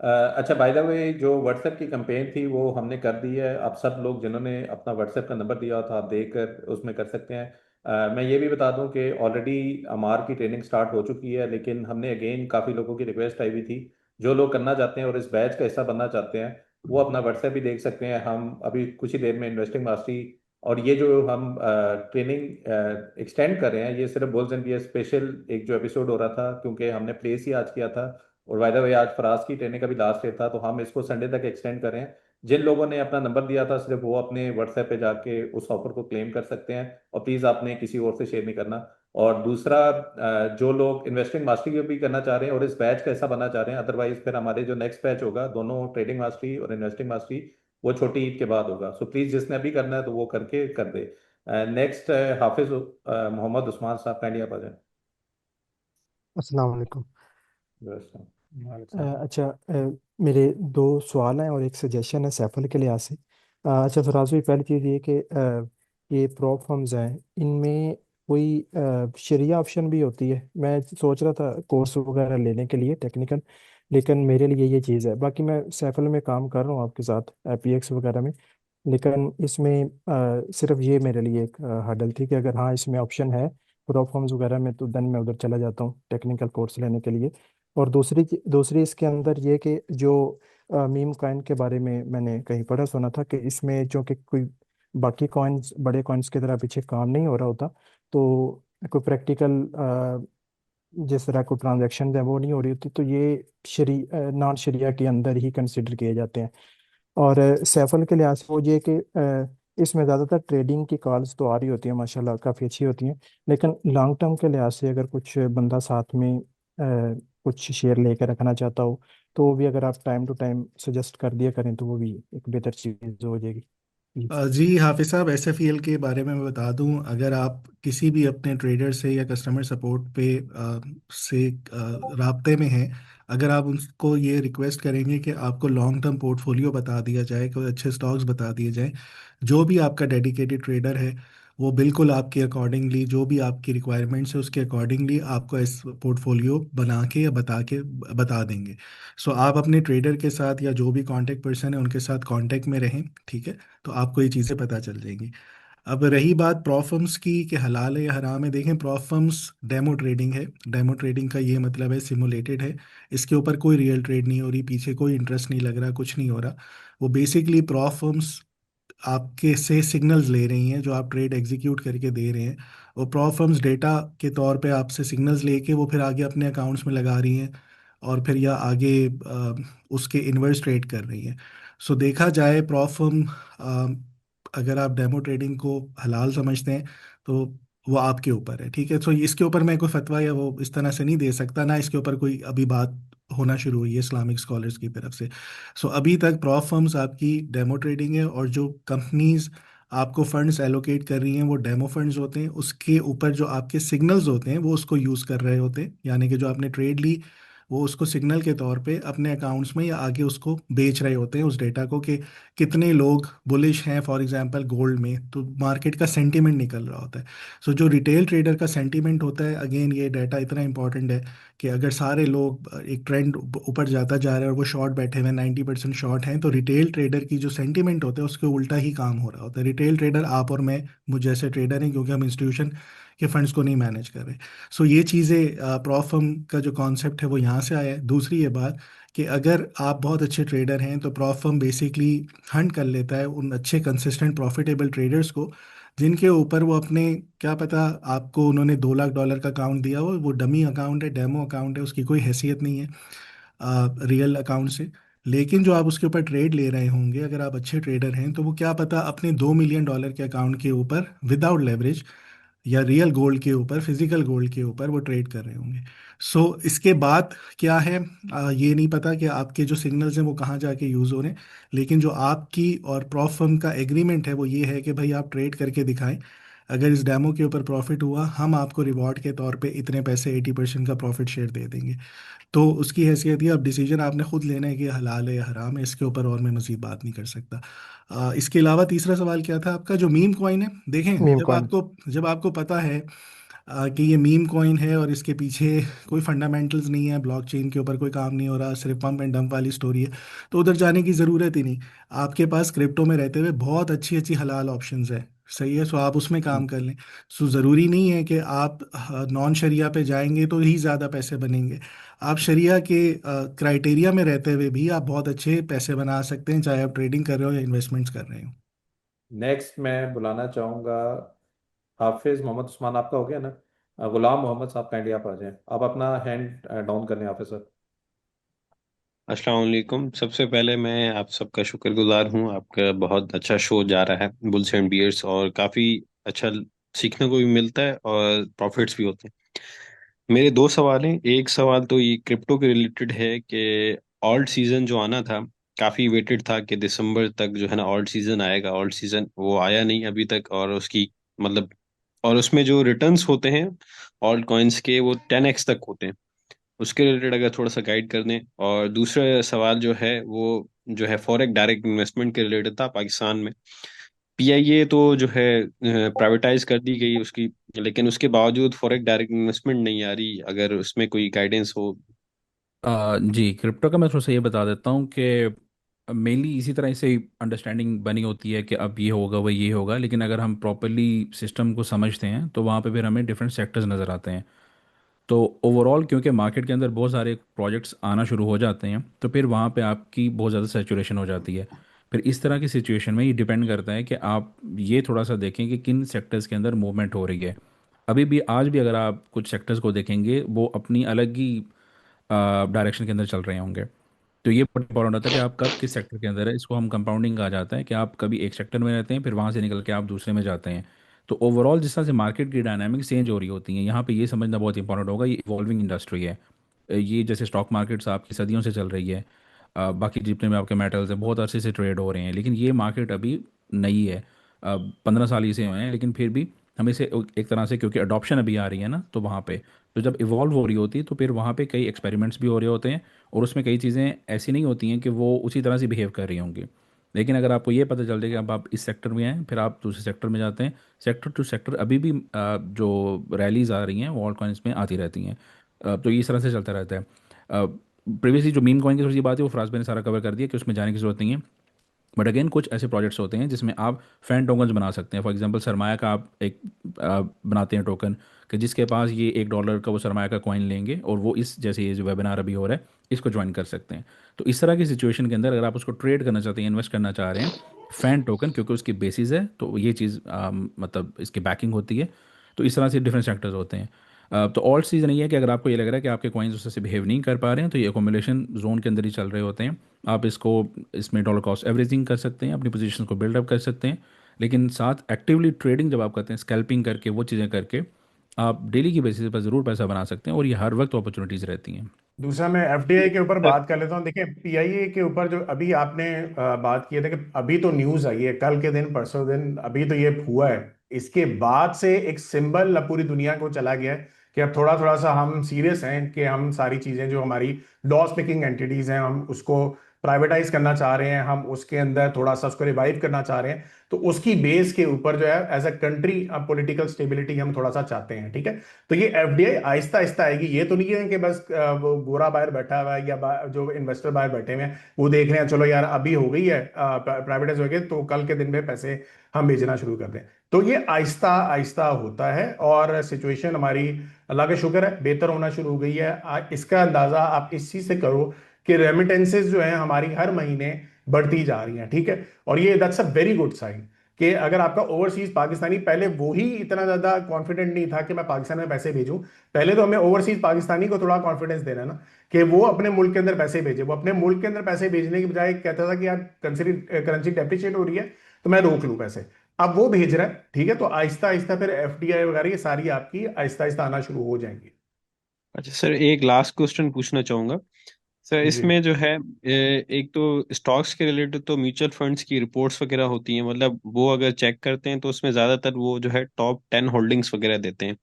अच्छा, बाय द वे, जो व्हाट्सएप की कंपेन थी वो हमने कर दी है। आप सब लोग जिन्होंने अपना व्हाट्सएप का नंबर दिया था, आप देखकर उसमें कर सकते हैं। मैं ये भी बता दूं कि ऑलरेडी अमार की ट्रेनिंग स्टार्ट हो चुकी है, लेकिन हमने अगेन काफ़ी लोगों की रिक्वेस्ट आई हुई थी। जो लोग करना चाहते हैं और इस बैच का हिस्सा बनना चाहते हैं, वो अपना व्हाट्सएप भी देख सकते हैं। हम अभी कुछ ही देर में इन्वेस्टिंग मास्टरी और ये जो हम ट्रेनिंग एक्सटेंड कर रहे हैं, ये सिर्फ बुल्स एंड बियर्स स्पेशल एक जो एपिसोड हो रहा था, क्योंकि हमने प्लेस ही आज किया था। और बाय द वे, आज फराज की ट्रेनिंग का भी लास्ट डे था, तो हम इसको संडे तक एक्सटेंड कर रहे हैं। जिन लोगों ने अपना नंबर दिया था, सिर्फ वो अपने व्हाट्सएप पे जाके उस ऑफर को क्लेम कर सकते हैं, और प्लीज़ आपने किसी और से शेयर नहीं करना। और दूसरा, जो लोग इन्वेस्टिंग मास्टरी भी करना चाह रहे हैं और इस बैच का हिस्सा बनना चाह रहे हैं, अदरवाइज फिर हमारे जो नेक्स्ट बैच होगा, दोनों ट्रेडिंग मास्टरी और इन्वेस्टिंग मास्टरी, वो छोटी ईद के बाद होगा। सो प्लीज़ जिसने अभी करना है तो वो करके कर दे। नेक्स्ट, हाफिज मोहम्मद उस्मान साहब, काइंडली आप आ जाएं। अस्सलाम वालेकुम। Yes, अच्छा, मेरे दो सवाल हैं और एक सजेशन है सैफुल के लिहाज से। अच्छा फराज भाई, पहली चीज़ ये कि ये प्रॉप फर्म्स हैं, इनमें कोई शरिया ऑप्शन भी होती है? मैं सोच रहा था कोर्स वगैरह लेने के लिए टेक्निकल, लेकिन मेरे लिए ये चीज़ है। बाकी मैं सैफुल में काम कर रहा हूँ आपके साथ पीएक्स वगैरह में, लेकिन इसमें सिर्फ ये मेरे लिए एक हर्डल थी कि अगर हाँ इसमें ऑप्शन है प्रॉप फॉर्म्स वगैरह में, तो देन मैं उधर चला जाता हूँ टेक्निकल कोर्स लेने के लिए। और दूसरी इसके अंदर ये कि जो मीम कॉइन के बारे में मैंने कहीं पढ़ा सुना था कि इसमें जो कि कोई बाकी कॉइन्स, बड़े कॉइन्स की तरह पीछे काम नहीं हो रहा होता, तो कोई प्रैक्टिकल जिस तरह कोई ट्रांजेक्शन है वो नहीं हो रही होती, तो ये नॉन शरिया के अंदर ही कंसिडर किए जाते हैं। और सैफल के लिहाज से वो ये कि इसमें ज़्यादातर ट्रेडिंग की कॉल्स तो आ रही होती हैं, माशाल्लाह काफ़ी अच्छी होती हैं, लेकिन लॉन्ग टर्म के लिहाज से अगर कुछ बंदा साथ में कुछ शेयर लेकर रखना चाहता हो, तो वो भी अगर आप टाइम टू टाइम सजेस्ट कर दिया करें, तो वो भी एक बेहतर चीज़ हो जाएगी। प्लीज़। जी हाफिज साहब, एसएफईएल के बारे में मैं बता दूं, अगर आप किसी भी अपने ट्रेडर से या कस्टमर सपोर्ट पे राब्ते में हैं, अगर आप उनको ये रिक्वेस्ट करेंगे कि आपको लॉन्ग टर्म पोर्टफोलियो बता दिया जाए, कोई अच्छे स्टॉक्स बता दिए जाएं, जो भी आपका डेडिकेटेड ट्रेडर है वो बिल्कुल आपके अकॉर्डिंगली, जो भी आपकी रिक्वायरमेंट्स है उसके अकॉर्डिंगली आपको इस पोर्टफोलियो बना के या बता देंगे। सो आप अपने ट्रेडर के साथ या जो भी कांटेक्ट पर्सन है उनके साथ कांटेक्ट में रहें, ठीक है? तो आपको ये चीज़ें पता चल जाएंगी। अब रही बात प्रॉफर्म्स की कि हलाल है या हराम है, देखें प्रॉफर्म्स डेमो ट्रेडिंग है। डेमो ट्रेडिंग का ये मतलब है सिमुलेटेड है, इसके ऊपर कोई रियल ट्रेड नहीं हो रही, पीछे कोई इंटरेस्ट नहीं लग रहा, कुछ नहीं हो रहा। वो बेसिकली प्रॉफर्म्स आपके से सिग्नल्स ले रही हैं जो आप ट्रेड एग्जीक्यूट करके दे रहे हैं। वो प्रॉफर्म्स डेटा के तौर पे आपसे सिग्नल्स लेके वो फिर आगे अपने अकाउंट्स में लगा रही हैं, और फिर या आगे उसके इन्वर्स ट्रेड कर रही हैं। सो देखा जाए, प्रॉफर्म अगर आप डेमो ट्रेडिंग को हलाल समझते हैं तो वो आपके ऊपर है, ठीक है। सो इसके ऊपर मैं कोई फतवा या वो इस तरह से नहीं दे सकता, ना इसके ऊपर कोई अभी बात होना शुरू हुई है इस्लामिक स्कॉलर्स की तरफ से। सो अभी तक प्रॉफ फर्म्स आपकी डेमो ट्रेडिंग है, और जो कंपनीज आपको फंड्स एलोकेट कर रही हैं वो डेमो फंड्स होते हैं। उसके ऊपर जो आपके सिग्नल्स होते हैं वो उसको यूज़ कर रहे होते हैं, यानी कि जो आपने ट्रेड ली वो उसको सिग्नल के तौर पे अपने अकाउंट्स में या आगे उसको बेच रहे होते हैं उस डेटा को, कि कितने लोग बुलिश हैं फॉर एग्जांपल गोल्ड में, तो मार्केट का सेंटीमेंट निकल रहा होता है। सो जो रिटेल ट्रेडर का सेंटीमेंट होता है, अगेन ये डाटा इतना इंपॉर्टेंट है कि अगर सारे लोग एक ट्रेंड ऊपर जाता जा रहा है और वो शॉर्ट बैठे हुए 90% शॉर्ट हैं, तो रिटेल ट्रेडर की जो सेंटीमेंट होता है उसके उल्टा ही काम हो रहा होता है। रिटेल ट्रेडर आप और मैं, मुझ जैसे ट्रेडर हैं, क्योंकि हम इंस्टीट्यूशन के फंड्स को नहीं मैनेज कर रहे। सो ये चीज़ें प्रॉफ फर्म का जो कॉन्सेप्ट है वो यहाँ से आया है। दूसरी ये बात कि अगर आप बहुत अच्छे ट्रेडर हैं तो प्रॉफ फर्म बेसिकली हंट कर लेता है उन अच्छे कंसिस्टेंट प्रॉफिटेबल ट्रेडर्स को, जिनके ऊपर वो अपने, क्या पता आपको उन्होंने $2 लाख का अकाउंट दिया हो, वो डमी अकाउंट है, डेमो अकाउंट है, उसकी कोई हैसियत नहीं है रियल अकाउंट से। लेकिन जो आप उसके ऊपर ट्रेड ले रहे होंगे, अगर आप अच्छे ट्रेडर हैं, तो वो क्या पता अपने $2 मिलियन के अकाउंट के ऊपर विदाउट लेवरेज या रियल गोल्ड के ऊपर, फिजिकल गोल्ड के ऊपर वो ट्रेड कर रहे होंगे। सो इसके बाद क्या है, ये नहीं पता कि आपके जो सिग्नल्स हैं वो कहाँ जाके यूज़ हो रहे हैं, लेकिन जो आपकी और प्रॉफ फर्म का एग्रीमेंट है वो ये है कि भाई आप ट्रेड करके दिखाएं, अगर इस डेमो के ऊपर प्रॉफिट हुआ हम आपको रिवॉर्ड के तौर पे इतने पैसे 80% का प्रॉफिट शेयर दे देंगे। तो उसकी हैसियत ये, अब डिसीजन आपने खुद लेना है कि हलाल है या हराम है, इसके ऊपर और मैं मज़ीद बात नहीं कर सकता। इसके अलावा तीसरा सवाल क्या था आपका, जो मीम कॉइन है, देखें मीम जब कॉइन। आपको पता है कि ये मीम कॉइन है और इसके पीछे कोई फंडामेंटल्स नहीं है, ब्लॉकचेन के ऊपर कोई काम नहीं हो रहा, सिर्फ पंप एंड डंप वाली स्टोरी है, तो उधर जाने की ज़रूरत ही नहीं। आपके पास क्रिप्टो में रहते हुए बहुत अच्छी अच्छी हलाल ऑप्शंस है, सही है। सो आप उसमें काम कर लें। सो ज़रूरी नहीं है कि आप नॉन शरिया पे जाएंगे तो ही ज़्यादा पैसे बनेंगे। आप शरिया के क्राइटेरिया में रहते हुए भी आप बहुत अच्छे पैसे बना सकते हैं, चाहे आप ट्रेडिंग कर रहे हो या इन्वेस्टमेंट्स कर रहे हो। नेक्स्ट मैं बुलाना चाहूँगा हाफिज मोहम्मद उस्मान। आपका हो गया ना? गुलाम मोहम्मद साहब काइंडली आप आ जाएं, आप अपना हैंड डाउन कर लें ऑफिसर। अस्सलाम वालेकुम। सबसे पहले मैं आप सबका शुक्रगुजार हूँ। आपका बहुत अच्छा शो जा रहा है बुल्स एंड बियर्स, और काफ़ी अच्छा सीखने को भी मिलता है और प्रॉफिट्स भी होते हैं। मेरे दो सवाल हैं। एक सवाल तो ये क्रिप्टो के रिलेटेड है कि ऑल्ट सीजन जो आना था, काफ़ी वेटेड था कि दिसंबर तक जो है ना ऑल्ट सीजन आएगा। ऑल्ट सीजन वो आया नहीं अभी तक, और उसकी मतलब और उसमें जो रिटर्न्स होते हैं ऑल्ट कॉइन्स के वो 10x तक होते हैं। उसके रिलेटेड अगर थोड़ा सा गाइड कर दें। और दूसरा सवाल जो है वो जो है फॉरेक्स डायरेक्ट इन्वेस्टमेंट के रिलेटेड था। पाकिस्तान में पीआईए तो जो है प्राइवेटाइज कर दी गई उसकी, लेकिन उसके बावजूद फॉरेक्स डायरेक्ट इन्वेस्टमेंट नहीं आ रही। अगर उसमें कोई गाइडेंस हो। जी, क्रिप्टो का मैं थोड़ा सा ये बता देता हूँ कि मेनली इसी तरह से अंडरस्टैंडिंग बनी होती है कि अब ये होगा वह ये होगा, लेकिन अगर हम प्रॉपरली सिस्टम को समझते हैं तो वहाँ पे फिर हमें डिफरेंट सेक्टर्स नज़र आते हैं। तो ओवरऑल क्योंकि मार्केट के अंदर बहुत सारे प्रोजेक्ट्स आना शुरू हो जाते हैं तो फिर वहाँ पे आपकी बहुत ज़्यादा सैचुरेशन हो जाती है। फिर इस तरह की सिचुएशन में ये डिपेंड करता है कि आप ये थोड़ा सा देखें कि किन सेक्टर्स के अंदर मूवमेंट हो रही है। अभी भी आज भी अगर आप कुछ सेक्टर्स को देखेंगे वो अपनी अलग ही डायरेक्शन के अंदर चल रहे होंगे। तो ये बहुत इंपॉर्टेंट होता है कि आप कब किस सेक्टर के अंदर है। इसको हम कंपाउंडिंग कहा जाता है कि आप कभी एक सेक्टर में रहते हैं फिर वहाँ से निकल के आप दूसरे में जाते हैं। तो ओवरऑल जिस तरह से मार्केट की डायनामिक्स चेंज हो रही होती हैं, यहाँ पे ये समझना बहुत इंपॉर्टेंट होगा, ये इवॉल्विंग इंडस्ट्री है। ये जैसे स्टॉक मार्केट्स आपकी सदियों से चल रही है, बाकी जितने में आपके मेटल्स हैं बहुत अरसे से ट्रेड हो रहे हैं, लेकिन ये मार्केट अभी नई है। 15 साल इसे हुए हैं, लेकिन फिर भी हम इसे एक तरह से, क्योंकि अडॉप्शन अभी आ रही है ना, तो वहाँ पे तो जब इवॉल्व हो रही होती है तो फिर वहाँ पे कई एक्सपेरिमेंट्स भी हो रहे होते हैं, और उसमें कई चीज़ें ऐसी नहीं होती हैं कि वो उसी तरह से बिहेव कर रही होंगी। लेकिन अगर आपको ये पता चल जाए कि अब आप इस सेक्टर में हैं फिर आप दूसरे सेक्टर में जाते हैं, सेक्टर टू सेक्टर अभी भी जो रैलीज आ रही हैं वो ऑल्ट कॉइन्स में आती रहती हैं। तो इस तरह से चलता रहता है। प्रीवियसली जो मीम कॉइन की थोड़ी सी बात है वो फराज भाई ने सारा कवर कर दिया कि उसमें जाने की जरूरत नहीं है। बट अगेन कुछ ऐसे प्रोजेक्ट्स होते हैं जिसमें आप फैन टोकन्स बना सकते हैं। फॉर एग्जांपल सरमाया का आप एक बनाते हैं टोकन, कि जिसके पास ये $1 का वो सरमाया का कॉइन लेंगे और वो इस जैसे ये जो वेबिनार अभी हो रहा है इसको ज्वाइन कर सकते हैं। तो इस तरह की सिचुएशन के अंदर अगर आप उसको ट्रेड करना चाहते हैं, इन्वेस्ट करना चाह रहे हैं, फैन टोकन क्योंकि उसकी बेसिस है तो ये चीज़ मतलब इसकी बैकिंग होती है। तो इस तरह से डिफरेंट सेक्टर्स होते हैं। तो ऑल्ट सीजन ये है कि अगर आपको ये लग रहा है कि आपके कॉइन्स उससे बिहेव नहीं कर पा रहे हैं तो ये एकोमुलेशन जोन के अंदर ही चल रहे होते हैं। आप इसको इसमें डॉलर कॉस्ट एवरेजिंग कर सकते हैं, अपनी पोजीशन को बिल्डअप कर सकते हैं। लेकिन साथ एक्टिवली ट्रेडिंग जब आप करते हैं, स्कैल्पिंग करके, वो चीज़ें करके, आप डेली की बेसिस पर ज़रूर पैसा बना सकते हैं, और ये हर वक्त अपॉर्चुनिटीज़ रहती हैं। दूसरा मैं एफडीआई के ऊपर बात कर लेता हूँ। देखिए पीआईए के ऊपर जो अभी आपने बात की है, देखिए अभी तो न्यूज आई है कल के दिन परसों दिन, अभी तो ये हुआ है, इसके बाद से एक सिंबल पूरी दुनिया को चला गया है कि अब थोड़ा थोड़ा सा हम सीरियस हैं कि हम सारी चीजें जो हमारी लॉस मेकिंग एंटिटीज हैं हम उसको प्राइवेटाइज करना चाह रहे हैं, हम उसके अंदर थोड़ा सा उसको रिवाइव करना चाह रहे हैं। तो उसकी बेस के ऊपर जो है as a country political stability हम थोड़ा सा चाहते हैं, ठीक है। तो ये एफडीआई आहिस्ता आहिस्ता आएगी, ये तो नहीं है कि बस वो गोरा बाहर बैठा हुआ है या जो इन्वेस्टर बाहर बैठे हुए हैं वो देख रहे हैं चलो यार अभी हो गई है प्राइवेटाइज हो गई तो कल के दिन में पैसे हम भेजना शुरू कर दें। तो ये आहिस्ता आहिस्ता होता है और सिचुएशन हमारी अल्लाह का शुक्र है बेहतर होना शुरू हो गई है। इसका अंदाजा आप इस चीज से करो कि रेमिटेंसेस जो है हमारी हर महीने बढ़ती जा रही हैं, ठीक है। और ये that's a very good sign कि अगर आपका ओवरसीज पाकिस्तानी, पहले वो ही इतना ज्यादा कॉन्फिडेंट नहीं था कि मैं पाकिस्तान में पैसे भेजूं। पहले तो हमें ओवरसीज पाकिस्तानी को थोड़ा कॉन्फिडेंस देना ना कि वो अपने मुल्क के अंदर पैसे भेजे। वो अपने मुल्क के अंदर पैसे भेजने की बजाय कहता था कि यार करेंसी डेप्रिशिएट हो रही है तो मैं रोक लूं पैसे। अब वो भेज रहा है, ठीक है। तो आहिस्ता आहिस्ता फिर एफडीआई वगैरह ये सारी आपकी आहिस्ता आहिस्ता आना शुरू हो जाएंगी। अच्छा सर, एक लास्ट क्वेश्चन पूछना चाहूंगा सर। जी। इसमें जो है एक तो स्टॉक्स के रिलेटेड तो म्यूचुअल फंड्स की रिपोर्ट्स वगैरह होती हैं, मतलब वो अगर चेक करते हैं तो उसमें ज़्यादातर वो जो है टॉप 10 होल्डिंग्स वगैरह देते हैं।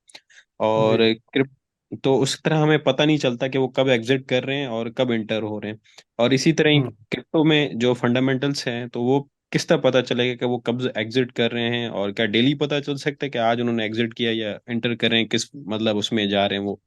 और जी। तो उस तरह हमें पता नहीं चलता कि वो कब एग्जिट कर रहे हैं और कब इंटर हो रहे हैं। और इसी तरह ही हम्म। क्रिप्टो में जो फंडामेंटल्स हैं तो वो किस तरह पता चलेगा कि वो कब एग्जिट कर रहे हैं, और क्या डेली पता चल सकता है कि आज उन्होंने एग्जिट किया या इंटर कर रहे हैं, किस मतलब उसमें जा रहे हैं, वो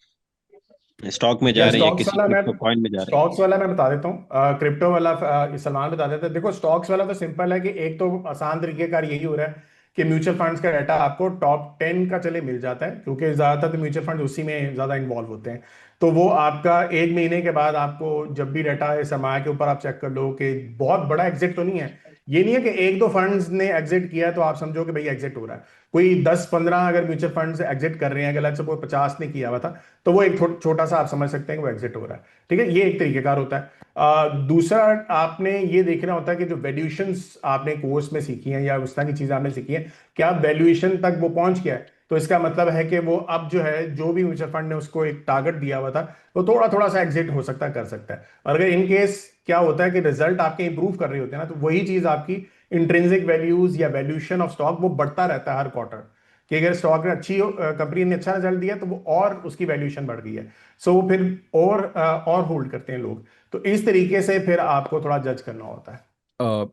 स्टॉक में या जा रहे हैं या स्टॉक्स किसी वाला मैं क्रिप्टो कॉइन में जा रहे हैं। स्टॉक्स वाला मैं बता देता हूँ, क्रिप्टो वाला सलमान बता देता है। देखो स्टॉक्स वाला तो सिंपल है कि एक तो आसान तरीके का यही हो रहा है कि म्यूचुअल फंड्स का डाटा आपको टॉप 10 का चले मिल जाता है, क्योंकि ज्यादातर तो म्यूचुअल फंड उसी में ज्यादा इन्वॉल्व होते हैं। तो वो आपका एक महीने के बाद आपको जब भी डाटा है सरमाया के ऊपर आप चेक कर लो कि बहुत बड़ा एग्जिट तो नहीं है। ये नहीं है कि एक दो फंड्स ने एग्जिट किया है तो आप समझो कि भाई एग्जिट हो रहा है। कोई 10-15 अगर म्यूचुअल फंड्स एग्जिट कर रहे हैं, अगर सपोज 50 ने किया हुआ था तो वो एक छोटा सा आप समझ सकते हैं कि वो एग्जिट हो रहा है, ठीक है। ये एक तरीकेकार होता है। दूसरा आपने ये देखना होता है कि जो वैल्यूएशंस आपने कोर्स में सीखी हैं या उस तरह की चीजें आपने सीखी हैं, क्या वैल्यूएशन तक वो पहुंच गया है। तो इसका मतलब है कि वो अब जो है जो भी म्यूचुअल फंड ने उसको एक टारगेट दिया हुआ था वो थोड़ा थोड़ा सा एग्जिट हो सकता है, कर सकता है। और अगर इन केस क्या होता है कि रिजल्ट आपके इंप्रूव कर रहे होते हैं ना, तो वही चीज आपकी इंट्रिंसिक वैल्यूज या वैल्यूएशन ऑफ स्टॉक वो बढ़ता रहता है हर क्वार्टर। कि अगर स्टॉक ने अच्छी कंपनी ने अच्छा रिजल्ट दिया तो वो और उसकी वैल्यूएशन बढ़ गई है। सो वो फिर और होल्ड करते हैं लोग। तो इस तरीके से फिर आपको थोड़ा जज करना होता है।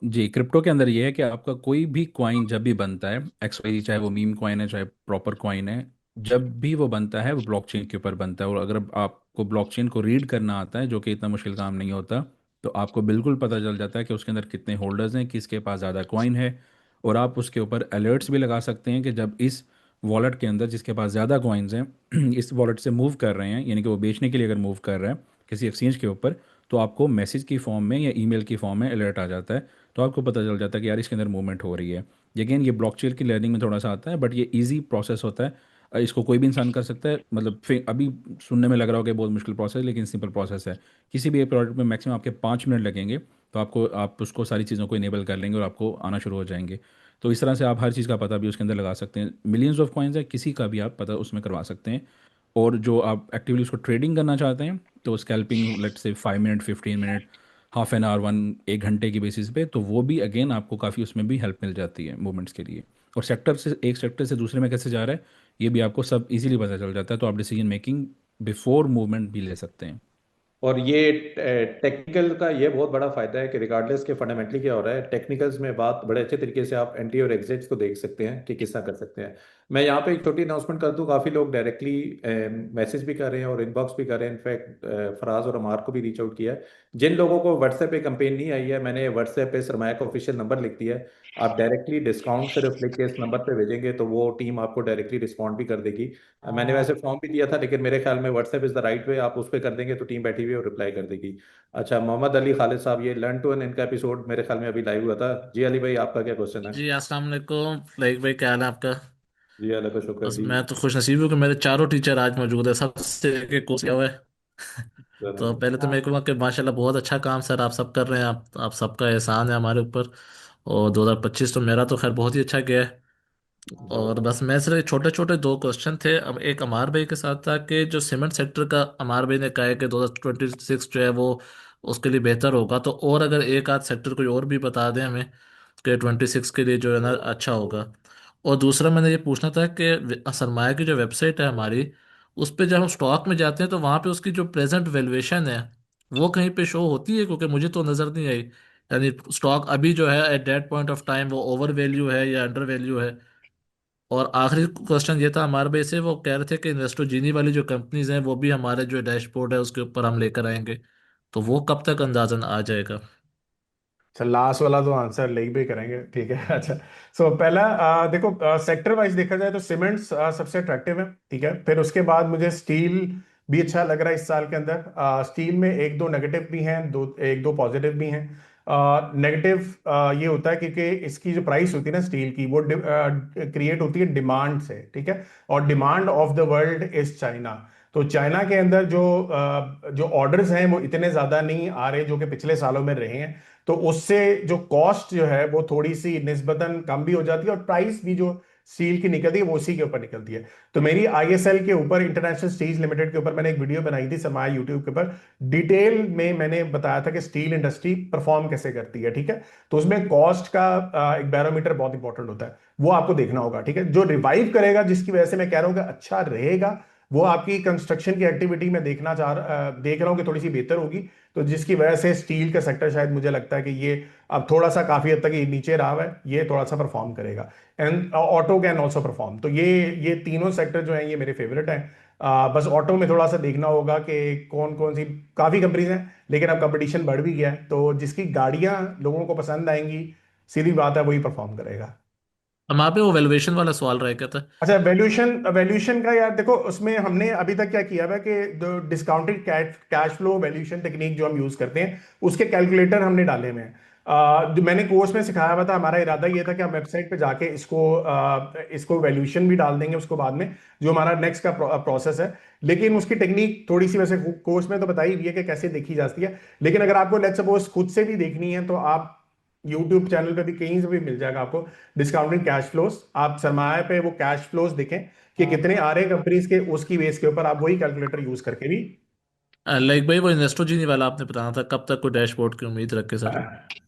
जी, क्रिप्टो के अंदर ये है कि आपका कोई भी कॉइन जब भी बनता है, एक्स वाई, चाहे वो मीम कॉइन है चाहे प्रॉपर कॉइन है, जब भी वो बनता है वो ब्लॉकचेन के ऊपर बनता है। और अगर आपको ब्लॉकचेन को रीड करना आता है, जो कि इतना मुश्किल काम नहीं होता, तो आपको बिल्कुल पता चल जाता है कि उसके अंदर कितने होल्डर्स हैं, किसके पास ज़्यादा कॉइन है। और आप उसके ऊपर अलर्ट्स भी लगा सकते हैं कि जब इस वॉलेट के अंदर जिसके पास ज़्यादा कॉइन्स हैं इस वॉलेट से मूव कर रहे हैं, यानी कि वो बेचने के लिए अगर मूव कर रहे हैं किसी एक्सचेंज के ऊपर, तो आपको मैसेज की फॉर्म में या ईमेल की फॉर्म में अलर्ट आ जाता है। तो आपको पता चल जाता है कि यार इसके अंदर मूवमेंट हो रही है। अगेन ये ब्लॉकचेन की लर्निंग में थोड़ा सा आता है, बट ये इजी प्रोसेस होता है। इसको कोई भी इंसान कर सकता है। मतलब फिर अभी सुनने में लग रहा होगा कि बहुत मुश्किल प्रोसेस है, लेकिन सिंपल प्रोसेस है। किसी भी एक प्रोडक्ट में मैक्सिमम आपके 5 मिनट लगेंगे, तो आप उसको सारी चीज़ों को इनेबल कर लेंगे और आपको आना शुरू हो जाएंगे। तो इस तरह से आप हर चीज़ का पता भी उसके अंदर लगा सकते हैं। मिलियंस ऑफ कॉइन्स है, किसी का भी आप पता उसमें करवा सकते हैं। और जो आप एक्टिवली उसको ट्रेडिंग करना चाहते हैं, तो स्कैल्पिंग लेट से 5 minute, 15 minute, half an hour, 1 घंटे की बेसिस पे, तो वो भी अगेन आपको काफ़ी उसमें भी हेल्प मिल जाती है मूवमेंट्स के लिए। और सेक्टर से एक सेक्टर से दूसरे में कैसे जा रहा है, ये भी आपको सब इजीली पता चल जाता है, तो आप डिसीजन मेकिंग बिफोर मूवमेंट भी ले सकते हैं। और ये टेक्निकल का ये बहुत बड़ा फायदा है कि रिगार्डलेस के फंडामेंटली क्या हो रहा है, टेक्निकल्स में बात बड़े अच्छे तरीके से आप एंट्री और एग्जिट्स को देख सकते हैं कि किस तरह कर सकते हैं। मैं यहाँ पे एक छोटी अनाउंसमेंट कर दूं, काफ़ी लोग डायरेक्टली मैसेज भी कर रहे हैं और इनबॉक्स भी कर रहे हैं। इनफैक्ट फराज और अमार को भी रीच आउट किया है। जिन लोगों को व्हाट्सएप पे कंपेन नहीं आई है, मैंने व्हाट्सएप पे सरमाया का ऑफिशियल नंबर लिख दिया है। आप डायरेक्टली डिस्काउंट सिर्फ लिख के इस नंबर पे भेजेंगे तो वो टीम आपको डायरेक्टली रिस्पॉन्ड भी कर देगी। मैंने वैसे फॉर्म भी दिया था, लेकिन मेरे ख्याल में WhatsApp is the right way. आप उस पर कर देंगे तो टीम बैठी हुई है और रिप्लाई कर देगी। अच्छा, मोहम्मद अली खालिद साहब, ये लर्न टू अर्न इनका एपिसोड मेरे ख्याल में अभी लाइव हुआ था। जी अली भाई, आपका क्या क्वेश्चन है? जी अस्सलाम वालेकुम लाइक भाई, क्या हाल है आपका। जी अल्लाह का शुक्र बस जी। मैं तो खुश नसीब हूँ कि मेरे चारों टीचर आज मौजूद है, सबसे एक कोर्स किया हुआ है। तो पहले तो मेरे को कि माशाल्लाह बहुत अच्छा काम सर आप सब कर रहे हैं, आप सबका एहसान है हमारे ऊपर। और 2025 तो मेरा तो खैर बहुत ही अच्छा गया है। और बस मैं सिर्फ छोटे छोटे दो क्वेश्चन थे। अब एक अमार भाई के साथ था कि जो सीमेंट सेक्टर का अमार भाई ने कहा है कि 2026 जो है वो उसके लिए बेहतर होगा, तो और अगर एक आध सेक्टर कोई और भी बता दें हमें कि 26 के लिए जो है ना अच्छा होगा। और दूसरा मैंने ये पूछना था कि सरमाया की जो वेबसाइट है हमारी, उस पे जब हम स्टॉक में जाते हैं तो वहाँ पे उसकी जो प्रेजेंट वैल्यूएशन है वो कहीं पे शो होती है, क्योंकि मुझे तो नज़र नहीं आई। यानी स्टॉक अभी जो है at that point of time वो ओवर वैल्यू है या अंडर वैल्यू है। और आखिरी क्वेश्चन ये था हमारे भाई से, वो कह रहे थे कि इन्वेस्टो जीनी वाली जो कंपनीज हैं वो भी हमारे जो डैशबोर्ड है उसके ऊपर हम लेकर आएंगे, तो वो कब तक अंदाजन आ जाएगा? अच्छा, लास्ट वाला तो आंसर ले भी करेंगे, ठीक है। अच्छा, सो पहला देखो, सेक्टर वाइज देखा जाए तो सीमेंट्स सबसे अट्रैक्टिव है, ठीक है। फिर उसके बाद मुझे स्टील भी अच्छा लग रहा है इस साल के अंदर। स्टील में एक दो नेगेटिव भी हैं, एक दो पॉजिटिव भी हैं। नेगेटिव ये होता है क्योंकि इसकी जो प्राइस होती है ना स्टील की, वो क्रिएट होती है डिमांड से, ठीक है। और demand of the world is China. तो चाइना के अंदर जो ऑर्डर्स हैं वो इतने ज्यादा नहीं आ रहे जो कि पिछले सालों में रहे हैं। तो उससे जो कॉस्ट जो है वो थोड़ी सी निस्बतन कम भी हो जाती है, और प्राइस भी जो स्टील की निकलती है वो उसी के ऊपर निकलती है। तो मेरी आईएसएल के ऊपर, इंटरनेशनल स्टील लिमिटेड के ऊपर, मैंने एक वीडियो बनाई थी समाया यूट्यूब के ऊपर। डिटेल में मैंने बताया था कि स्टील इंडस्ट्री परफॉर्म कैसे करती है, ठीक है। तो उसमें कॉस्ट का एक बैरोमीटर बहुत इंपॉर्टेंट होता है, वो आपको देखना होगा, ठीक है। जो रिवाइव करेगा, जिसकी वजह से मैं कह रहा हूँ कि अच्छा रहेगा, वो आपकी कंस्ट्रक्शन की एक्टिविटी में देख रहा हूँ कि थोड़ी सी बेहतर होगी। तो जिसकी वजह से स्टील का सेक्टर शायद मुझे लगता है कि ये अब थोड़ा सा काफी हद तक ये नीचे रहा हुआ है, ये थोड़ा सा परफॉर्म करेगा। And auto can also perform. तो ये तीनों सेक्टर जो हैं ये मेरे फेवरेट हैं। बस ऑटो में थोड़ा सा देखना होगा कि कौन कौन सी, काफी कंपनीज हैं, लेकिन अब कंपटीशन बढ़ भी गया है, तो जिसकी गाड़ियां लोगों को पसंद आएंगी, सीधी बात है, वही परफॉर्म करेगा। हम वहाँ पे वो वैल्यूएशन वाला सवाल रह गया था। अच्छा, वैल्यूएशन वैल्यूएशन का यार देखो, उसमें हमने अभी तक क्या किया हुआ है कि जो discounted cash cash flow valuation technique जो हम यूज करते हैं, उसके कैलकुलेटर हमने डाले हुए हैं। जो मैंने कोर्स में सिखाया हुआ था, हमारा इरादा ये था कि हम वेबसाइट पे जाके इसको वैल्यूएशन भी डाल देंगे उसको बाद में, जो हमारा नेक्स्ट का प्रोसेस है। लेकिन उसकी टेक्निक थोड़ी सी, वैसे कोर्स में तो बताई हुई है कि कैसे देखी जाती है, लेकिन अगर आपको लेट्स सपोज खुद से भी देखनी है तो आप यूट्यूब चैनल पे भी कहीं से भी मिल जाएगा आपको डिस्काउंटिंग कैश फ्लोज। आप सरमाया पे वो कैश फ्लोज देखें कि कितने आ रहे हैं कंपनीज के, उसकी बेस के ऊपर आप वही कैलकुलेटर यूज करके भी। लाइक भाई वो इन्वेस्टो जीनी वाला आपने बताना था, कब तक कोई डैशबोर्ड की उम्मीद रखे सर?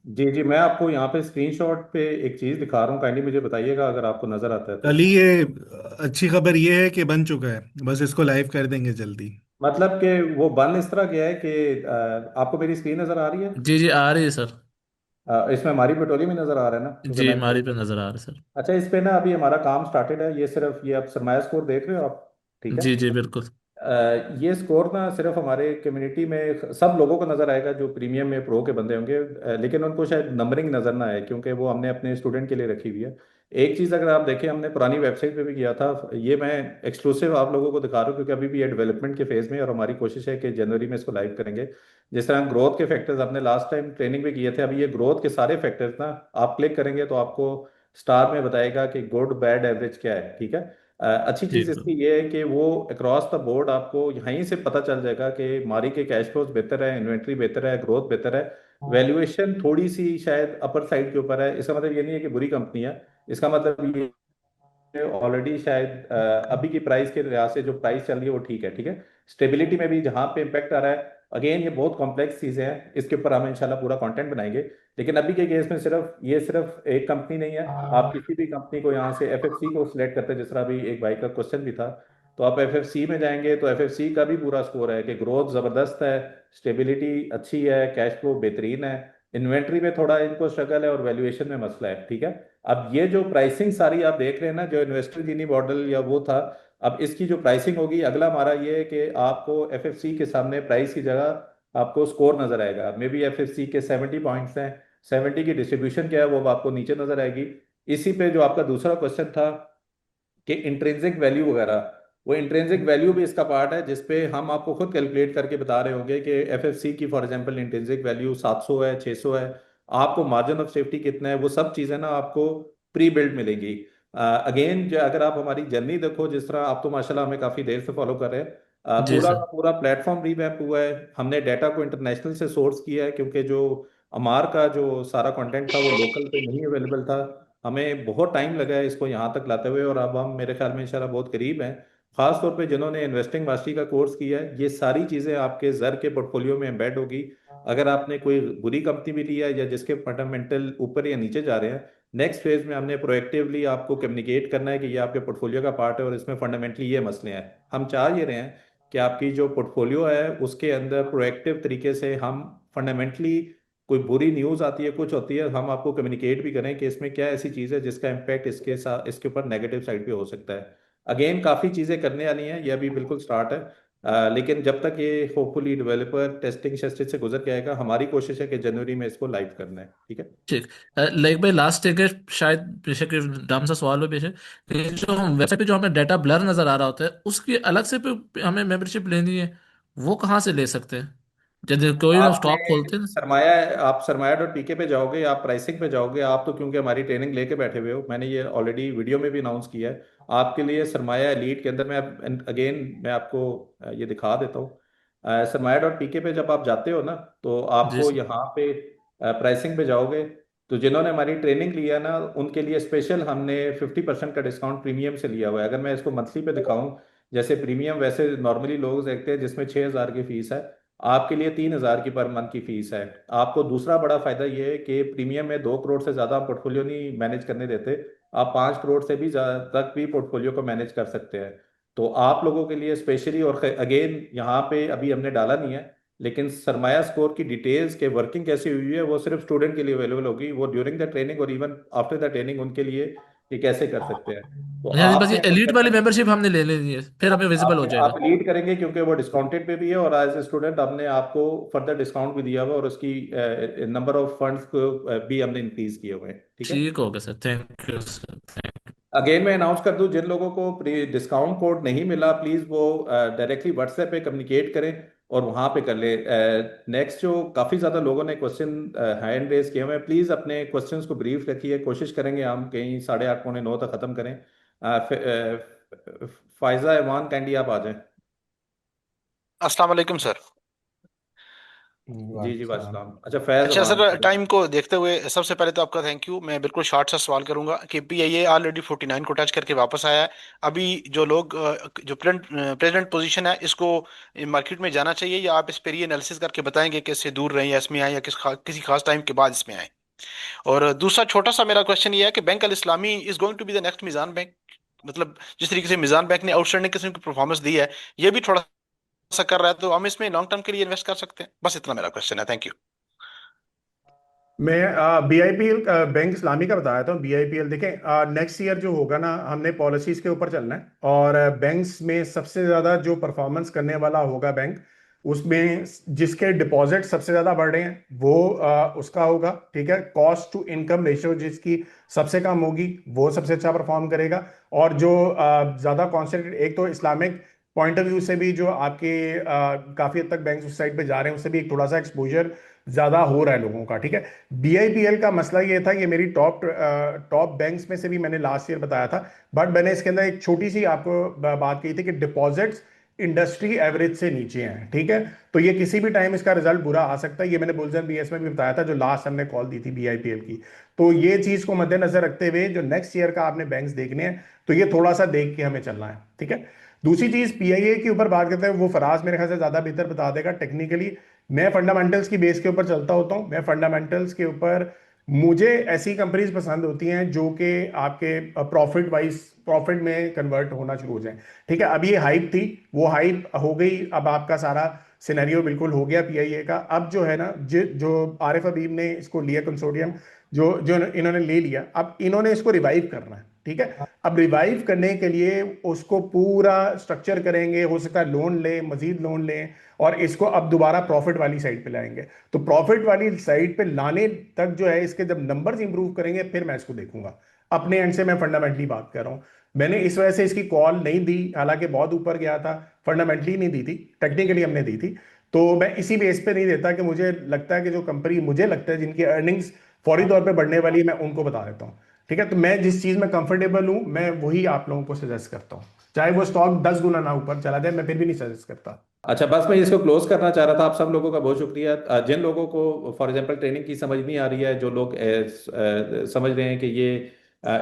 जी जी, मैं आपको यहाँ पे स्क्रीनशॉट पे एक चीज़ दिखा रहा हूँ, काइंडली मुझे बताइएगा अगर आपको नज़र आता है तो। अली, ये अच्छी खबर ये है कि बन चुका है, बस इसको लाइव कर देंगे जल्दी। मतलब कि वो बन इस तरह गया है कि आपको मेरी स्क्रीन नज़र आ रही है। जी जी आ रही है सर। इसमें हमारी पेट्रोलियम ही नज़र आ रहा है ना, क्योंकि जी मैंने हमारी पे नज़र आ रहा है सर। अच्छा, इस पे ना अभी हमारा काम स्टार्टेड है। ये सिर्फ ये आप सरमाया स्कोर देख रहे हो आप, ठीक है। जी जी बिल्कुल। ये स्कोर ना सिर्फ हमारे कम्युनिटी में सब लोगों को नजर आएगा जो प्रीमियम में प्रो के बंदे होंगे, लेकिन उनको शायद नंबरिंग नजर ना आए क्योंकि वो हमने अपने स्टूडेंट के लिए रखी हुई है। एक चीज़ अगर आप देखें, हमने पुरानी वेबसाइट पे भी किया था, ये मैं एक्सक्लूसिव आप लोगों को दिखा रहा हूँ क्योंकि अभी भी ये डेवलपमेंट के फेज में है और हमारी कोशिश है कि जनवरी में इसको लाइव करेंगे। जिस तरह ग्रोथ के फैक्टर्स हमने लास्ट टाइम ट्रेनिंग में किए थे, अभी ये ग्रोथ के सारे फैक्टर्स ना आप क्लिक करेंगे तो आपको स्टार में बताएगा कि गुड बैड एवरेज क्या है, ठीक है। अच्छी जी चीज तो इसकी ये है कि वो अक्रॉस द बोर्ड आपको यहीं से पता चल जाएगा कि मारी के कैश फ्लोज बेहतर है, इन्वेंट्री बेहतर है, ग्रोथ बेहतर है, वैल्यूएशन थोड़ी सी शायद अपर साइड के ऊपर है। इसका मतलब ये नहीं है कि बुरी कंपनी है, इसका मतलब ये ऑलरेडी शायद अभी की प्राइस के लिहाज से जो प्राइस चल रही है वो ठीक है, ठीक है। स्टेबिलिटी में भी जहां पे इम्पैक्ट आ रहा है, अगेन ये बहुत कॉम्प्लेक्स चीजें हैं, इसके ऊपर हम इंशाल्लाह पूरा कंटेंट बनाएंगे। लेकिन अभी के केस में सिर्फ एक कंपनी नहीं है। आप किसी भी कंपनी को यहाँ से एफएफसी को सिलेक्ट करते हैं, जिस तरह अभी एक भाई का क्वेश्चन भी था, तो आप एफएफसी में जाएंगे तो एफएफसी का भी पूरा स्कोर है कि ग्रोथ जबरदस्त है, स्टेबिलिटी अच्छी है, कैश फ्लो बेहतरीन है, इन्वेंट्री में थोड़ा इनको स्ट्रगल है और वैल्यूएशन में मसला है, ठीक है। अब ये जो प्राइसिंग सारी आप देख रहे हैं ना, जो इन्वेस्टर जीनी मॉडल या वो था, अब इसकी जो प्राइसिंग होगी, अगला हमारा ये है कि आपको एफएफसी के सामने प्राइस की जगह आपको स्कोर नजर आएगा। मे बी एफएफसी के 70 पॉइंट्स हैं, 70 की डिस्ट्रीब्यूशन क्या है वो अब आपको नीचे नजर आएगी। इसी पे जो आपका दूसरा क्वेश्चन था कि इंट्रिंसिक वैल्यू वगैरह, वो इंट्रिंसिक वैल्यू भी इसका पार्ट है जिसपे हम आपको खुद कैलकुलेट करके बता रहे होंगे कि एफएफसी की फॉर एग्जांपल इंट्रिंसिक वैल्यू 700 है, 600 है, आपको मार्जिन ऑफ सेफ्टी कितना है, वो सब चीज़ें ना आपको प्री बिल्ड मिलेंगी। अगेन जो अगर आप हमारी जर्नी देखो, जिस तरह आप तो माशाल्लाह हमें काफ़ी देर से फॉलो कर रहे हैं, जी पूरा सर। का पूरा प्लेटफॉर्म रिवैम्प हुआ है, हमने डाटा को इंटरनेशनल से सोर्स किया है क्योंकि जो अमार का जो सारा कंटेंट था वो लोकल पे नहीं अवेलेबल था। हमें बहुत टाइम लगा है इसको यहाँ तक लाते हुए, और अब हम मेरे ख्याल में इंशाल्लाह बहुत करीब हैं। खास तौर पे जिन्होंने इन्वेस्टिंग मास्टरी का कोर्स किया है, ये सारी चीज़ें आपके ज़र के पोर्टफोलियो में एम्बेड होगी। अगर आपने कोई बुरी कंपनी भी लिया है या जिसके फंडामेंटल ऊपर या नीचे जा रहे हैं, नेक्स्ट फेज में हमने प्रोएक्टिवली आपको कम्युनिकेट करना है कि ये आपके पोर्टफोलियो का पार्ट है और इसमें फंडामेंटली ये मसले हैं। हम चाह ये रहे हैं कि आपकी जो पोर्टफोलियो है उसके अंदर प्रोएक्टिव तरीके से हम फंडामेंटली, कोई बुरी न्यूज़ आती है, कुछ होती है, हम आपको कम्युनिकेट भी करें कि इसमें क्या ऐसी चीज़ है जिसका इम्पैक्ट इसके साथ इसके ऊपर नेगेटिव साइड पे हो सकता है। अगेन काफ़ी चीज़ें करने वाली हैं, ये अभी बिल्कुल स्टार्ट है। लेकिन जब तक ये होपफुली डेवलपर टेस्टिंग शेस्टिंग से गुजर के आएगा, हमारी कोशिश है कि जनवरी में इसको लाइव करना है। ठीक है। ठीक। लाइक भाई लास्ट एक है, शायद बेशक ये डाम सा सवाल हो बेशक, कि जो हम वेबसाइट पे जो हमें डाटा ब्लर नजर आ रहा होता है उसकी अलग से हमें मेंबरशिप लेनी है, वो कहाँ से ले सकते हैं? जैसे कोई ना आपने स्टॉक खोलते हैं। सरमाया आप सरमाया.pk पे जाओगे, आप प्राइसिंग पे जाओगे, आप तो क्योंकि हमारी ट्रेनिंग लेके बैठे हुए हो, मैंने ये ऑलरेडी वीडियो में भी अनाउंस किया है आपके लिए। सरमाया एलीट के अंदर मैं अगेन मैं आपको ये दिखा देता हूँ। सरमाया.pk पे जब आप जाते हो ना, तो जी आपको सर। यहाँ पे प्राइसिंग पे जाओगे, तो जिन्होंने हमारी ट्रेनिंग लिया ना उनके लिए स्पेशल हमने 50% का डिस्काउंट प्रीमियम से लिया हुआ है। अगर मैं इसको मंथली पे दिखाऊं, जैसे प्रीमियम वैसे नॉर्मली लोग देखते हैं जिसमें 6,000 की फीस है, आपके लिए 3,000 की पर मंथ की फीस है। आपको दूसरा बड़ा फायदा ये है कि प्रीमियम में 2 करोड़ से ज्यादा पोर्टफोलियो नहीं मैनेज करने देते, आप 5 करोड़ से भी ज्यादा तक भी पोर्टफोलियो को मैनेज कर सकते हैं। तो आप लोगों के लिए स्पेशली, और अगेन यहाँ पे अभी हमने डाला नहीं है, लेकिन सरमाया स्कोर की डिटेल्स के वर्किंग कैसी हुई है वो सिर्फ स्टूडेंट के लिए अवेलेबल होगी। वो ड्यूरिंग द ट्रेनिंग और इवन आफ्टर द ट्रेनिंग उनके लिए ये कैसे कर सकते हैं। तो यानी बस ये आपने अगर एलीट वाली करना है, मेंबरशिप हमने ले लेनी है, फिर हमें विजिबल हो आप जाएगा। लीड करेंगे क्योंकि वो डिस्काउंटेड पे भी है, और एज ए स्टूडेंट हमने आपको फर्दर डिस्काउंट भी दिया हुआ, और उसकी नंबर ऑफ फंड्स को भी हमने इंक्रीज किए हुए हैं। ठीक है। ठीक हो गया sir, thank you sir. Again मैं अनाउंस कर दूं, जिन लोगों को डिस्काउंट कोड नहीं मिला, प्लीज वो डायरेक्टली व्हाट्सएप पे कम्युनिकेट करें और वहां पे कर ले। नेक्स्ट जो काफी ज्यादा लोगों ने क्वेश्चन हैंड रेज किए हुए हैं, प्लीज अपने क्वेश्चंस को ब्रीफ रखिए, कोशिश करेंगे हम कहीं 8:30 पौने 9 तक खत्म करें। फायजा ऐवान कैंडी आप आ जाएं। अस्सलाम वालेकुम सर। जी जी वास्सलाम। अच्छा फैज अच्छा अमान सर, चलो। टाइम को देखते हुए सबसे पहले तो आपका थैंक यू। मैं बिल्कुल शॉर्ट सा सवाल करूंगा कि पीआईए ऑलरेडी 49 को टच करके वापस आया है। अभी जो लोग जो प्रेजेंट पोजीशन है इसको मार्केट में जाना चाहिए, या आप इस पर ये एनालिसिस करके बताएंगे कि इससे दूर रहें या इसमें आए, या किसी खास टाइम के बाद इसमें आए? और दूसरा छोटा सा मेरा क्वेश्चन ये है कि bank Al Islami is going to be the next Meezan bank? मतलब जिस तरीके से मिजान बैंक ने आउटस्टैंडिंग किस्म की परफॉर्मेंस दी है, ये भी थोड़ा सा कर रहा है, तो हम इसमें लॉन्ग टर्म के लिए इन्वेस्ट कर सकते हैं? बस इतना मेरा क्वेश्चन है, थैंक यू। मैं बीआईपीएल बैंक इस्लामी का बताया था। बीआईपीएल देखें, नेक्स्ट ईयर जो होगा ना, हमने पॉलिसीज के ऊपर चलना है, और बैंक्स में सबसे ज्यादा जो परफॉर्मेंस करने वाला होगा बैंक, उसमें जिसके डिपॉजिट सबसे ज्यादा बढ़ रहे हैं वो उसका होगा। ठीक है। कॉस्ट टू इनकम रेशियो जिसकी सबसे कम होगी वो सबसे अच्छा परफॉर्म करेगा। और जो ज्यादा कॉन्सेंट्रेट, एक तो इस्लामिक पॉइंट ऑफ व्यू से भी जो आपके काफी हद तक बैंक उस साइड पे जा रहे हैं, उससे भी एक थोड़ा सा एक्सपोजर ज्यादा हो रहा है लोगों का। ठीक है। बीआईपीएल का मसला ये था, ये मेरी टॉप बैंक्स में से भी मैंने लास्ट ईयर बताया था, बट मैंने इसके अंदर एक छोटी सी आपको बात कही थी कि डिपॉजिट्स इंडस्ट्री एवरेज से नीचे हैं। ठीक है। तो ये किसी भी टाइम इसका रिजल्ट बुरा आ सकता है। ये मैंने बुल्स एंड बीएस में भी बताया था, जो लास्ट हमने कॉल दी थी बीआईपीएल की। तो ये चीज को मद्देनजर रखते हुए जो नेक्स्ट ईयर का आपने बैंक्स देखने हैं, तो ये थोड़ा सा देख के हमें चलना है। ठीक है। दूसरी चीज पीआईए के ऊपर बात करते हैं, वो फराज मेरे ख्याल से ज्यादा बेहतर बता देगा टेक्निकली। मैं फंडामेंटल्स की बेस के ऊपर चलता होता हूं। मैं फंडामेंटल्स के ऊपर, मुझे ऐसी कंपनीज पसंद होती हैं जो कि आपके प्रॉफिट में कन्वर्ट होना शुरू हो जाए। ठीक है। अब ये हाइप थी, वो हाइप हो गई, अब आपका सारा सिनेरियो बिल्कुल हो गया पीआईए का। अब जो है ना, जो आरिफ हबीब ने इसको लिया कंसोर्टियम, जो जो इन्होंने ले लिया, अब इन्होंने इसको रिवाइव करना है। ठीक है। अब रिवाइव करने के लिए उसको पूरा स्ट्रक्चर करेंगे, हो सकता है लोन ले, मजीद लोन लें, और इसको अब दोबारा प्रॉफिट वाली साइड पे लाएंगे। तो प्रॉफिट वाली साइड पे लाने तक जो है, इसके जब नंबर्स इंप्रूव करेंगे फिर मैं इसको देखूंगा। अपने एंड से मैं फंडामेंटली बात कर रहा हूं। मैंने इस वजह से इसकी कॉल नहीं दी, हालांकि बहुत ऊपर गया था, फंडामेंटली नहीं दी थी, टेक्निकली हमने दी थी। तो मैं इसी बेस पे नहीं देता कि मुझे लगता है कि जो कंपनी मुझे लगता है जिनकी अर्निंग्स फौरी तौर पे बढ़ने वाली है, मैं उनको बता देता हूँ। ठीक है। तो मैं जिस चीज में कंफर्टेबल हूं, मैं वही आप लोगों को सजेस्ट करता हूं, चाहे वो स्टॉक 10 गुना ना ऊपर चला जाए, मैं फिर भी नहीं सजेस्ट करता। अच्छा, बस मैं इसको क्लोज करना चाह रहा था। आप सब लोगों का बहुत शुक्रिया। जिन लोगों को फॉर एग्जांपल ट्रेनिंग की समझ नहीं आ रही है, जो लोग समझ रहे हैं कि ये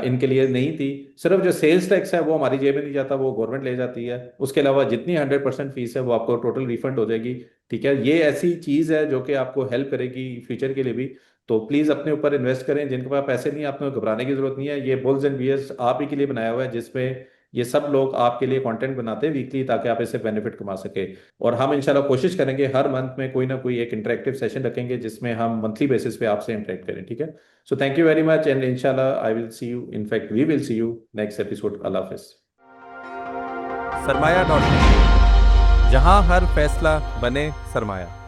इनके लिए नहीं थी, सिर्फ जो सेल्स टैक्स है वो हमारी जेब में नहीं जाता, वो गवर्नमेंट ले जाती है। उसके अलावा जितनी 100% फीस है वो आपको टोटल रिफंड हो जाएगी। ठीक है, ये ऐसी चीज़ है जो कि आपको हेल्प करेगी फ्यूचर के लिए भी। तो प्लीज़ अपने ऊपर इन्वेस्ट करें। जिनके पास पैसे नहीं है, आपको घबराने की जरूरत नहीं है। ये बुल्स एंड बियर्स आप ही के लिए बनाया हुआ है, जिसमें ये सब लोग आपके लिए कंटेंट बनाते हैं वीकली, ताकि आप इससे बेनिफिट कमा सके। और हम इंशाल्लाह कोशिश करेंगे हर मंथ में कोई ना कोई एक इंटरेक्टिव सेशन रखेंगे, जिसमें हम मंथली बेसिस पे आपसे इंटरेक्ट करें। ठीक है, so thank you very much, and इंशाल्लाह I will see you, in fact we will see you next episode. अल्लाह हाफिज। सरमाया.com, जहां हर फैसला बने सरमाया।